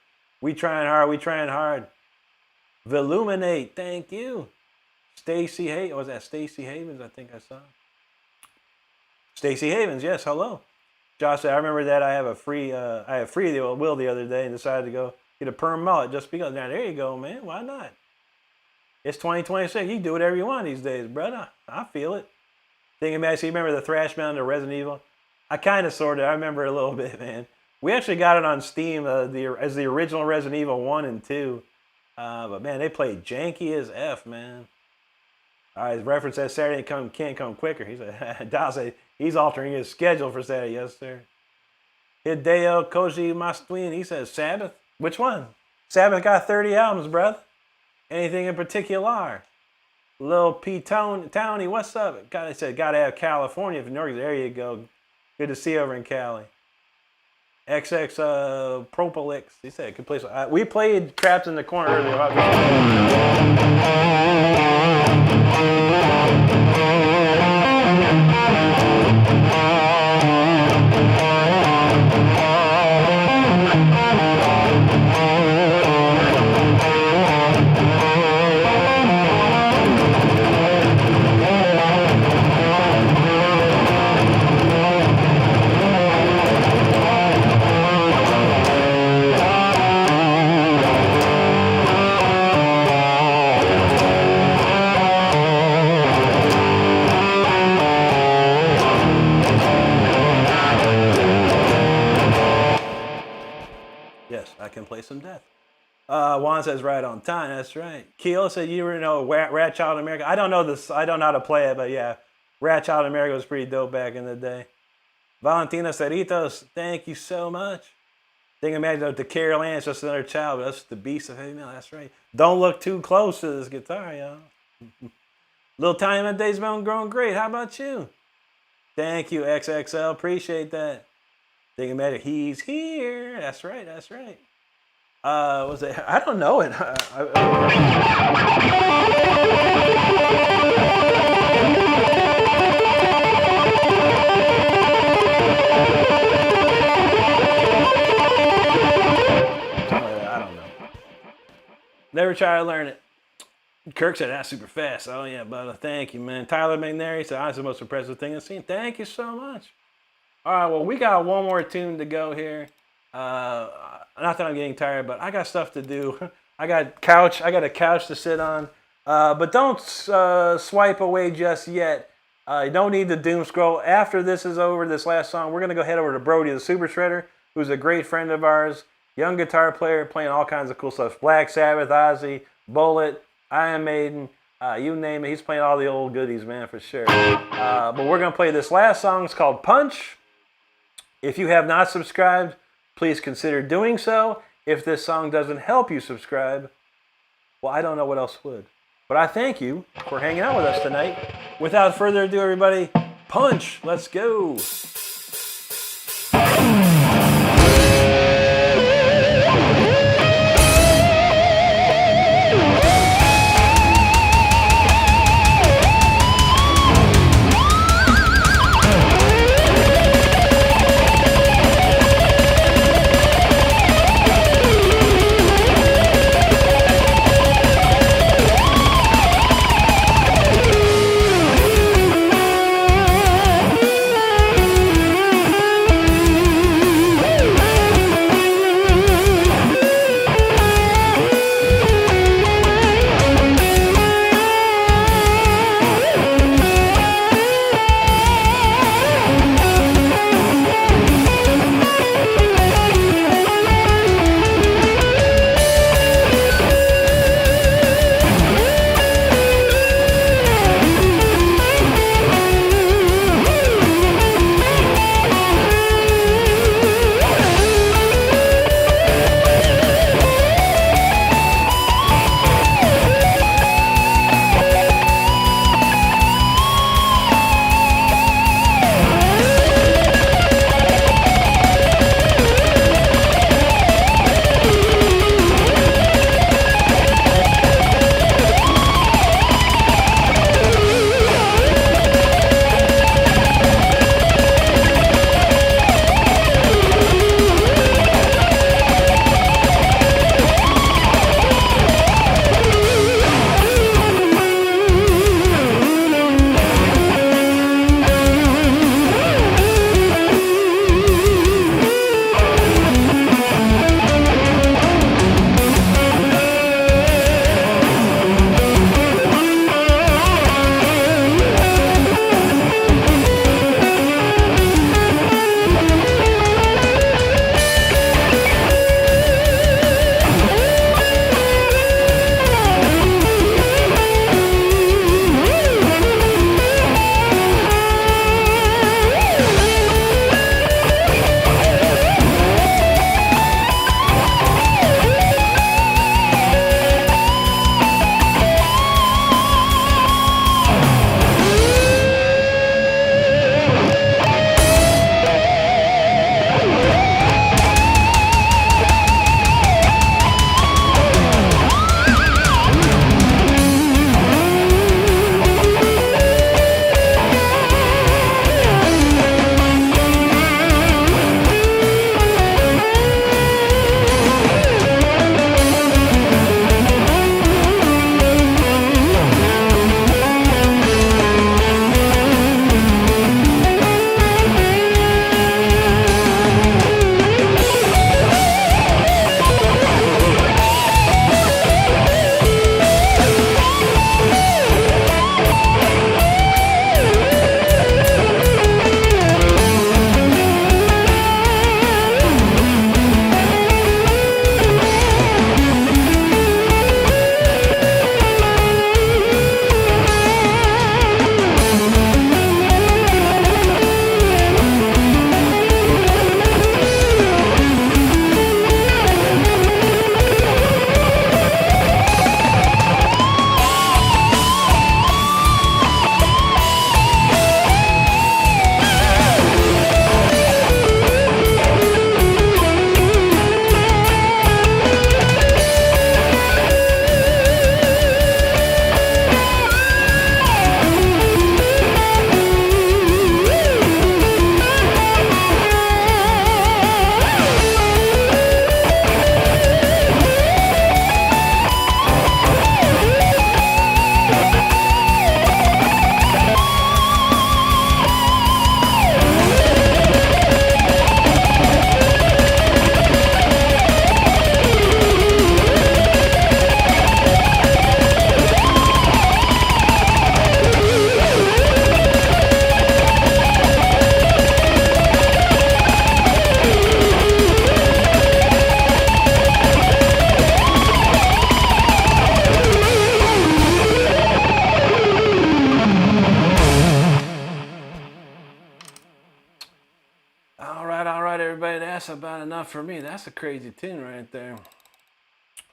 We trying hard. Villuminate, thank you. Stacy Havens, was that Stacy Havens? I think I saw. Stacy Havens, yes, hello. Josh said, I remember that I have free the Will the other day and decided to go get a perm mullet just because. Now, there you go, man. Why not? It's 2026. You can do whatever you want these days, brother. I feel it. Thinking back, so you remember the thrash metal, Resident Evil? I kind of sort of. I remember a little bit, man. We actually got it on Steam as the original Resident Evil 1 and 2. But, man, they played janky as F, man. All right, his reference says Saturday can't come quicker. He said, Dal said he's altering his schedule for Saturday. Yes, sir. Hideo Koji Mastuin, he says Sabbath. Which one? Sabbath got 30 albums, brother. Anything in particular? Lil P. Townie, what's up? He said, gotta have California for New York. There you go. Good to see you over in Cali. XX Propolix, he said, good place. We played Trapped in the Corner earlier. Vaughn says right on time. That's right. Keel said you were Rat Child in America. I don't know this. I don't know how to play it, but yeah, Rat Child in America was pretty dope back in the day. Valentina Cerritos, thank you so much. Think imagine the Carol Ann's just another child, but that's the beast of heavy metal. That's right. Don't look too close to this guitar, y'all. Little Tiny Man Days been growing great. How about you? Thank you, XXL. Appreciate that. Think imagine he's here. That's right. That's right. Was it? I don't know it. I don't know. Never try to learn it. Kirk said that's super fast. Oh yeah, but thank you, man. Tyler McNary said that's the most impressive thing I've seen. Thank you so much. All right, well we got one more tune to go here. Not that I'm getting tired, but I got stuff to do. I got a couch to sit on. But don't swipe away just yet. You don't need the doom scroll. After this is over, this last song, we're gonna go head over to Brody, the Super Shredder, who's a great friend of ours, young guitar player, playing all kinds of cool stuff. Black Sabbath, Ozzy, Bullet, Iron Maiden, you name it. He's playing all the old goodies, man, for sure. But we're gonna play this last song. It's called Punch. If you have not subscribed, please consider doing so. If this song doesn't help you subscribe, well, I don't know what else would. But I thank you for hanging out with us tonight. Without further ado, everybody, Punch. Let's go. that's about enough for me. That's a crazy tune right there.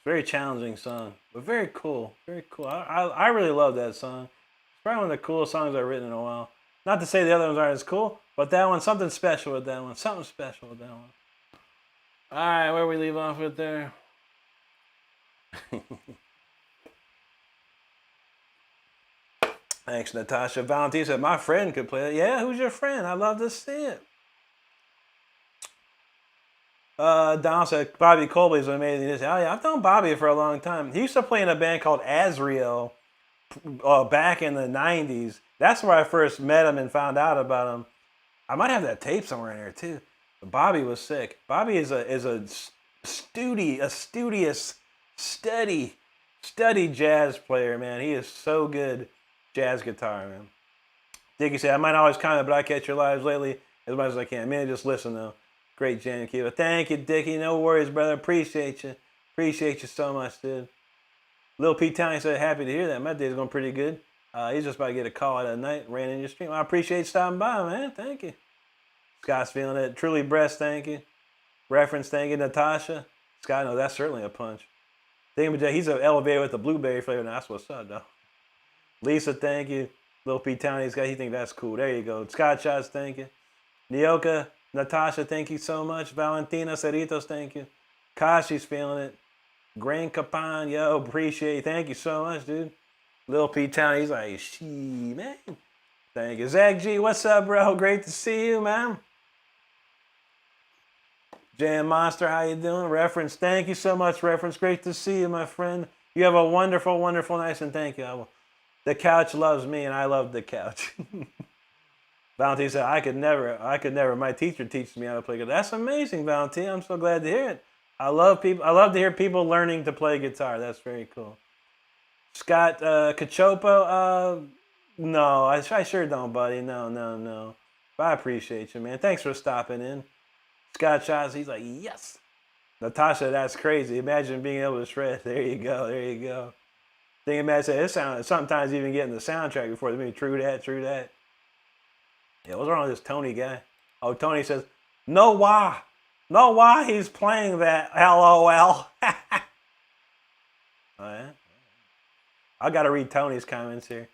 Very challenging song, but very cool. Very cool. I really love that song. It's probably one of the coolest songs I've written in a while. Not to say the other ones aren't as cool, but that one, something special with that one. Something special with that one. All right, where we leave off with there? Thanks, Natasha. Valentina said, my friend could play it. Yeah, who's your friend? I'd love to see it. Don said, Bobby Colby's amazing. He said, oh, yeah, I've known Bobby for a long time. He used to play in a band called Azriel back in the 90s. That's where I first met him and found out about him. I might have that tape somewhere in there, too. But Bobby was sick. Bobby is a studious, steady jazz player, man. He is so good. Jazz guitar, man. Dickie said, I might always comment, but I catch your lives lately as much as I can. Man, just listen, though. Great jam, Kiva. Thank you, Dickie. No worries, brother. Appreciate you. Appreciate you so much, dude. Lil P. Townie said, happy to hear that. My day's going pretty good. He's just about to get a call at night. Ran in your stream. I appreciate you stopping by, man. Thank you. Scott's feeling it. Truly Breast, thank you. Reference, thank you. Natasha. Scott, no, that's certainly a punch. He's an elevator with the blueberry flavor. Now, that's what's up, though. Lisa, thank you. Lil P. Townie's got, he think that's cool. There you go. Scott Shots, thank you. Nyoka, Natasha, thank you so much. Valentina, Cerritos, thank you. Kashi's feeling it. Grand Capan, yo, appreciate it. Thank you so much, dude. Lil P. Town, he's like, she, man. Thank you. Zach G, what's up, bro? Great to see you, man. Jam Monster, how you doing? Reference, thank you so much, Reference. Great to see you, my friend. You have a wonderful, wonderful night, and thank you. The couch loves me, and I love the couch. Valentina said, I could never. My teacher teaches me how to play guitar. That's amazing, Valentina. I'm so glad to hear it. I love to hear people learning to play guitar. That's very cool. Scott Cachopo, no, I sure don't, buddy. No. But I appreciate you, man. Thanks for stopping in. Scott Shots, he's like, yes. Natasha, that's crazy. Imagine being able to shred. There you go. Think imagine it sound sometimes even getting the soundtrack before the movie. True that. Yeah, what's wrong with this Tony guy? Oh, Tony says, no why he's playing that, LOL. Oh, yeah? I got to read Tony's comments here.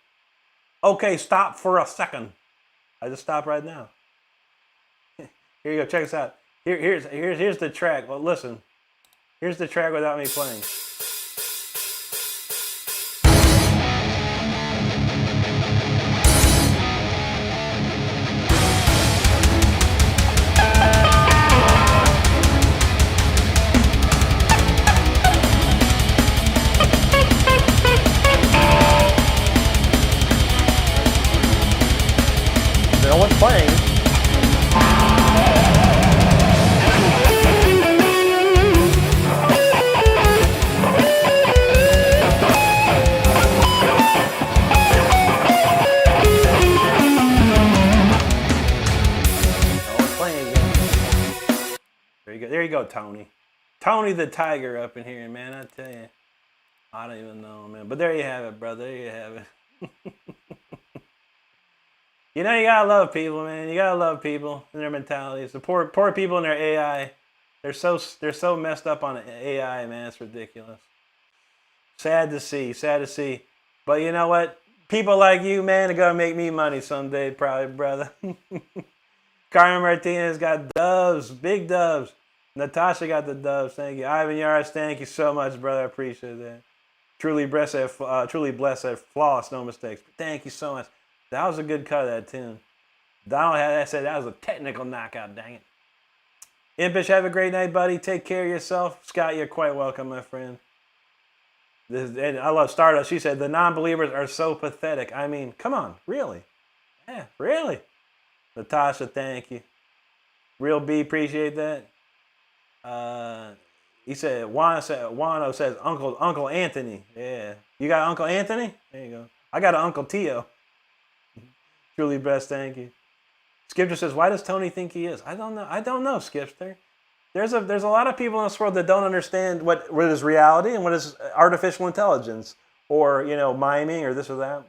Okay, stop for a second. I just stopped right now. Here you go, check this out. Here's the track. Well, listen. Here's the track without me playing. No one's playing. There you go, Tony. Tony the Tiger up in here, man. I tell you. I don't even know, man. But there you have it, brother. There you have it. You know, you gotta love people, man. You gotta love people and their mentalities. The poor people and their AI. They're so messed up on AI, man. It's ridiculous. Sad to see. But you know what? People like you, man, are gonna make me money someday, probably, brother. Carmen Martinez got doves, big doves. Natasha got the doves. Thank you. Ivan Yaris, thank you so much, brother. I appreciate that. Truly blessed at flawless, no mistakes. Thank you so much. That was a good cut of that tune. Donald had said that was a technical knockout, dang it. Impish, have a great night, buddy. Take care of yourself. Scott, you're quite welcome, my friend. And I love Stardust. She said, the non-believers are so pathetic. I mean, come on, really? Yeah, really? Natasha, thank you. Real B, appreciate that. He said, Wano says, Uncle Anthony. Yeah. You got Uncle Anthony? There you go. I got an Uncle Tio. Truly best, thank you. Skipster says, why does Tony think he is? I don't know, Skipster. There's a lot of people in this world that don't understand what is reality and what is artificial intelligence or, miming or this or that.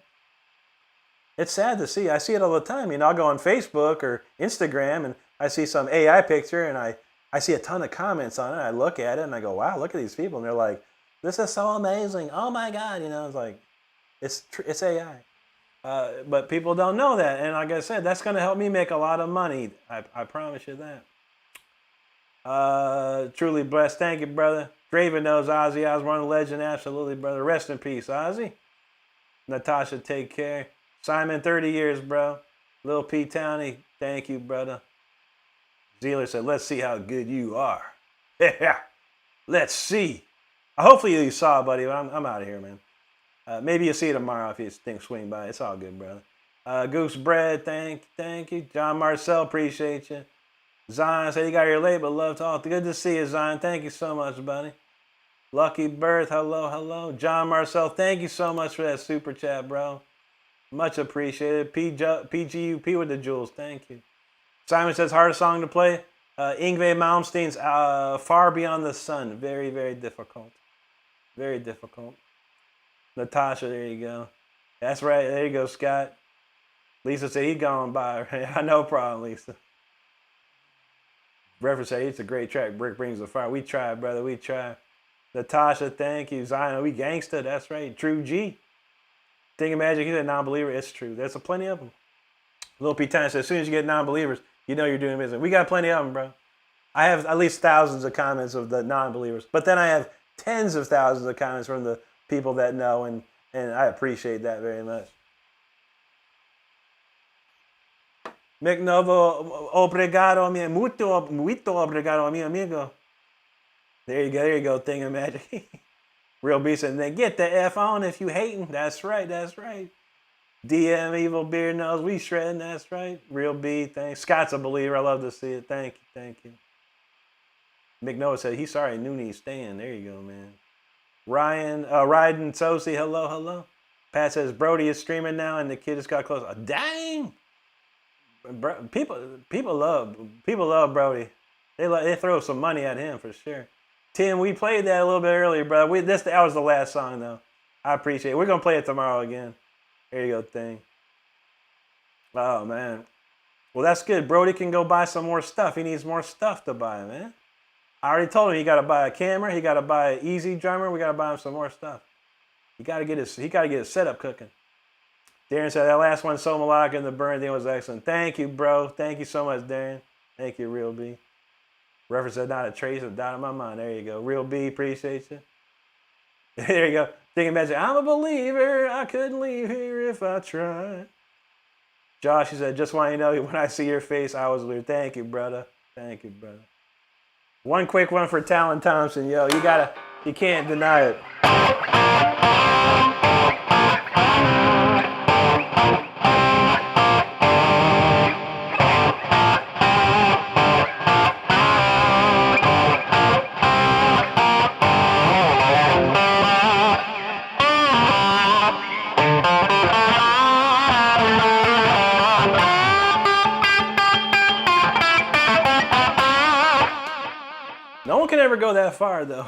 It's sad to see. I see it all the time. I'll go on Facebook or Instagram and I see some AI picture and I see a ton of comments on it. I look at it and I go, wow, look at these people. And they're like, this is so amazing. Oh my God. It's like, it's AI. But people don't know that. And like I said, that's going to help me make a lot of money. I promise you that. Truly blessed. Thank you, brother. Draven knows Ozzy Osbourne, legend. Absolutely, brother. Rest in peace, Ozzy. Natasha, take care. Simon, 30 years, bro. Lil P. Towney, thank you, brother. Zealer said, let's see how good you are. Yeah, let's see. Hopefully you saw it, buddy. I'm out of here, man. Maybe you'll see it tomorrow if you think swing by. It's all good, brother. Goose Bread, thank you. John Marcel, appreciate you. Zion said you got here late, but love to all. Good to see you, Zion. Thank you so much, buddy. Lucky Birth, hello. John Marcel, thank you so much for that super chat, bro. Much appreciated. PGUP with the jewels, thank you. Simon says, hardest song to play? Yngwie Malmsteen's Far Beyond the Sun. Very, very difficult. Very difficult. Natasha, there you go. That's right, there you go, Scott. Lisa said, he gone by. No problem, Lisa. Reference said, it's a great track. Brick brings the fire. We try, brother, we try. Natasha, thank you. Zion, we gangsta, that's right. True G. Thinking Magic, he's a non-believer. It's true. There's plenty of them. Lil P. Time says, as soon as you get non-believers, you know you're doing business. We got plenty of them, bro. I have at least thousands of comments of the non-believers. But then I have tens of thousands of comments from the people that know, and I appreciate that very much. McNovo, obrigado, muito obrigado, mi amigo. There you go, thing of magic. Real B said, then get the F on if you hating. That's right. DM Evil Beard knows we shredding. That's right. Real B, thanks. Scott's a believer. I love to see it. Thank you. McNoah said he's sorry. Nooney's staying. There you go, man. Ryan, Ryden Sosi, hello. Pat says Brody is streaming now, and the kid just got close. Dang. People love Brody. They throw some money at him for sure. Tim, we played that a little bit earlier, bro. That was the last song though. I appreciate it. We're gonna play it tomorrow again. There you go, thing. Oh man. Well, that's good. Brody can go buy some more stuff. He needs more stuff to buy, man. I already told him he gotta buy a camera, he gotta buy an easy drummer, we gotta buy him some more stuff. He gotta get his setup cooking. Darren said that last one, so melodic and the burn thing was excellent. Thank you, bro. Thank you so much, Darren. Thank you, Real B. Reference said not a trace of doubt in my mind. There you go. Real B, appreciate you. There you go. Thinking magic. I'm a believer. I couldn't leave here if I tried. Josh, he said, just want you to know when I see your face, I was weird. Thank you, brother. One quick one for Talon Thompson. Yo, you can't deny it. No one can ever go that far, though.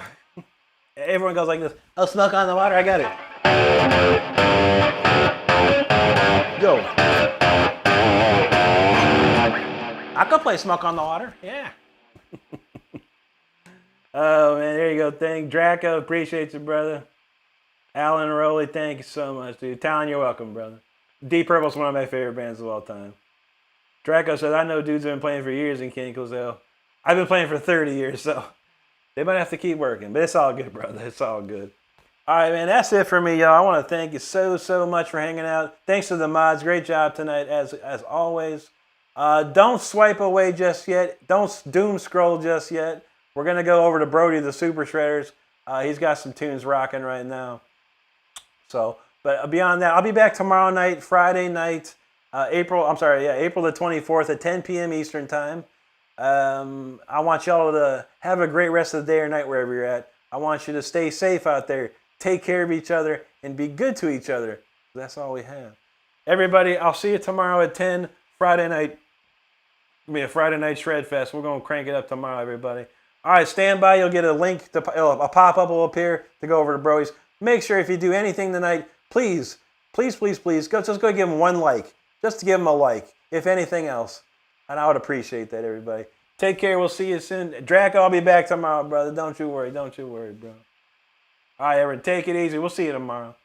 Everyone goes like this. Oh, Smoke on the Water, I got it. Yo. I could play Smoke on the Water, yeah. Oh, man, there you go. Thank Draco, appreciate you, brother. Alan Rowley, thank you so much, dude. Talon, you're welcome, brother. Deep Purple's one of my favorite bands of all time. Draco says, I know dudes have been playing for years in King Cozell. I've been playing for 30 years, so they might have to keep working. But it's all good, brother. It's all good. All right, man. That's it for me, y'all. I want to thank you so much for hanging out. Thanks to the mods. Great job tonight, as always. Don't swipe away just yet. Don't doom scroll just yet. We're going to go over to Brody, the Super Shredders. He's got some tunes rocking right now. So, but beyond that, I'll be back tomorrow night, Friday night, April the 24th at 10 p.m. Eastern Time. I want y'all to have a great rest of the day or night wherever you're at. I want you to stay safe out there, take care of each other, and be good to each other. That's all we have. Everybody, I'll see you tomorrow at 10, Friday night. It'll be a Friday night Shred Fest. We're going to crank it up tomorrow, everybody. All right, stand by. You'll get a link. A pop-up will appear to go over to Brody's. Make sure if you do anything tonight, please, just go give him one like. Just to give him a like, if anything else. And I would appreciate that, everybody. Take care. We'll see you soon. Draco, I'll be back tomorrow, brother. Don't you worry. Don't you worry, bro. All right, everyone. Take it easy. We'll see you tomorrow.